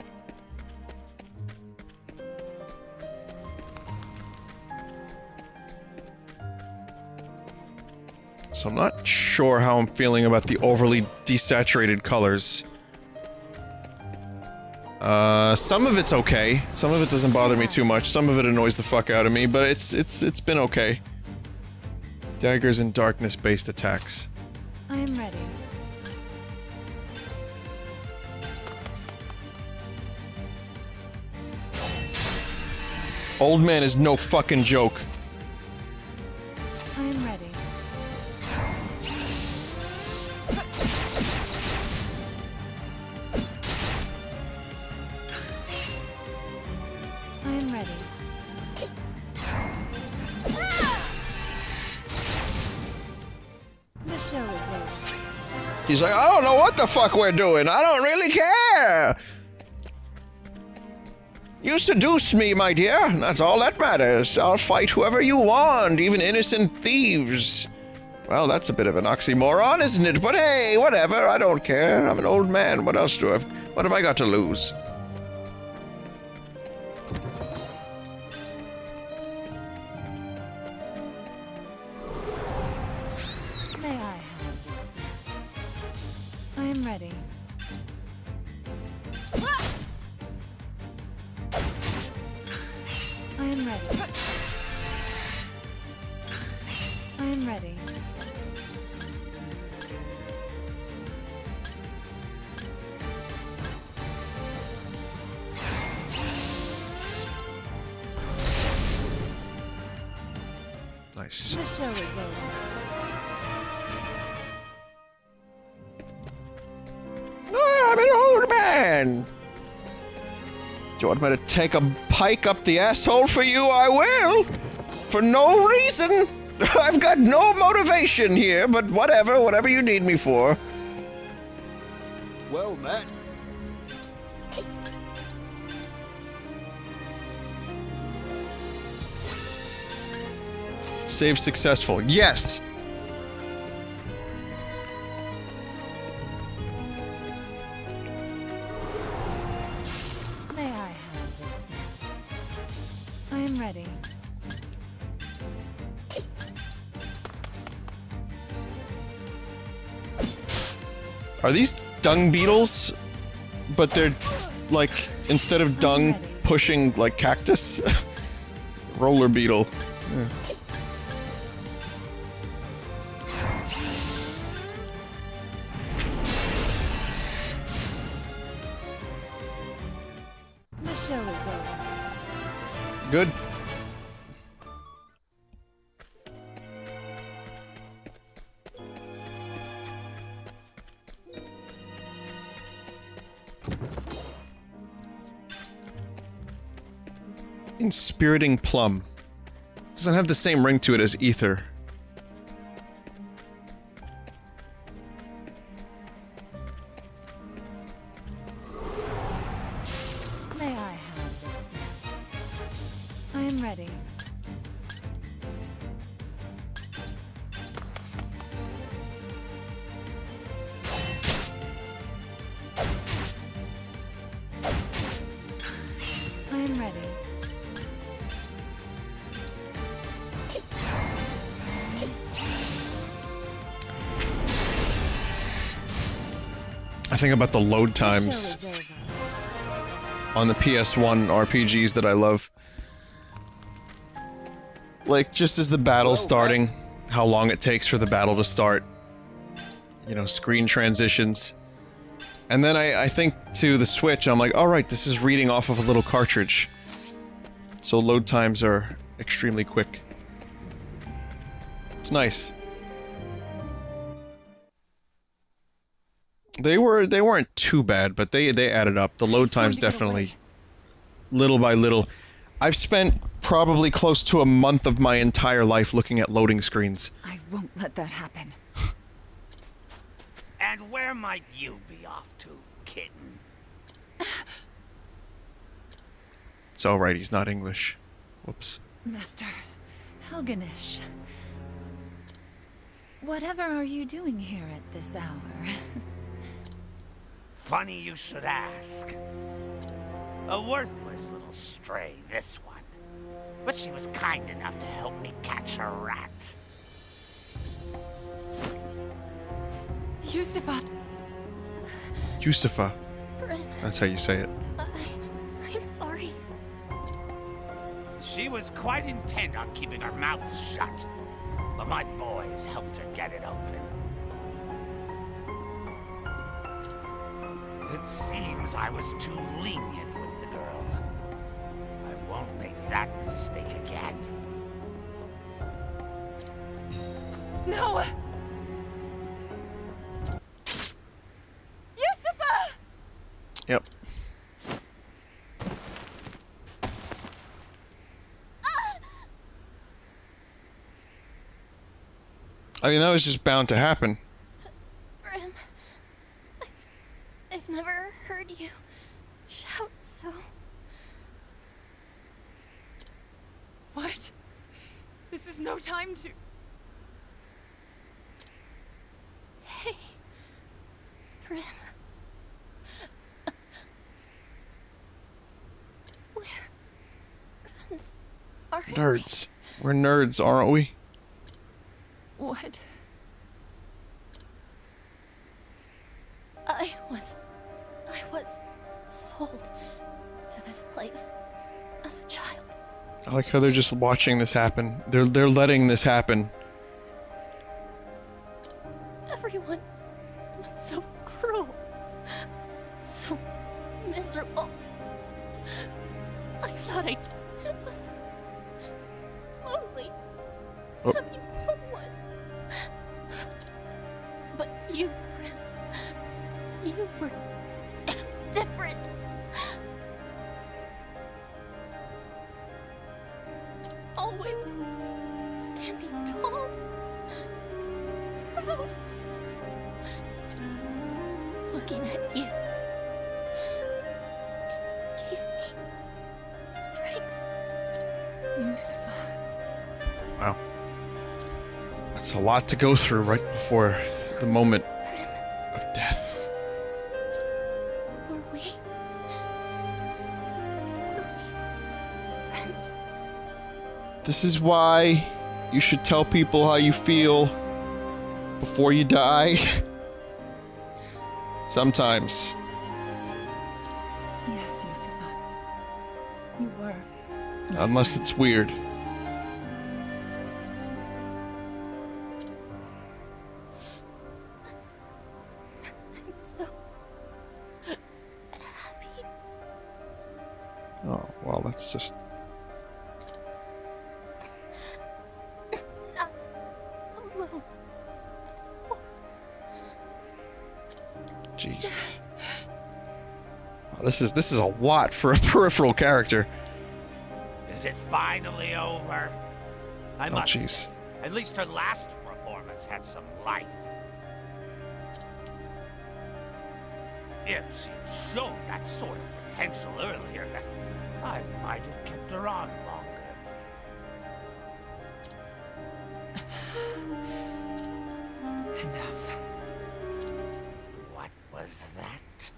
So I'm not sure how I'm feeling about the overly desaturated colors. Some of it's okay. Some of it doesn't bother me too much. Some of it annoys the fuck out of me, but it's been okay. Daggers and darkness-based attacks. I am ready. Old man is no fucking joke. I am ready. I am ready. The show is over. He's like, I don't know what the fuck we're doing. I don't really care. You seduced me, my dear. That's all that matters. I'll fight whoever you want, even innocent thieves. Well, that's a bit of an oxymoron, isn't it? But hey, whatever. I don't care. I'm an old man. What else what have I got to lose? May I have this dance? I am ready. I am ready. I am ready. Nice. The show is over. I'm an old man. Do you want me to take a pike up the asshole for you? I will. For no reason. I've got no motivation here, but whatever you need me for. Well met. Save successful. Yes! May I have this dance? I am ready. Are these dung beetles? But they're, like, instead of dung, pushing, like, cactus? Roller beetle. Yeah. The show is over. Good. Inspiriting Plum. Doesn't have the same ring to it as Ether. May I have this dance? I am ready. I am ready. I think about the load times on the PS1 RPGs that I love. Like, just as the battle's starting, how long it takes for the battle to start. You know, screen transitions. And then I think to the Switch, I'm like, alright, this is reading off of a little cartridge. So load times are extremely quick. It's nice. They weren't too bad, but they added up. The load times definitely, little by little. I've spent probably close to a month of my entire life looking at loading screens. I won't let that happen. And where might you be off to, kitten? It's alright, he's not English. Whoops. Master Helganish. Whatever are you doing here at this hour? Funny you should ask. A worthless little stray, this one. But she was kind enough to help me catch a rat. Yusufa! Yusufa. Brim, That's how you say it. I'm sorry. She was quite intent on keeping her mouth shut. But my boys helped her get it open. It seems I was too lenient with the girl. I won't make that mistake again. No! Yusufa! Yep. I mean, that was just bound to happen. Brim, I've never heard you shout so. What? This is no time to... Hey, Brim. We're friends, aren't we? Nerds. We're nerds, aren't we? What? I was sold to this place as a child. I like how they're just watching this happen. They're letting this happen. Everyone was so cruel, so miserable. I thought I was lonely, having no one. But you were different. Always standing tall, proud. Looking at you, it gave me strength. Yusufa. Wow. That's a lot to go through right before the moment of death. Were we friends? This is why you should tell people how you feel before you die. Sometimes. Yes, Yusufa. You were. Unless it's weird. I'm so happy. Oh, well, that's just... Not alone. Jesus. Oh, this is a lot for a peripheral character. Is it finally over? I Oh, must jeez. say, at least her last performance had some life. If she'd shown that sort of potential earlier, I might have kept her on longer. Enough. What was that?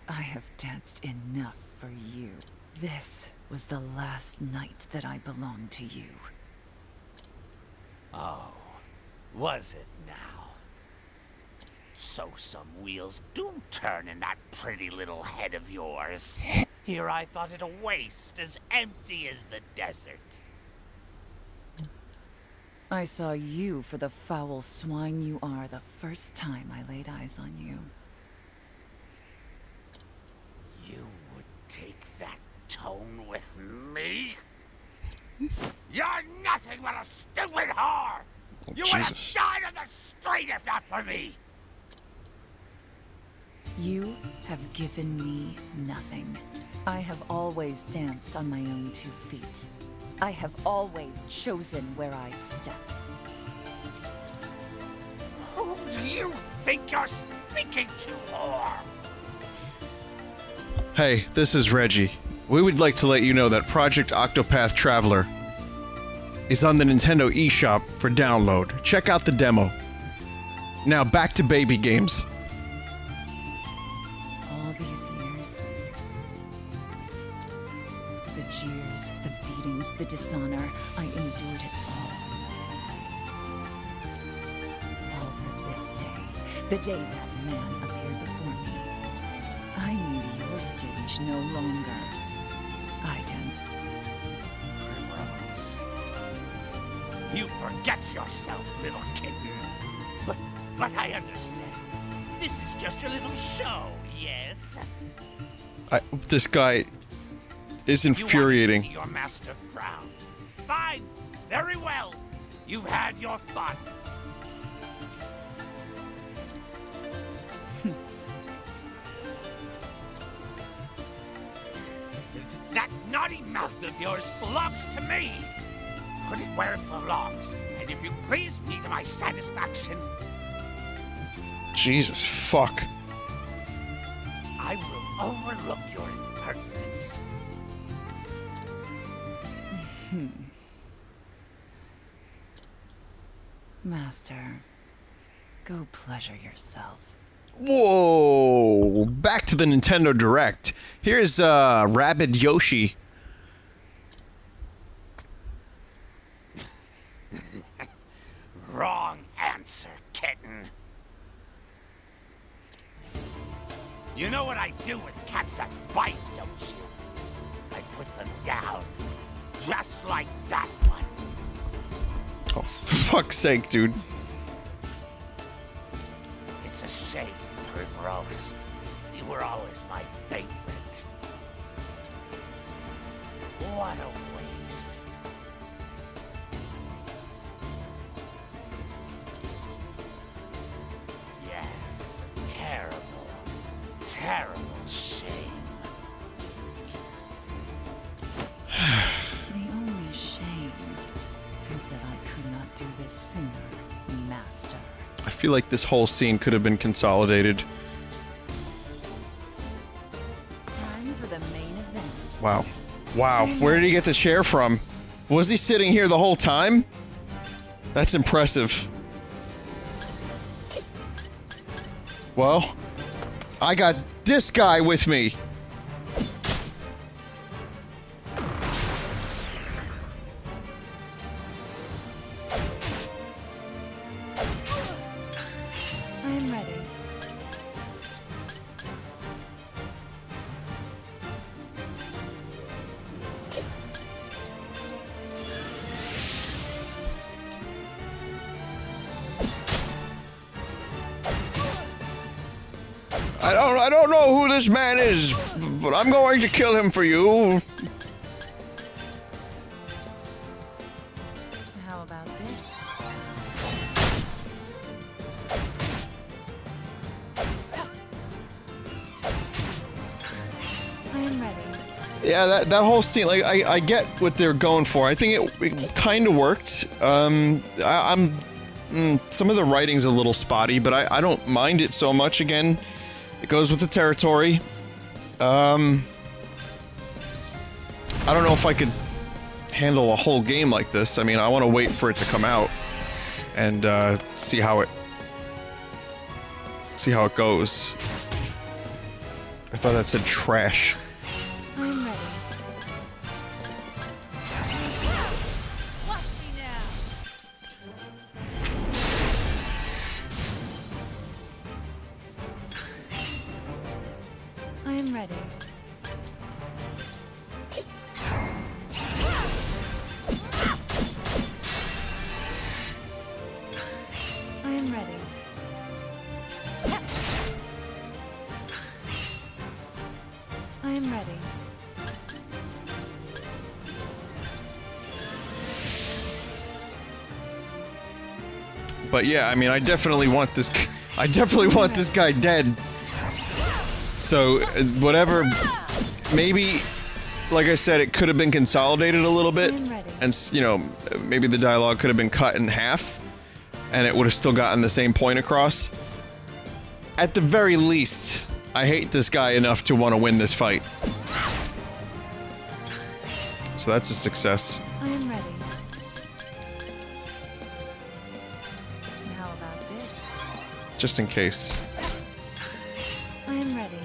I have danced enough for you. This was the last night that I belonged to you. Oh, was it now? So some wheels do turn in that pretty little head of yours. Here I thought it a waste, as empty as the desert. I saw you for the foul swine you are the first time I laid eyes on you. You would take that tone with me? You're nothing but a stupid whore! You would have Jesus. died on the street if not for me! You have given me nothing. I have always danced on my own 2 feet. I have always chosen where I step. Who do you think you're speaking to, whore? Hey, this is Reggie. We would like to let you know that Project Octopath Traveler is on the Nintendo eShop for download. Check out the demo. Now back to baby games. All these years. The jeers, the beatings, the dishonor, I endured it all. All for this day. The day that man appeared before me. I need your stage no longer. I dance for Primrose. You forget yourself, little kitten. But I understand. This is just a little show, yes? This guy is infuriating. You want to see your master frown. Fine. Very well. You've had your fun. That naughty mouth of yours belongs to me. Put it where it belongs, and if you please me to my satisfaction, Jesus, fuck. I will overlook your impertinence. Master, go pleasure yourself. Whoa! Back to the Nintendo Direct. Here's Rabid Yoshi. Wrong answer, kitten. You know what I do with cats that bite, don't you? I put them down, just like that one. Oh, for fuck's sake, dude. It's a shame, Primrose. You were always my favorite. What a waste. Yes, a terrible, terrible shame. The only shame is that I could not do this sooner, Master. I feel like this whole scene could have been consolidated. Time for the main event. Wow. Wow. Where did he get the chair from? Was he sitting here the whole time? That's impressive. Well, I got this guy with me. I'm ready. I don't know who this man is, but I'm going to kill him for you. How about this? I am ready. Yeah, that whole scene, like, I get what they're going for. I think it kind of worked. Some of the writing's a little spotty, but I don't mind it so much. Again, it goes with the territory. I don't know if I could handle a whole game like this. I mean, I want to wait for it to come out and see how it goes. I thought that said trash. I'm ready. I am ready. I am ready. I am ready. But yeah, I mean, I definitely want this. I definitely want this guy dead. So whatever, maybe, like I said, it could have been consolidated a little bit, and you know, maybe the dialogue could have been cut in half, and it would have still gotten the same point across. At the very least, I hate this guy enough to want to win this fight. So that's a success. I am ready. How about this? Just in case. I am ready.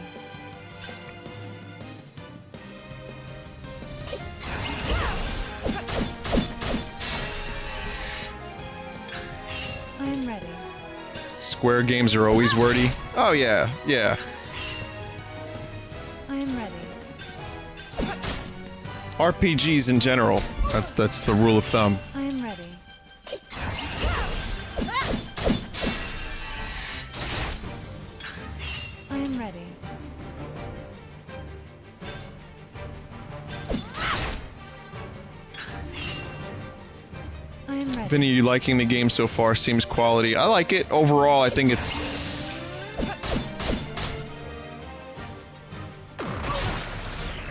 I am ready. Square games are always wordy. Oh yeah, yeah. I am ready. RPGs in general. That's the rule of thumb. I am ready. I am ready. I am ready. Vinny, you liking the game so far? Seems quality. I like it overall. I think it's.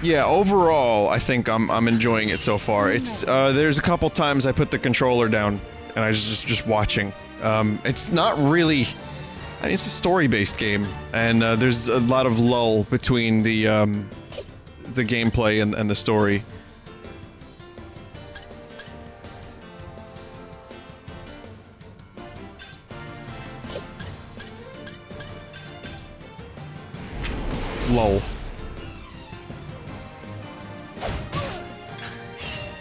Yeah, overall, I think I'm enjoying it so far. It's there's a couple times I put the controller down and I was just watching. It's not really. I mean, it's a story-based game, and there's a lot of lull between the gameplay and the story. Lull.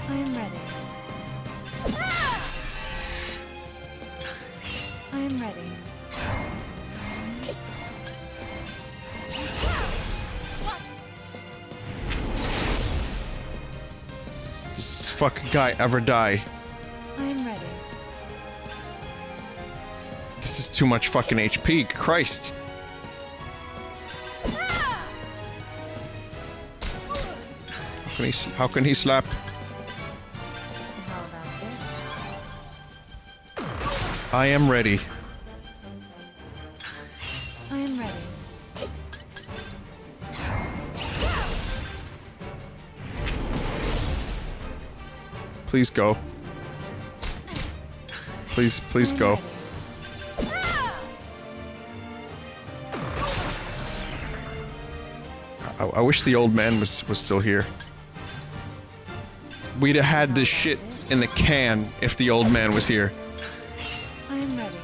I am ready. I am ready. Does this fucking guy ever die? I am ready. This is too much fucking HP. Christ. How can he slap? How about this? I am ready. I am ready. Please go. Please go. I wish the old man was still here. We'd have had this shit in the can if the old man was here. I am ready.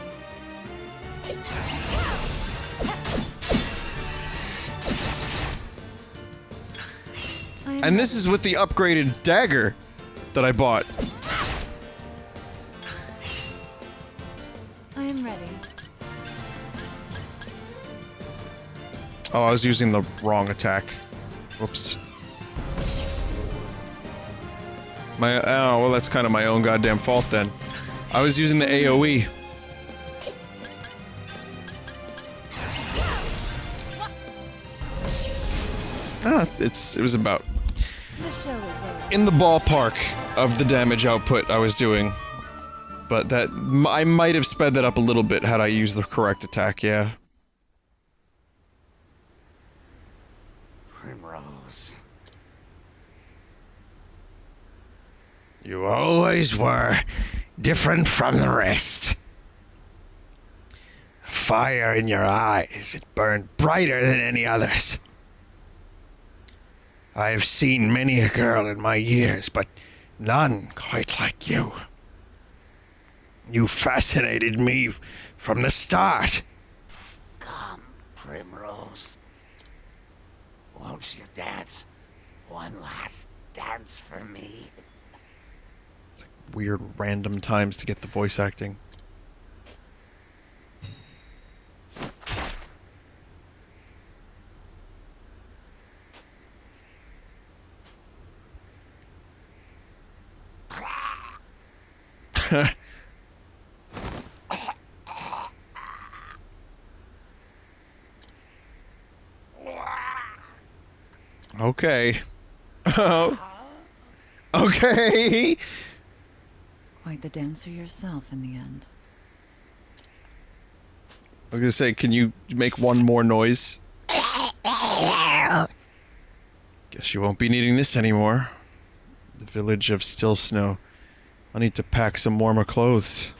And this is with the upgraded dagger that I bought. I am ready. Oh, I was using the wrong attack. Whoops. Oh, well, that's kind of my own goddamn fault then. I was using the AoE. It was about The show is over. in the ballpark of the damage output I was doing. But that, I might have sped that up a little bit had I used the correct attack, yeah. Primrose. You always were different from the rest. Fire in your eyes, it burned brighter than any others. I have seen many a girl in my years, but none quite like you. You fascinated me from the start. Come, Primrose. Won't you dance one last dance for me? Weird random times to get the voice acting. Okay. Okay. Quite the dancer yourself in the end. I was gonna say, can you make one more noise? Guess you won't be needing this anymore. The village of Still Snow. I'll need to pack some warmer clothes.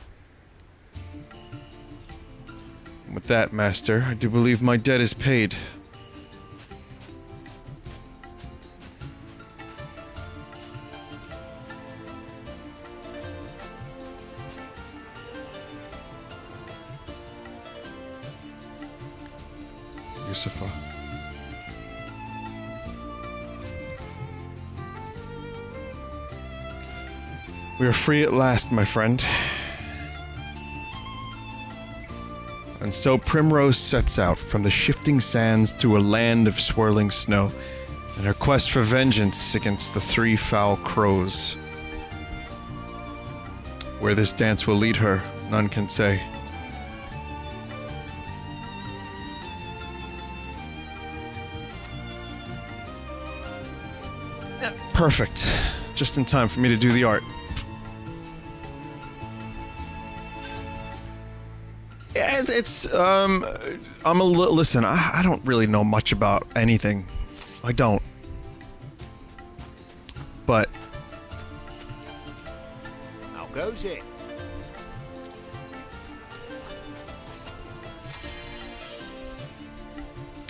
With that, Master, I do believe my debt is paid. Yusufa. We are free at last, my friend. And so Primrose sets out from the shifting sands through a land of swirling snow, in her quest for vengeance against the three foul crows. Where this dance will lead her, none can say. Perfect. Just in time for me to do the art. Yeah, I'm a little, listen, I don't really know much about anything. I don't. But How goes it?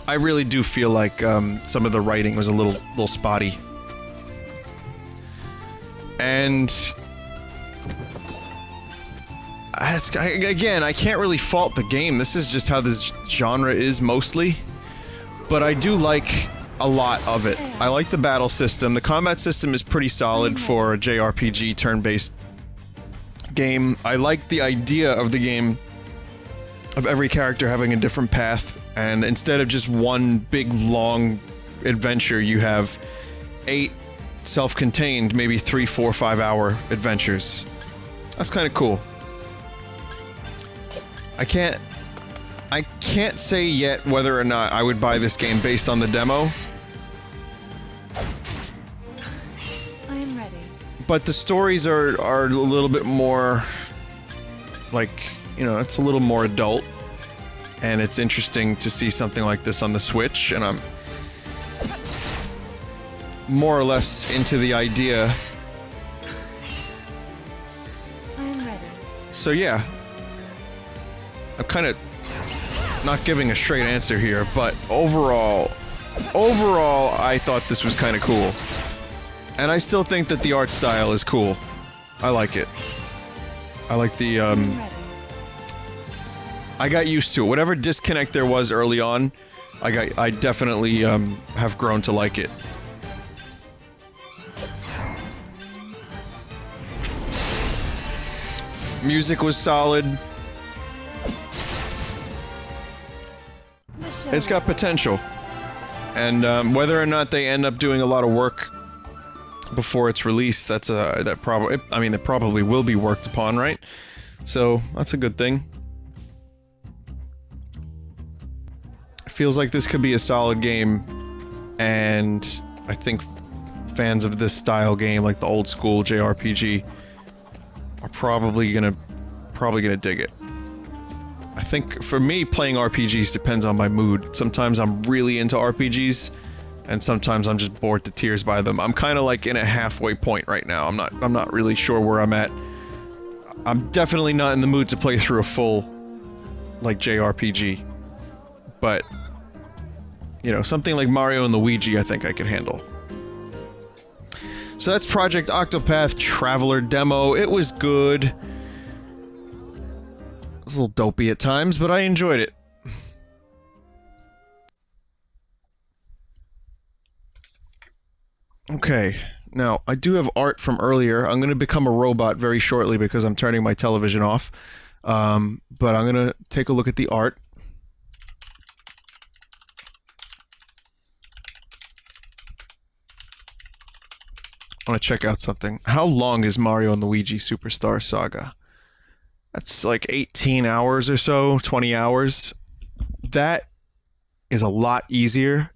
I really do feel like some of the writing was a little spotty. And again, I can't really fault the game. This is just how this genre is mostly. But I do like a lot of it. I like the battle system. The combat system is pretty solid for a JRPG turn-based game. I like the idea of the game of every character having a different path, and instead of just one big long adventure, you have 8 self-contained, maybe 3, 4, 5 hour adventures. That's kind of cool. I can't say yet whether or not I would buy this game based on the demo. I am ready. But the stories are a little bit more, like, you know, it's a little more adult. And it's interesting to see something like this on the Switch, and I'm more or less into the idea. I am ready. So yeah. I'm kind of not giving a straight answer here, but overall, I thought this was kind of cool. And I still think that the art style is cool. I like it. I like the, I got used to it. Whatever disconnect there was early on, I definitely, have grown to like it. Music was solid. It's got potential. And whether or not they end up doing a lot of work before it's released, that's it probably will be worked upon, right? So that's a good thing. It feels like this could be a solid game and I think fans of this style game, like the old school JRPG, are probably gonna dig it. I think for me, playing RPGs depends on my mood. Sometimes I'm really into RPGs, and sometimes I'm just bored to tears by them. I'm kind of like in a halfway point right now. I'm not really sure where I'm at. I'm definitely not in the mood to play through a full, like, JRPG. But, you know, something like Mario and Luigi I think I can handle. So that's Project Octopath Traveler demo. It was good. It was a little dopey at times, but I enjoyed it. Okay, now, I do have art from earlier. I'm going to become a robot very shortly because I'm turning my television off. But I'm going to take a look at the art. I want to check out something. How long is Mario and Luigi Superstar Saga? That's like 18 hours or so, 20 hours. That is a lot easier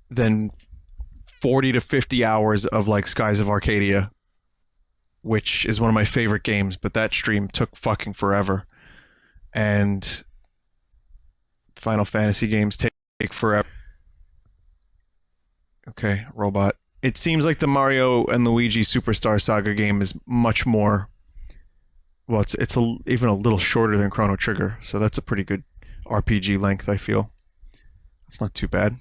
than 40 to 50 hours of like Skies of Arcadia, which is one of my favorite games, but that stream took fucking forever. And Final Fantasy games take forever. Okay, robot. It seems like the Mario and Luigi Superstar Saga game is much more... Well, it's even a little shorter than Chrono Trigger, so that's a pretty good RPG length, I feel. It's not too bad.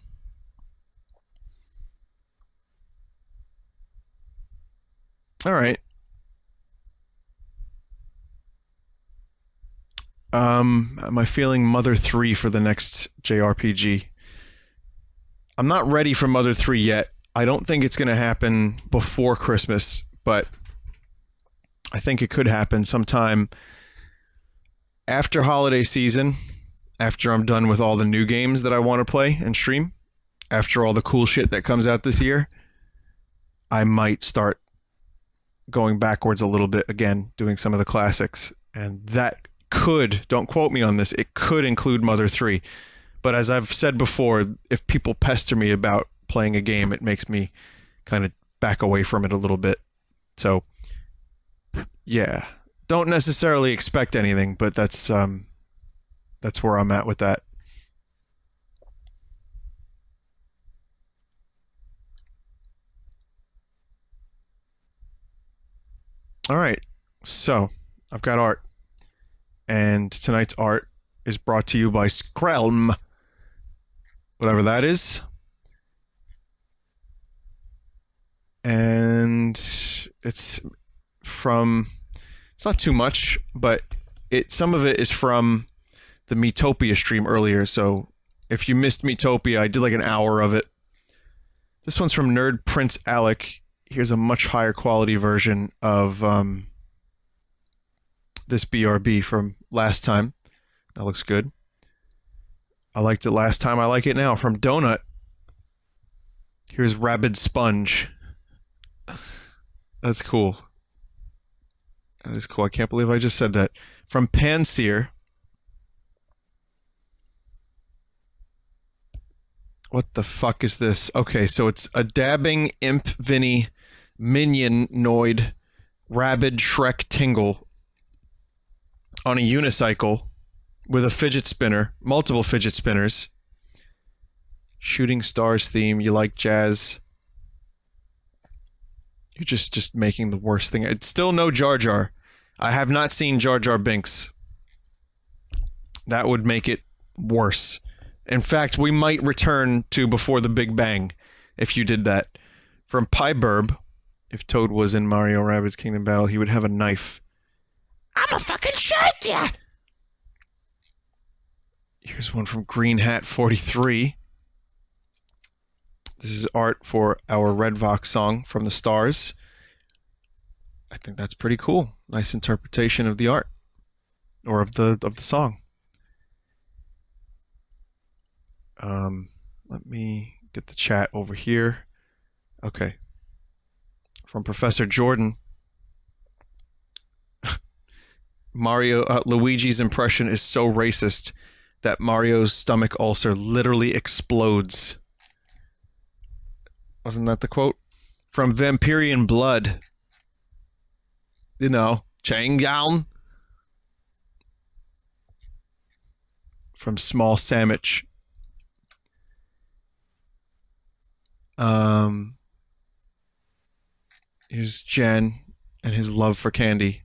Alright. Am I feeling Mother 3 for the next JRPG? I'm not ready for Mother 3 yet. I don't think it's going to happen before Christmas, but I think it could happen sometime after holiday season, after I'm done with all the new games that I want to play and stream, after all the cool shit that comes out this year. I might start going backwards a little bit again, doing some of the classics, and that could, don't quote me on this, it could include Mother 3. But as I've said before, if people pester me about playing a game, it makes me kind of back away from it a little bit. So, yeah. Don't necessarily expect anything, but that's where I'm at with that. Alright, so I've got art. And tonight's art is brought to you by Skrelm. Whatever that is. And it's not too much, but some of it is from the Miitopia stream earlier, so if you missed Miitopia, I did like an hour of it. This one's from Nerd Prince Alec. Here's a much higher quality version of this BRB from last time. That looks good. I liked it last time, I like it now. From Donut, here's Rabid Sponge. That's cool. That is cool. I can't believe I just said that. From Panseer. What the fuck is this? Okay, so it's a dabbing imp Vinny minion noid rabid Shrek Tingle on a unicycle with a fidget spinner, multiple fidget spinners. Shooting Stars theme. You like jazz. You're just making the worst thing. It's still no Jar Jar. I have not seen Jar Jar Binks. That would make it worse. In fact, we might return to Before the Big Bang if you did that. From Pyburb, if Toad was in Mario Rabbids Kingdom Battle, he would have a knife. I'ma fucking shoot ya! Here's one from Green Hat 43. This is art for our Red Vox song From the Stars. I think that's pretty cool. Nice interpretation of the art. Or of the song. Let me get the chat over here. Okay. From Professor Jordan. Luigi's impression is so racist that Mario's stomach ulcer literally explodes Wasn't that the quote? From Vampirian Blood. You know, Chang'an. From Small Sandwich. Here's Jen and his love for candy.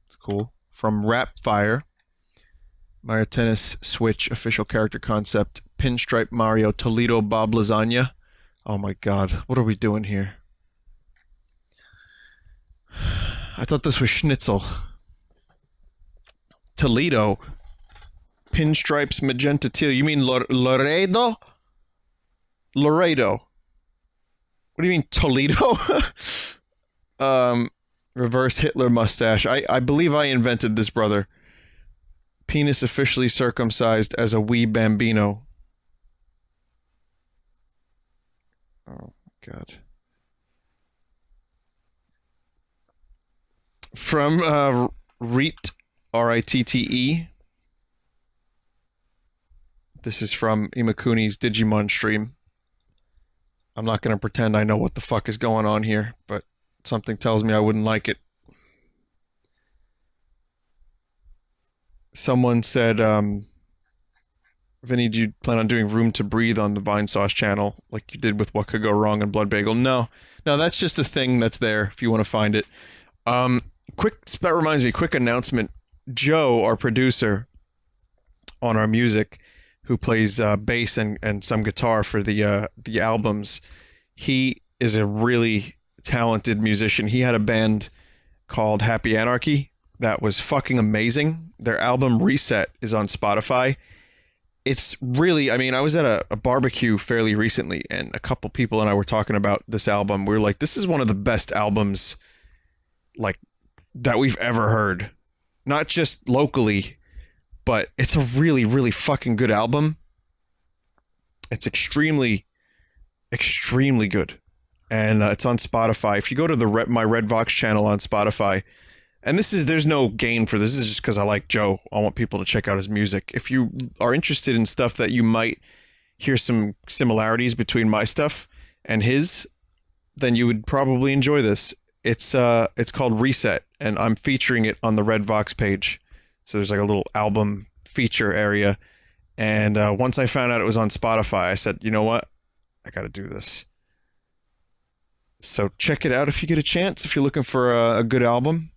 It's cool. From Rapfire. Mario Tennis Switch official character concept. Pinstripe Mario Toledo Bob Lasagna. Oh my god, what are we doing here? I thought this was Schnitzel. Toledo. Pinstripes Magenta Teal. You mean Laredo? Laredo. What do you mean Toledo? Reverse Hitler mustache. I believe I invented this, brother. Penis officially circumcised as a wee bambino. Oh, God. From Rit, R-I-T-T-E. This is from Imakuni's Digimon stream. I'm not going to pretend I know what the fuck is going on here, but something tells me I wouldn't like it. Someone said, Vinny, do you plan on doing Room to Breathe on the Vinesauce channel like you did with What Could Go Wrong and Blood Bagel? No, that's just a thing that's there if you want to find it. That reminds me, quick announcement. Joe, our producer on our music, who plays bass and some guitar for the albums, he is a really talented musician. He had a band called Happy Anarchy that was fucking amazing. Their album Reset is on Spotify. It's really, I mean, I was at a barbecue fairly recently, and a couple people and I were talking about this album. We were like, this is one of the best albums like that we've ever heard. Not just locally, but it's a really, really fucking good album. It's extremely, extremely good. And it's on Spotify. If you go to my Red Vox channel on Spotify, and there's no gain for this. This is just because I like Joe. I want people to check out his music. If you are interested in stuff that you might hear some similarities between my stuff and his, then you would probably enjoy this. It's called Reset, and I'm featuring it on the Red Vox page. So there's like a little album feature area. And once I found out it was on Spotify, I said, you know what? I got to do this. So check it out if you get a chance, if you're looking for a good album.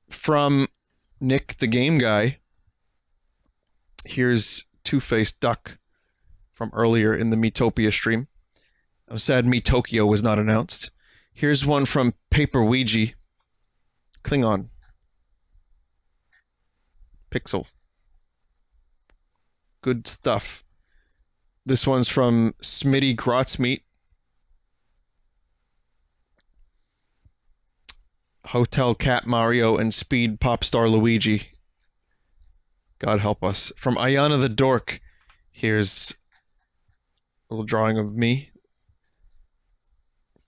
From Nick the Game Guy, here's Two-Faced Duck from earlier in the Metopia stream. I'm sad Metokyo was not announced. Here's one from Paper Ouija. Klingon. Pixel. Good stuff. This one's from Smitty Grotzmeat. Hotel Cat Mario and Speed Popstar Luigi. God help us. From Ayana the Dork, here's a little drawing of me.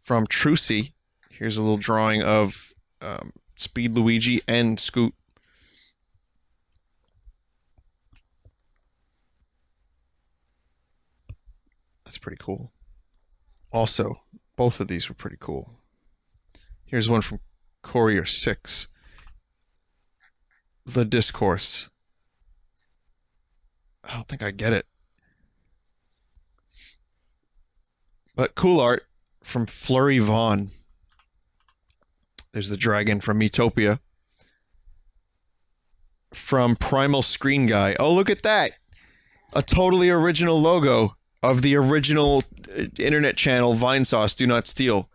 From Trucy, here's a little drawing of Speed Luigi and Scoot. That's pretty cool. Also, both of these were pretty cool. Here's one from Courier 6. The Discourse. I don't think I get it. But cool art from Flurry Vaughn. There's the dragon from Metopia. From Primal Screen Guy. Oh, look at that. A totally original logo of the original internet channel Vinesauce Do Not Steal.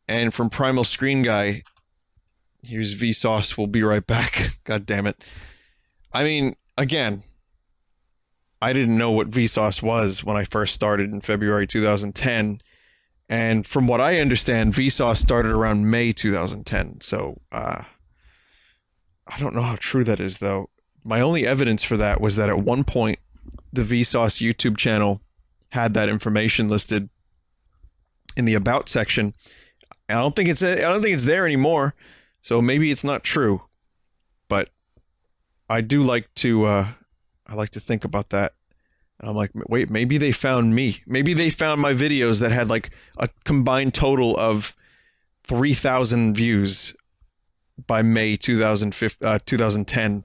And from Primal Screen Guy, here's Vsauce. We'll be right back. God damn it. I mean, again, I didn't know what Vsauce was when I first started in February 2010. And from what I understand, Vsauce started around May 2010. So, I don't know how true that is, though. My only evidence for that was that at one point, the Vsauce YouTube channel had that information listed in the About section. I don't think it's there anymore, so maybe it's not true. But I do like to think about that And I'm like, wait, maybe they found me. Maybe they found my videos that had like a combined total of 3,000 views by May 2010.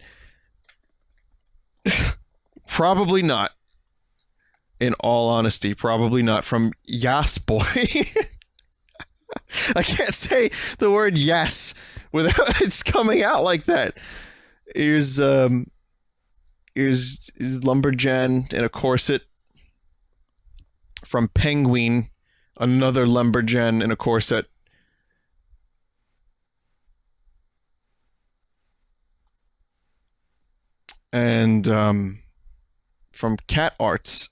Probably not. In all honesty, probably not. From Yas Boy. I can't say the word yes without it's coming out like that. Here's Lumberjan in a corset. From Penguin, another Lumberjan in a corset. And from Cat Arts,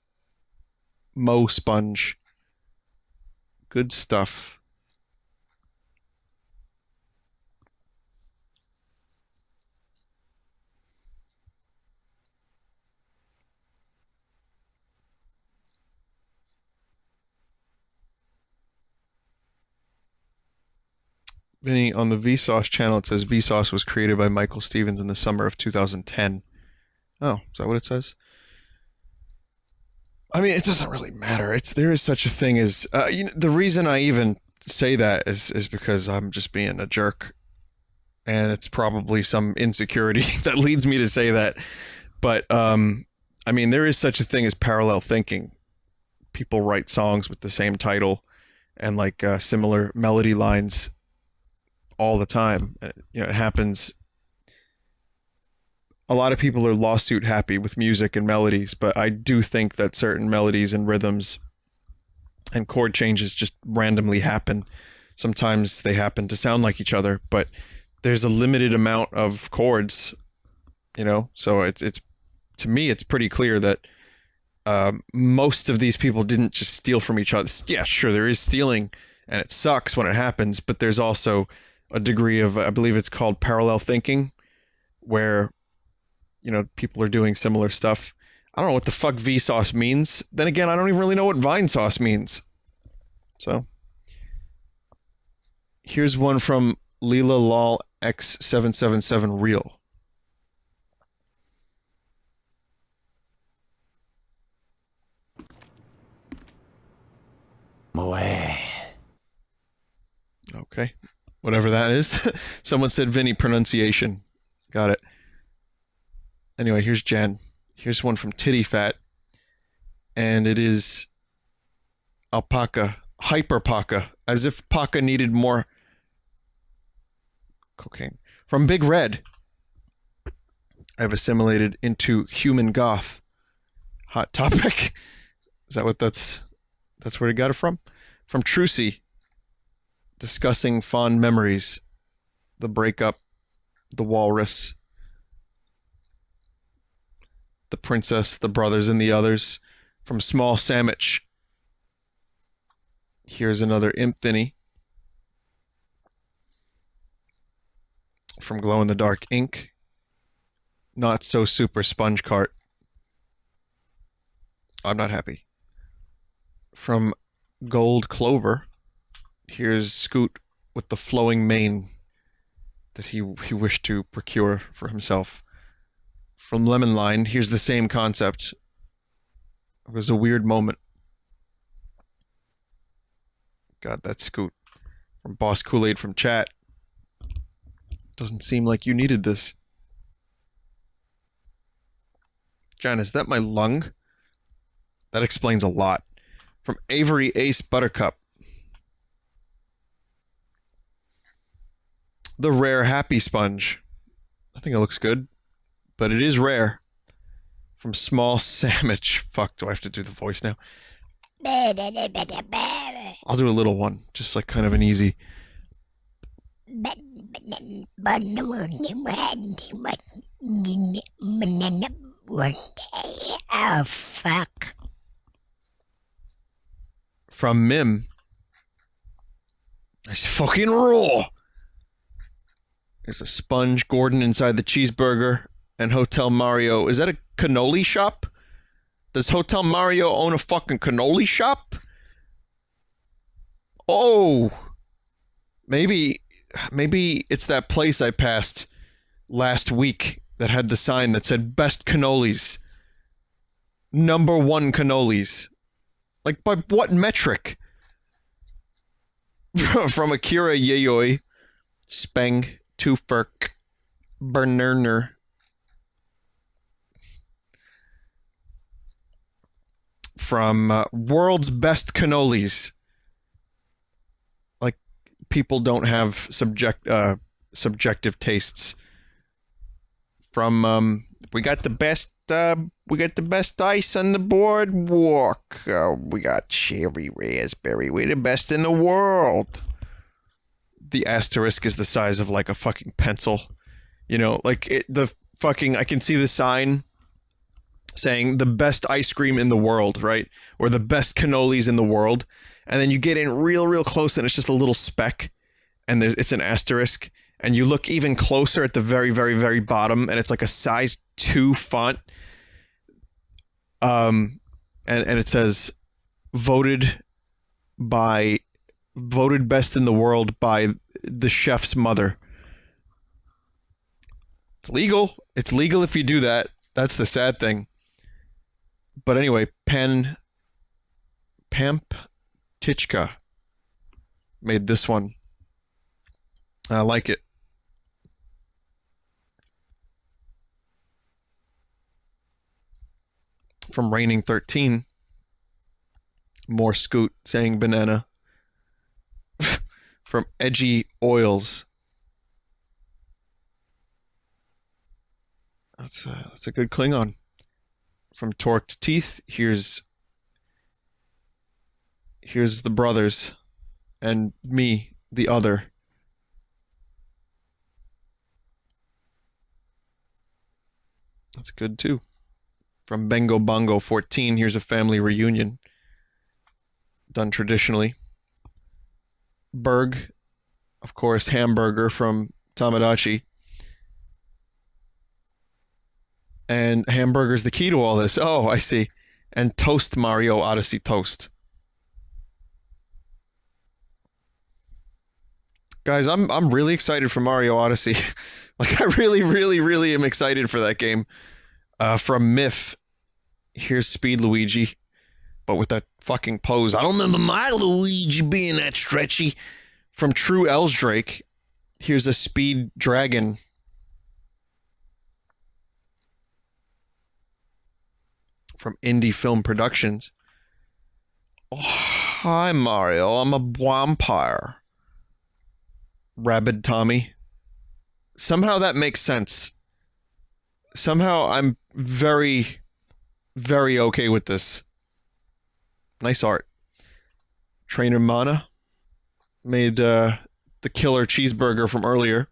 Mo Sponge. Good stuff. Vinny, on the Vinesauce channel, it says Vinesauce was created by Michael Stevens in the summer of 2010. Oh, is that what it says? I mean, it doesn't really matter. There is such a thing as the reason I even say that is because I'm just being a jerk, and it's probably some insecurity that leads me to say that. But I mean, there is such a thing as parallel thinking. People write songs with the same title and like similar melody lines all the time. You know, it happens. A lot of people are lawsuit happy with music and melodies, but I do think that certain melodies and rhythms and chord changes just randomly happen. Sometimes they happen to sound like each other, but there's a limited amount of chords, you know? So it's to me, it's pretty clear that most of these people didn't just steal from each other. Yeah, sure, there is stealing, and it sucks when it happens, but there's also a degree of, I believe it's called parallel thinking, where, you know, people are doing similar stuff. I don't know what the fuck Vsauce means. Then again, I don't even really know what Vinesauce means. So, here's one from Leela Lol X777 Real. Moe. Okay. Whatever that is. Someone said Vinny pronunciation. Got it. Anyway, here's Jen. Here's one from Titty Fat. And it is Alpaca. Hyperpaca. As if Paca needed more cocaine. From Big Red. I've assimilated into human goth. Hot topic. Is that what that's where he got it from? From Trucy. Discussing fond memories, the breakup, the walrus, the princess, the brothers, and the others. From Small Sandwich. Here's another Imp Vinny. From Glow in the Dark Ink. Not So Super Sponge Cart. I'm not happy. From Gold Clover. Here's Scoot with the flowing mane that he wished to procure for himself. From Lemon Line, here's the same concept. It was a weird moment. God, that's Scoot. From Boss Kool-Aid from chat. Doesn't seem like you needed this. John, is that my lung? That explains a lot. From Avery Ace Buttercup. The rare Happy Sponge. I think it looks good, but it is rare. From Small Sandwich. Fuck, do I have to do the voice now? I'll do a little one, just like kind of an easy. Oh, fuck. From Mim. Nice fucking raw. There's a Sponge Gordon inside the cheeseburger. And Hotel Mario. Is that a cannoli shop? Does Hotel Mario own a fucking cannoli shop? Oh. Maybe it's that place I passed last week that had the sign that said best cannolis. #1 cannolis. Like, by what metric? From Akira Yayoi, Speng, Tufurk, Bernerner. From World's Best Cannolis. Like, people don't have subjective tastes. From we got the best ice on the boardwalk. We got cherry raspberry. We're the best in the world. The asterisk is the size of like a fucking pencil. You know, like I can see the sign saying the best ice cream in the world, right? Or the best cannolis in the world. And then you get in real close and it's just a little speck and it's an asterisk. And you look even closer at the very bottom and it's like a size 2 font. And it says voted best in the world by the chef's mother. It's legal. It's legal if you do that. That's the sad thing. But anyway, Pamptichka made this one. I like it. From Raining 13. More Scoot saying banana. From Edgy Oils. That's a good Klingon. From Torqued Teeth, here's the brothers and me, the other. That's good too. From Bengo Bongo 14, here's a family reunion. Done traditionally. Berg, of course, hamburger from Tamagotchi. And hamburger's the key to all this. Oh, I see. And Toast Mario Odyssey Toast. Guys, I'm really excited for Mario Odyssey. Like, I really am excited for that game. From Miff, here's Speed Luigi, but with that fucking pose. I don't remember my Luigi being that stretchy. From True Elsdrake, here's a Speed Dragon. From Indie Film Productions. Oh, hi, Mario. I'm a vampire. Rabid Tommy. Somehow that makes sense. Somehow I'm very okay with this. Nice art. Trainer Mana made the killer cheeseburger from earlier.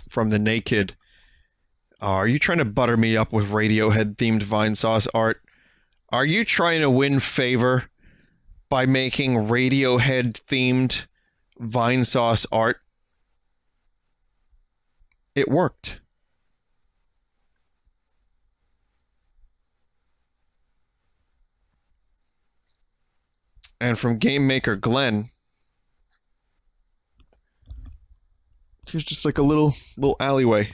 From the Naked. Are you trying to butter me up with Radiohead-themed Vinesauce art? Are you trying to win favor by making Radiohead-themed Vinesauce art? It worked. And from Game Maker Glenn, here's just like a little alleyway.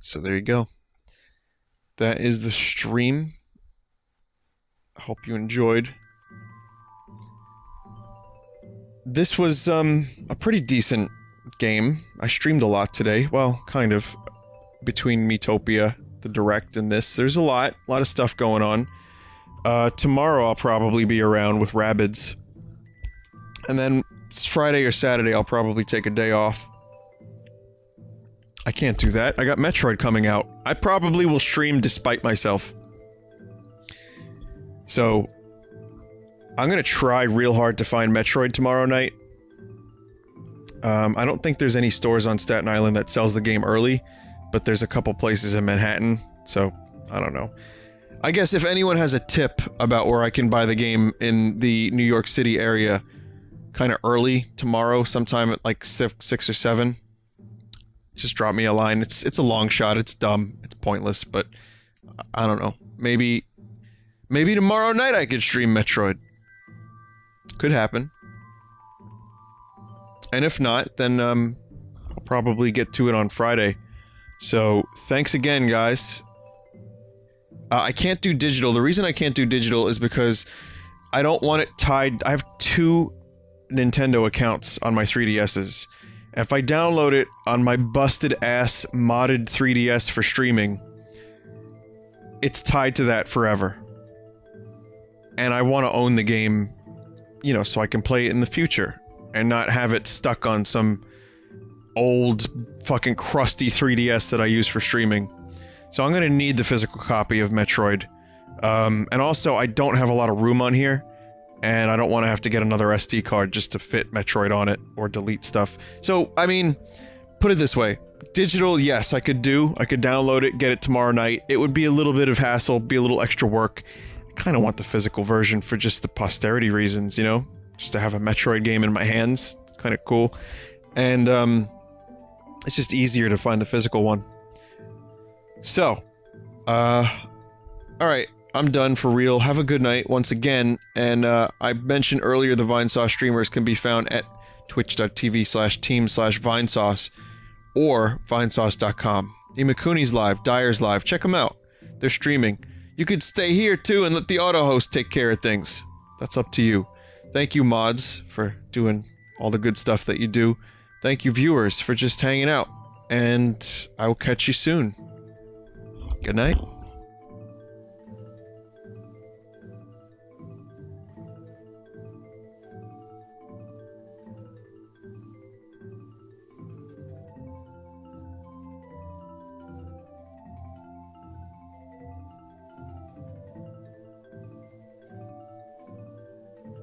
So there you go. That is the stream. I hope you enjoyed. This was a pretty decent game. I streamed a lot today. Well, kind of. Between Metopia, the Direct, and this. There's a lot of stuff going on. Tomorrow I'll probably be around with Rabbids. And then Friday or Saturday I'll probably take a day off. I can't do that. I got Metroid coming out. I probably will stream despite myself. So, I'm gonna try real hard to find Metroid tomorrow night. I don't think there's any stores on Staten Island that sells the game early, but there's a couple places in Manhattan, so I don't know. I guess if anyone has a tip about where I can buy the game in the New York City area kind of early tomorrow, sometime at like 6 or 7, just drop me a line. It's a long shot, it's dumb, it's pointless, but I don't know. Maybe tomorrow night I could stream Metroid. Could happen. And if not, then I'll probably get to it on Friday. So, thanks again, guys. I can't do digital. The reason I can't do digital is because I don't want it tied. I have 2 Nintendo accounts on my 3DSs. If I download it on my busted-ass modded 3DS for streaming, it's tied to that forever. And I want to own the game, you know, so I can play it in the future and not have it stuck on some old fucking crusty 3DS that I use for streaming. So I'm gonna need the physical copy of Metroid. And also, I don't have a lot of room on here, and I don't want to have to get another SD card just to fit Metroid on it, or delete stuff. So, I mean, put it this way. Digital, yes, I could do. I could download it, get it tomorrow night. It would be a little bit of hassle, be a little extra work. I kind of want the physical version for just the posterity reasons, you know? Just to have a Metroid game in my hands. Kind of cool. And, it's just easier to find the physical one. So, alright, I'm done for real. Have a good night once again, and I mentioned earlier the Vinesauce streamers can be found at twitch.tv/team/Vinesauce or vinesauce.com. Imakuni's live, Dyer's live, check them out. They're streaming. You could stay here too and let the auto host take care of things. That's up to you. Thank you, mods, for doing all the good stuff that you do. Thank you, viewers, for just hanging out, and I will catch you soon. Good night.